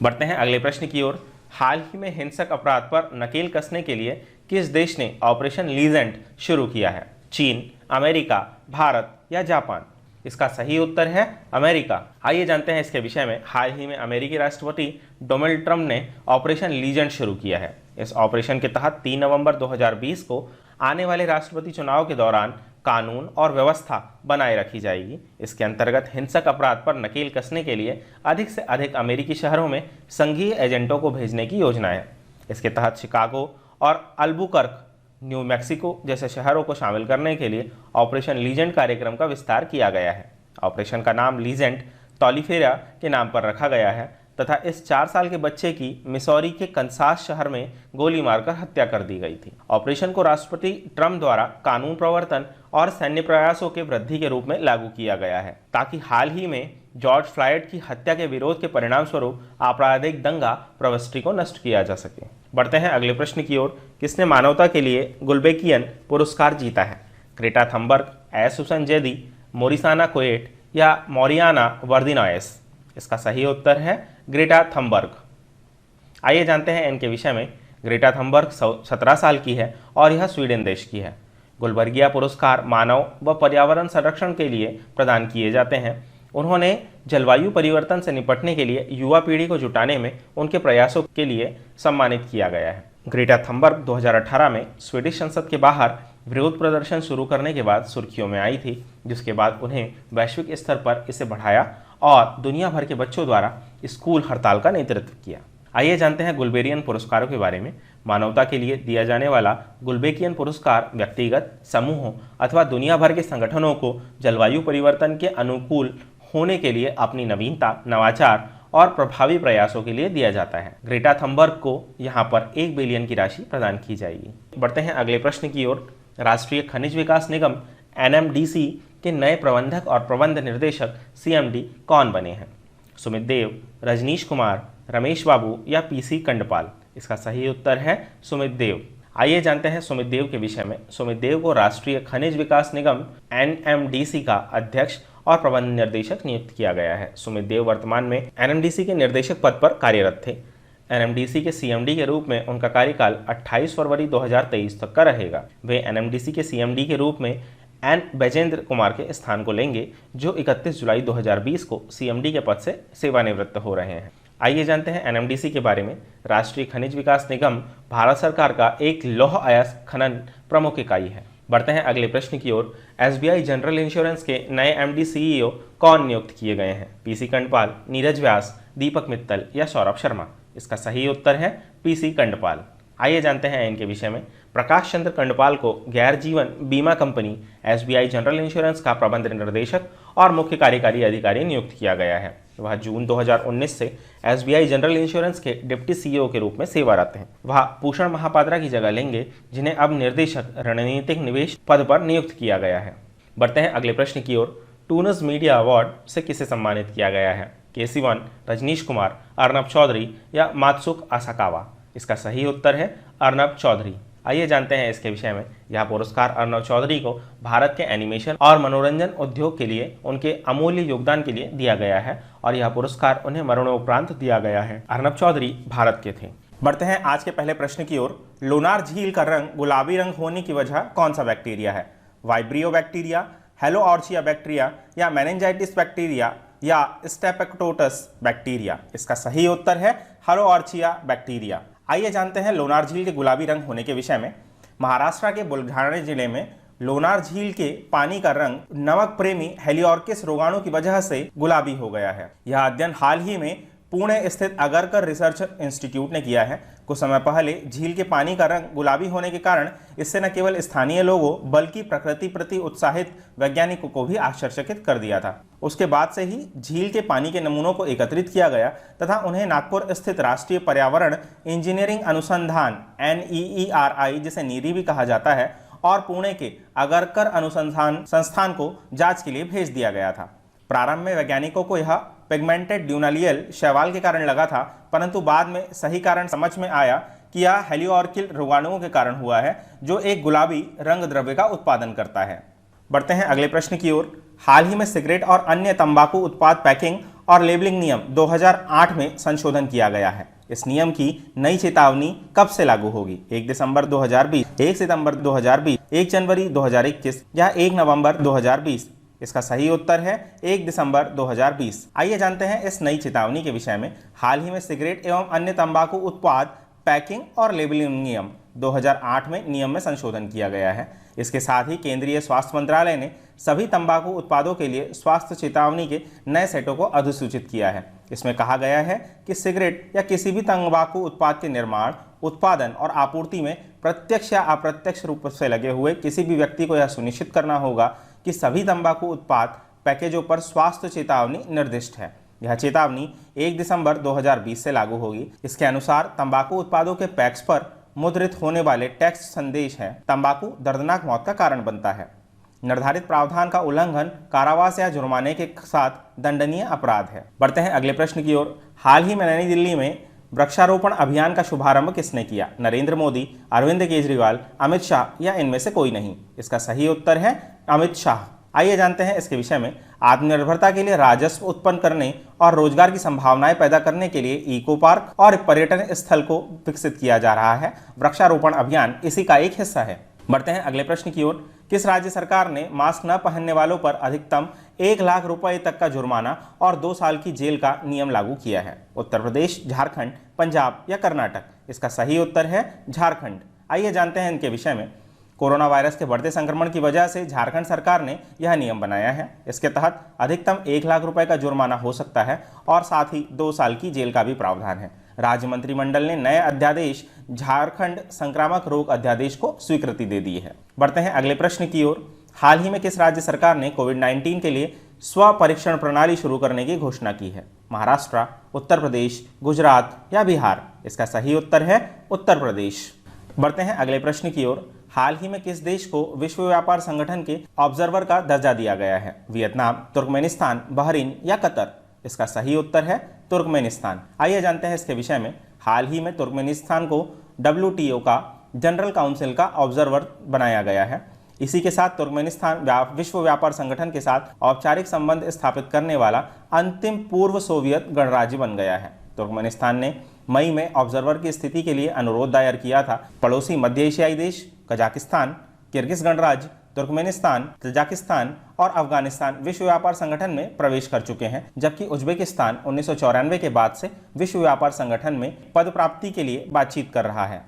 बढ़ते हैं अगले प्रश्न की ओर। हाल ही में हिंसक अपराध पर नकेल कसने के लिए किस देश ने ऑपरेशन लीजेंट शुरू किया है? चीन, अमेरिका, भारत या जापान? इसका सही उत्तर है अमेरिका। आइए जानते हैं इसके विषय में। हाल ही में अमेरिकी राष्ट्रपति डोनाल्ड ट्रंप ने ऑपरेशन लीजेंट शुरू किया है। इस ऑपरेशन के तहत 3 नवंबर 2020 को आने वाले राष्ट्रपति चुनाव के दौरान कानून और व्यवस्था बनाए रखी जाएगी। इसके अंतर्गत हिंसक अपराध पर नकेल कसने के लिए अधिक से अधिक अमेरिकी शहरों में संघीय एजेंटों को भेजने की योजना है। इसके तहत शिकागो और अल्बुकर्क, न्यू मैक्सिको जैसे शहरों को शामिल करने के लिए ऑपरेशन लीजेंट कार्यक्रम का विस्तार किया गया है। ऑपरेशन का नाम लीजेंट तौलीफेरा के नाम पर रखा गया है तथा इस 4 साल के बच्चे की मिसौरी के कंसास शहर में गोली मारकर हत्या कर दी गई थी। ऑपरेशन को राष्ट्रपति ट्रंप द्वारा कानून प्रवर्तन और सैन्य प्रयासों के वृद्धि के रूप में लागू किया गया है ताकि हाल ही में जॉर्ज फ्लॉयड की हत्या के विरोध के परिणाम स्वरूप आपराधिक दंगा प्रवृत्ति को नष्ट किया जा सके। बढ़ते हैं अगले प्रश्न की ओर। किसने मानवता के लिए गुल्बेकियन पुरस्कार जीता है? Greta Thunberg, S Hussain Zaidi, मोरिसाना कोएट या मोरियाना वर्दिनॉयस? इसका सही उत्तर है ग्रेटा थनबर्ग। आइए जानते हैं इनके विषय में। ग्रेटा थनबर्ग 17 साल की है और यह स्वीडन देश की है। गुलबर्गिया पुरस्कार मानव व पर्यावरण संरक्षण के लिए प्रदान किए जाते हैं। उन्होंने जलवायु परिवर्तन से निपटने के लिए युवा पीढ़ी को जुटाने में उनके प्रयासों के लिए सम्मानित किया गया है। ग्रेटा थनबर्ग 2018 में स्वीडिश संसद के बाहर विरोध प्रदर्शन शुरू करने के बाद सुर्खियों में आई थी, जिसके बाद उन्हें वैश्विक स्तर पर इसे बढ़ाया और दुनिया भर के बच्चों द्वारा स्कूल हड़ताल का नेतृत्व किया। आइए जानते हैं गुल्बेरियन पुरस्कारों के बारे में। मानवता के लिए दिया जाने वाला गुल्बेकियन पुरस्कार व्यक्तिगत, समूहों अथवा दुनिया भर के संगठनों को जलवायु परिवर्तन के अनुकूल होने के लिए अपनी नवीनता, नवाचार और प्रभावी प्रयासों के लिए दिया जाता है। ग्रेटा थनबर्ग को यहाँ पर 1 बिलियन की राशि प्रदान की जाएगी। बढ़ते हैं अगले प्रश्न की ओर। राष्ट्रीय खनिज विकास निगम NMDC के नए प्रबंधक और प्रबंध निर्देशक CMD कौन बने हैं? सुमित देव, रजनीश कुमार, रमेश बाबू या PC कंडपाल? इसका सही उत्तर है सुमित देव। आइए जानते हैं सुमित देव के विषय में। सुमित देव को राष्ट्रीय खनिज विकास निगम NMDC का अध्यक्ष और प्रबंध निर्देशक नियुक्त किया गया है। सुमित देव वर्तमान में NMDC के निर्देशक पद पर कार्यरत थे। NMDC के CMD के रूप में उनका कार्यकाल 28 फरवरी 2023 तक का रहेगा। वे NMDC के CMD के रूप में N बैजेंद्र कुमार के स्थान को लेंगे, जो 31 जुलाई 2020 को CMD के पद से सेवानिवृत्त हो रहे हैं। आइए जानते हैं NMDC के बारे में। राष्ट्रीय खनिज विकास निगम भारत सरकार का एक लौह अयस्क खनन प्रमुख इकाई है। बढ़ते हैं अगले प्रश्न की ओर। SBI जनरल इंश्योरेंस के नए MD CEO कौन नियुक्त किए गए हैं? PC कंडपाल, नीरज व्यास, दीपक मित्तल या सौरभ शर्मा? इसका सही उत्तर है PC कंडपाल। आइए जानते हैं इनके विषय में। प्रकाश चंद्र कंडपाल को गैर जीवन बीमा कंपनी SBI जनरल इंश्योरेंस का प्रबंध निर्देशक और मुख्य कार्यकारी अधिकारी नियुक्त किया गया है। वह जून 2019 से SBI जनरल इंश्योरेंस के डिप्टी CEO के रूप में सेवारत हैं। वह भूषण महापात्रा की जगह लेंगे, जिन्हें अब निर्देशक रणनीतिक निवेश पद पर नियुक्त किया गया है। बढ़ते हैं अगले प्रश्न की ओर। टूनस मीडिया अवार्ड से किसे सम्मानित किया गया है? केसीवन, रजनीश कुमार, अर्नब चौधरी या मात्सुक असाकावा? इसका सही उत्तर है अर्नब चौधरी। आइए जानते हैं इसके विषय में। यह पुरस्कार अर्नब चौधरी को भारत के एनिमेशन और मनोरंजन उद्योग के लिए उनके अमूल्य योगदान के लिए दिया गया है और यह पुरस्कार उन्हें मरणोपरांत दिया गया है। अर्नब चौधरी भारत के थे। बढ़ते हैं आज के पहले प्रश्न की ओर। लोनार झील का रंग गुलाबी रंग होने की वजह कौन सा बैक्टीरिया है? वाइब्रियो बैक्टीरिया, हेलोऑर्चिया बैक्टीरिया या मेनिंजाइटिस बैक्टीरिया या स्टेपेक्टोटस बैक्टीरिया? इसका सही उत्तर है हेलोऑर्चिया बैक्टीरिया। आइए जानते हैं लोनार झील के गुलाबी रंग होने के विषय में। महाराष्ट्र के बुलढाणा जिले में लोनार झील के पानी का रंग नमक प्रेमी हेलियोर्किस रोगाणु की वजह से गुलाबी हो गया है। यह अध्ययन हाल ही में पुणे स्थित अगरकर रिसर्च इंस्टीट्यूट ने किया है। कुछ समय पहले झील के पानी का रंग गुलाबी होने के कारण इससे न केवल स्थानीय लोगों बल्कि प्रकृति प्रति उत्साहित वैज्ञानिकों को भी आश्चर्यचकित कर दिया था। उसके बाद से ही झील के पानी के नमूनों को एकत्रित किया गया तथा उन्हें नागपुर स्थित राष्ट्रीय पर्यावरण इंजीनियरिंग अनुसंधान NEERI, जिसे नीरी भी कहा जाता है, और पुणे के अगरकर अनुसंधान संस्थान को जांच के लिए भेज दिया गया था। प्रारंभ में वैज्ञानिकों को यह पिगमेंटेड ड्यूनालियल शैवाल के कारण लगा था, परंतु बाद में सही कारण समझ में आया कि यह हेलियोर्किल रोगाणुओं के कारण हुआ है, जो एक गुलाबी रंग द्रव्य का उत्पादन करता है। बढ़ते हैं अगले प्रश्न की ओर। हाल ही में सिगरेट और अन्य तंबाकू उत्पाद पैकिंग और लेबलिंग नियम 2008 में संशोधन किया गया है। इस नियम की नई चेतावनी कब से लागू होगी? 1 दिसंबर 2020, 1 सितंबर 2020, 1 जनवरी 2021 या 1 नवंबर 2020? इसका सही उत्तर है 1 दिसंबर 2020। आइए जानते हैं इस नई चेतावनी के विषय में। हाल ही में सिगरेट एवं अन्य तंबाकू उत्पाद पैकिंग और लेबलिंग नियम 2008 में नियम में संशोधन किया गया है। इसके साथ ही केंद्रीय स्वास्थ्य मंत्रालय ने सभी तंबाकू उत्पादों के लिए स्वास्थ्य चेतावनी के नए सेटों को अधिसूचित किया है। इसमें कहा गया है कि सिगरेट या किसी भी तंबाकू उत्पाद के निर्माण, उत्पादन और आपूर्ति में प्रत्यक्ष या अप्रत्यक्ष रूप से लगे हुए किसी भी व्यक्ति को यह सुनिश्चित करना होगा कि सभी तंबाकू उत्पाद पैकेजों पर स्वास्थ्य चेतावनी निर्दिष्ट है। यह चेतावनी 1 दिसंबर 2020 से लागू होगी। इसके अनुसार तंबाकू उत्पादों के पैक्स पर मुद्रित होने वाले टेक्स्ट संदेश हैं, तंबाकू दर्दनाक मौत का कारण बनता है। निर्धारित प्रावधान का उल्लंघन कारावास या जुर्माने के साथ दंडनीय अपराध है। बढ़ते हैं अगले प्रश्न की ओर। हाल ही में नई दिल्ली में वृक्षारोपण अभियान का शुभारंभ किसने किया? नरेंद्र मोदी, अरविंद केजरीवाल, अमित शाह या इनमें से कोई नहीं? इसका सही उत्तर है अमित शाह। आइए जानते हैं इसके विषय में। आत्मनिर्भरता के लिए राजस्व उत्पन्न करने और रोजगार की संभावनाएं पैदा करने के लिए इको पार्क और पर्यटन स्थल को विकसित किया जा रहा है। वृक्षारोपण अभियान इसी का एक हिस्सा है। बढ़ते हैं अगले प्रश्न की ओर। किस राज्य सरकार ने मास्क न पहनने वालों पर अधिकतम 1 लाख रुपए तक का जुर्माना और 2 साल की जेल का नियम लागू किया है? उत्तर प्रदेश, झारखंड, पंजाब या कर्नाटक? इसका सही उत्तर है झारखंड। आइए जानते हैं इनके विषय में। कोरोना वायरस के बढ़ते संक्रमण की वजह से झारखंड सरकार ने यह नियम बनाया है। इसके तहत अधिकतम 1 लाख रुपए का जुर्माना हो सकता है और साथ ही 2 साल की जेल का भी प्रावधान है। राज्य मंत्रिमंडल ने नए अध्यादेश झारखंड संक्रामक रोग अध्यादेश को स्वीकृति दे दी है। बढ़ते हैं अगले प्रश्न की ओर। हाल ही में किस राज्य सरकार ने कोविड-19 के लिए स्व परीक्षण प्रणाली शुरू करने की घोषणा की है? महाराष्ट्र, उत्तर प्रदेश, गुजरात या बिहार? इसका सही उत्तर है उत्तर प्रदेश। बढ़ते हैं अगले प्रश्न की ओर। हाल ही में किस देश को विश्व व्यापार संगठन के ऑब्जर्वर का दर्जा दिया गया है? वियतनाम, तुर्कमेनिस्तान, बहरीन या कतर? इसका सही उत्तर है तुर्कमेनिस्तान। आइए जानते हैं इसके विषय में। हाल ही में तुर्कमेनिस्तान को WTO का जनरल काउंसिल का ऑब्जर्वर बनाया गया है। इसी के साथ तुर्कमेनिस्तान विश्व व्यापार संगठन के साथ औपचारिक संबंध स्थापित करने वाला अंतिम पूर्व सोवियत गणराज्य बन गया है। तुर्कमेनिस्तान ने मई में ऑब्जर्वर की स्थिति के लिए अनुरोध दायर किया था। पड़ोसी मध्य एशियाई देश कजाकिस्तान, किर्गिज गणराज्य, तुर्कमेनिस्तान, तजाकिस्तान और अफगानिस्तान विश्व व्यापार संगठन में प्रवेश कर चुके हैं, जबकि उज्बेकिस्तान 1994 के बाद से विश्व व्यापार संगठन में पद प्राप्ति के लिए बातचीत कर रहा है।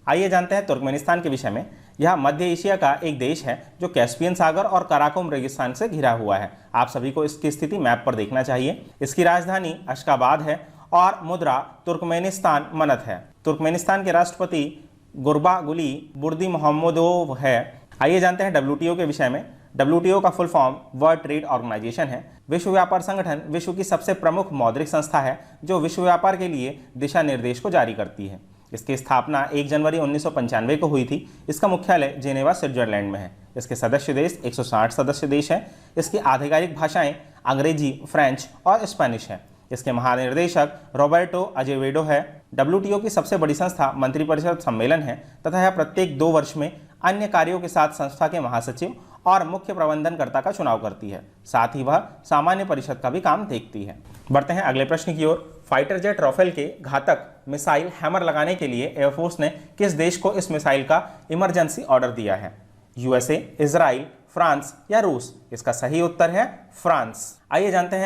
आइए जानते हैं तुर्कमेनिस्तान के विषय में। यह मध्य एशिया का एक देश है जो कैस्पियन सागर और कराकुम रेगिस्तान से घिरा हुआ है। आप सभी को इसकी स्थिति मैप पर देखना चाहिए। इसकी राजधानी अशगाबाद है और मुद्रा तुर्कमेनिस्तान मनत है। तुर्कमेनिस्तान के राष्ट्रपति गुरबागुली बर्दिमुहम्मदोव है। आइए जानते हैं WTO के विषय में। WTO का full form world trade organisation है। विश्व व्यापार संगठन विश्व की सबसे प्रमुख मौद्रिक संस्था है जो विश्व व्यापार के लिए दिशा निर्देश को जारी करती है। इसकी स्थापना 1 जनवरी 1995 को हुई थी। इसका मुख्यालय जेनेवा, स्विट्जरलैंड में है। इसके सदस्य देश 160 सदस्य देश हैं। इसकी आधिकारिक भाषाएं अंग्रेजी, फ्रेंच और स्पेनिश है। इसके महानिर्देशक रॉबर्टो अजेवेडो है। WTO की सबसे बड़ी संस्था मंत्रिपरिषद सम्मेलन है तथा यह प्रत्येक 2 वर्ष में अन्य कार्यों के साथ संस्था के महासचिव और मुख्य प्रबंधनकर्ता का चुनाव करती है। साथ ही वह सामान्य परिषद का भी काम देखती है। बढ़ते हैं अगले प्रश्न की ओर। फाइटर जेट राफेल के घातक मिसाइल हैमर लगाने के लिए एयरफोर्स ने किस देश को इस मिसाइल का इमरजेंसी ऑर्डर दिया है? USA, इजराइल, फ्रांस या रूस? इसका सही उत्तर है फ्रांस। आइए जानते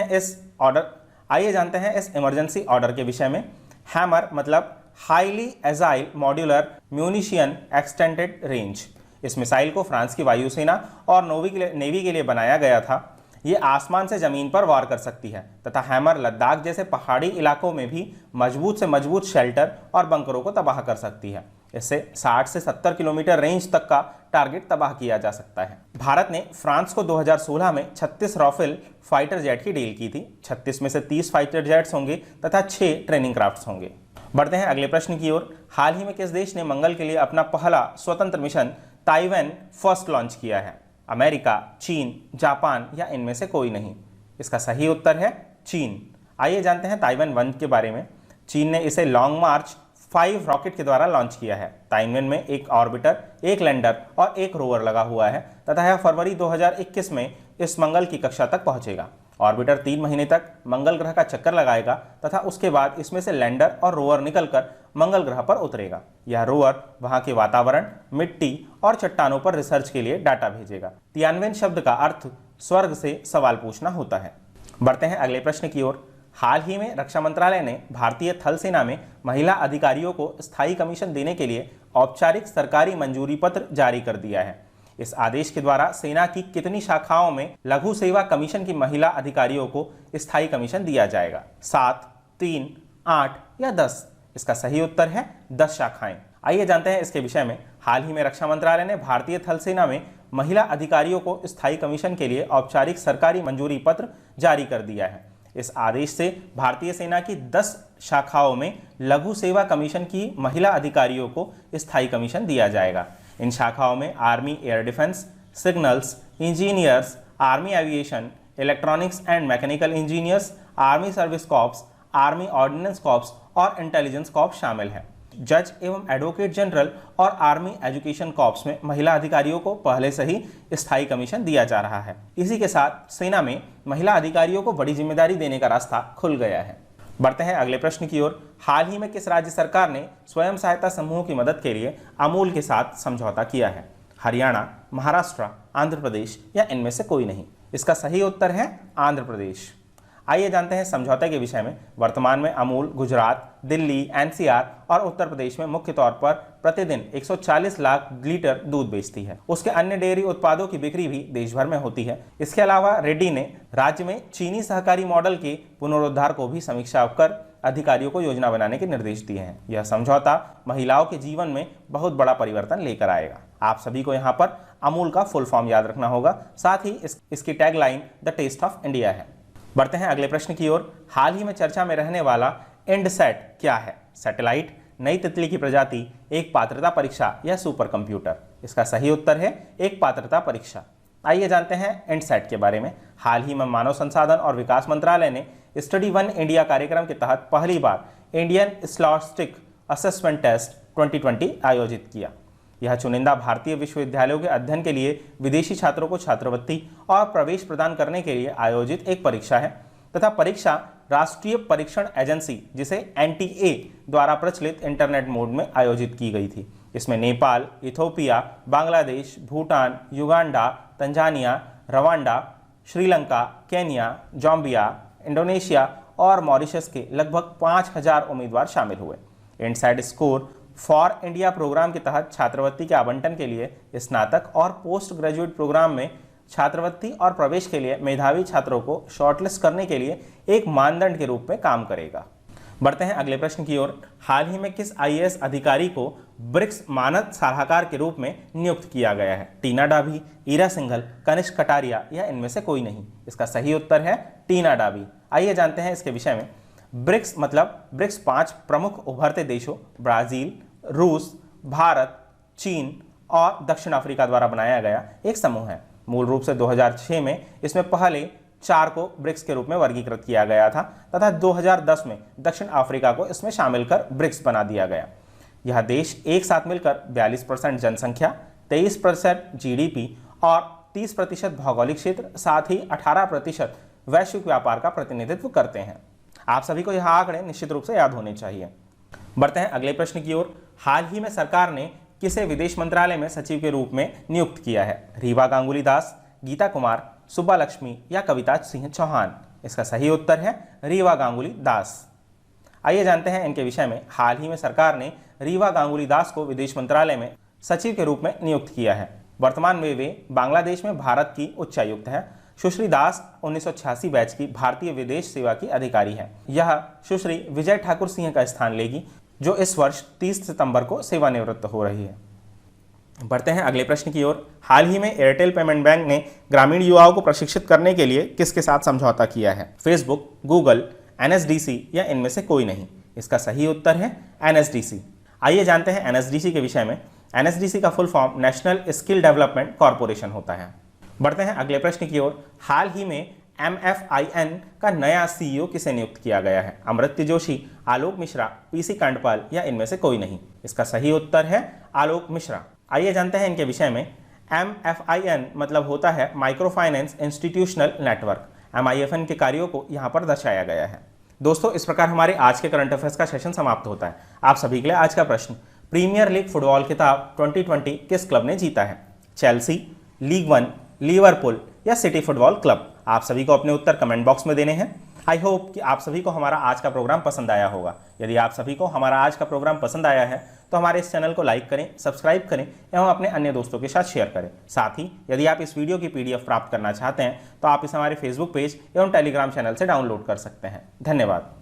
हैं इस इमरजेंसी ऑर्डर के विषय में। हैमर मतलब highly agile modular munition extended range. इस मिसाइल को फ्रांस की वायुसेना और नेवी के लिए बनाया गया था। ये आसमान से जमीन पर वार कर सकती है तथा हैमर लद्दाख जैसे पहाड़ी इलाकों में भी मजबूत से मजबूत शेल्टर और बंकरों को तबाह कर सकती है। इससे 60 से 70 किलोमीटर रेंज तक का टारगेट तबाह किया जा सकता है। भारत ने फ्रांस को 2016 में 36 राफेल फाइटर जेट की डील की थी। 36 में से 30 फाइटर जेट्स होंगे तथा 6 ट्रेनिंग क्राफ्ट्स होंगे। बढ़ते हैं अगले प्रश्न की ओर। हाल ही में किस देश ने मंगल के लिए अपना पहला स्वतंत्र मिशन ताइवान फर्स्ट लॉन्च किया है? अमेरिका, चीन, जापान या इनमें से कोई नहीं? इसका सही उत्तर है चीन। आइए जानते हैं ताइवान 1 के बारे में। चीन ने इसे लॉन्ग मार्च 5 रॉकेट के द्वारा लॉन्च किया है। ताइवान में एक ऑर्बिटर, एक लैंडर और एक रोवर लगा हुआ है तथा यह फरवरी 2021 में इस मंगल की कक्षा तक पहुंचेगा। ऑर्बिटर 3 महीने तक मंगल ग्रह का चक्कर लगाएगा तथा उसके बाद इसमें से लैंडर और रोवर निकलकर मंगल ग्रह पर उतरेगा। यह रोवर वहां के वातावरण, मिट्टी और चट्टानों पर रिसर्च के लिए डाटा भेजेगा। तियानवेन शब्द का अर्थ स्वर्ग से सवाल पूछना होता है। बढ़ते हैं अगले प्रश्न की ओर। हाल ही में रक्षा मंत्रालय ने भारतीय थल सेना में महिला अधिकारियों को स्थायी कमीशन देने के लिए औपचारिक सरकारी मंजूरी पत्र जारी कर दिया है। इस आदेश के द्वारा सेना की कितनी शाखाओं में लघु सेवा कमीशन की महिला अधिकारियों को स्थायी कमीशन दिया जाएगा? 7, 3, 8 या 10? इसका सही उत्तर है 10 शाखाएं। आइए जानते हैं इसके विषय में। हाल ही में रक्षा मंत्रालय ने भारतीय थल सेना में महिला अधिकारियों को स्थायी कमीशन के लिए औपचारिक सरकारी मंजूरी पत्र जारी कर दिया है। इस आदेश से भारतीय सेना की 10 शाखाओं में लघु सेवा कमीशन की महिला अधिकारियों को स्थायी कमीशन दिया जाएगा। इन शाखाओं में army air defence, signals, engineers, army aviation, electronics and mechanical engineers, army service corps, army ordinance corps और इंटेलिजेंस कॉर्प्स शामिल है। जज एवं एडवोकेट जनरल और आर्मी एजुकेशन कॉर्प्स में महिला अधिकारियों को पहले से ही स्थायी कमीशन दिया जा रहा है। इसी के साथ सेना में महिला अधिकारियों को बड़ी जिम्मेदारी देने का रास्ता खुल गया है। बढ़ते हैं अगले प्रश्न की ओर। हाल ही में किस राज्य सरकार ने स्वयं सहायता समूहों की मदद के लिए अमूल के साथ समझौता किया है? हरियाणा, महाराष्ट्र, आंध्र प्रदेश या इनमें से कोई नहीं? इसका सही उत्तर है आंध्र प्रदेश। आइए जानते हैं समझौते के विषय में। वर्तमान में अमूल गुजरात, दिल्ली, NCR और उत्तर प्रदेश में मुख्य तौर पर प्रतिदिन 140 लाख लीटर दूध बेचती है। उसके अन्य डेयरी उत्पादों की बिक्री भी देश भर में होती है। इसके अलावा रेड्डी ने राज्य में चीनी सहकारी मॉडल के पुनरुद्धार को भी समीक्षा कर अधिकारियों को योजना बनाने के निर्देश दिए हैं। यह समझौता महिलाओं के जीवन में बहुत बड़ा परिवर्तन लेकर आएगा। आप सभी को यहाँ पर अमूल का फुल फॉर्म याद रखना होगा, साथ ही इसकी tagline the taste of India है। बढ़ते हैं अगले प्रश्न की ओर। हाल ही में चर्चा में रहने वाला इंडसैट क्या है? सैटेलाइट, नई तितली की प्रजाति, एक पात्रता परीक्षा या सुपर कंप्यूटर? इसका सही उत्तर है एक पात्रता परीक्षा। आइए जानते हैं इंडसैट के बारे में। हाल ही में मानव संसाधन और विकास मंत्रालय ने स्टडी वन इंडिया कार्यक्रम के तहत पहली बार इंडियन स्कॉलास्टिक असेसमेंट टेस्ट 2020 आयोजित किया। यह चुनिंदा भारतीय विश्वविद्यालयों के अध्ययन के लिए विदेशी छात्रों को छात्रवृत्ति और प्रवेश प्रदान करने के लिए आयोजित एक परीक्षा है तथा परीक्षा राष्ट्रीय परीक्षण एजेंसी जिसे NTA द्वारा प्रचलित इंटरनेट मोड में आयोजित की गई थी। इसमें Nepal, Ethiopia, Bangladesh, Bhutan, Uganda, Tanzania, Rwanda, Sri Lanka, Kenya, Zambia, Indonesia और मॉरिशस के लगभग 5000 उम्मीदवार शामिल हुए। इंडसैट स्कोर फॉर इंडिया प्रोग्राम के तहत छात्रवृत्ति के आवंटन के लिए स्नातक और पोस्ट ग्रेजुएट प्रोग्राम में छात्रवृत्ति और प्रवेश के लिए मेधावी छात्रों को शॉर्टलिस्ट करने के लिए एक मानदंड के रूप में काम करेगा। बढ़ते हैं अगले प्रश्न की ओर। हाल ही में किस IAS अधिकारी को ब्रिक्स मानद सलाहकार के रूप में नियुक्त किया गया है? टीना डाभी, ईरा सिंघल, कनिष्क कटारिया या इनमें से कोई नहीं? इसका सही उत्तर है टीना डाभी। आइए जानते हैं इसके विषय में। ब्रिक्स मतलब ब्रिक्स 5 प्रमुख उभरते देशों ब्राजील, रूस, भारत, चीन और दक्षिण अफ्रीका द्वारा बनाया गया एक समूह है। मूल रूप से 2006 में इसमें पहले 4 को ब्रिक्स के रूप में वर्गीकृत किया गया था तथा 2010 में दक्षिण अफ्रीका को इसमें शामिल कर ब्रिक्स बना दिया गया। यह देश एक साथ मिलकर 42% जनसंख्या, 23% GDP और 30% भौगोलिक क्षेत्र, साथ ही 18% वैश्विक व्यापार का प्रतिनिधित्व करते हैं। आप सभी को यह आंकड़े निश्चित रूप से याद होने चाहिए। बढ़ते हैं अगले प्रश्न की ओर। हाल ही में सरकार ने किसे विदेश मंत्रालय में सचिव के रूप में नियुक्त किया है? रीवा गांगुली दास, गीता कुमार, सुब्बा लक्ष्मी या कविता सिंह चौहान? इसका सही उत्तर है रीवा गांगुली दास। आइए जानते हैं इनके विषय में। हाल ही में सरकार ने रीवा गांगुली दास को विदेश मंत्रालय में सचिव के रूप में नियुक्त किया है। वर्तमान में वे बांग्लादेश में भारत की उच्चायुक्त है। सुश्री दास 1986 बैच की भारतीय विदेश सेवा की अधिकारी है। यह सुश्री विजय ठाकुर सिंह का स्थान लेगी जो इस वर्ष 30 सितंबर को सेवानिवृत्त हो रही है। बढ़ते हैं अगले प्रश्न की ओर। हाल ही में एयरटेल पेमेंट बैंक ने ग्रामीण युवाओं को प्रशिक्षित करने के लिए किसके साथ समझौता किया है? फेसबुक, गूगल, NSDC या इनमें से कोई नहीं? इसका सही उत्तर है NSDC। आइए जानते हैं NSDC के विषय में। NSDC का full form national skill development corporation होता है। बढ़ते हैं अगले प्रश्न की ओर। हाल ही में MFIN का नया CEO किसे नियुक्त किया गया है? अमृत्य जोशी, आलोक मिश्रा, PC कांडपाल या इनमें से कोई नहीं? इसका सही उत्तर है आलोक मिश्रा। आइए जानते हैं इनके विषय में। MFIN मतलब होता है micro finance institutional network. MIFN के कार्यों को यहाँ पर दर्शाया गया है। दोस्तों, इस प्रकार हमारे आज के करंट अफेयर्स का सेशन समाप्त होता है। आप सभी के लिए आज का प्रश्न, प्रीमियर लीग फुटबॉल खिताब 2020 किस क्लब ने जीता है? चेल्सी, लीग 1, लिवरपूल या सिटी फुटबॉल क्लब? आप सभी को अपने उत्तर कमेंट बॉक्स में देने हैं। आई होप कि आप सभी को हमारा आज का प्रोग्राम पसंद आया होगा। यदि आप सभी को हमारा आज का प्रोग्राम पसंद आया है तो हमारे इस चैनल को लाइक करें, सब्सक्राइब करें एवं अपने अन्य दोस्तों के साथ शेयर करें। साथ ही यदि आप इस वीडियो की PDF प्राप्त करना चाहते हैं तो आप इसे हमारे फेसबुक पेज एवं टेलीग्राम चैनल से डाउनलोड कर सकते हैं। धन्यवाद।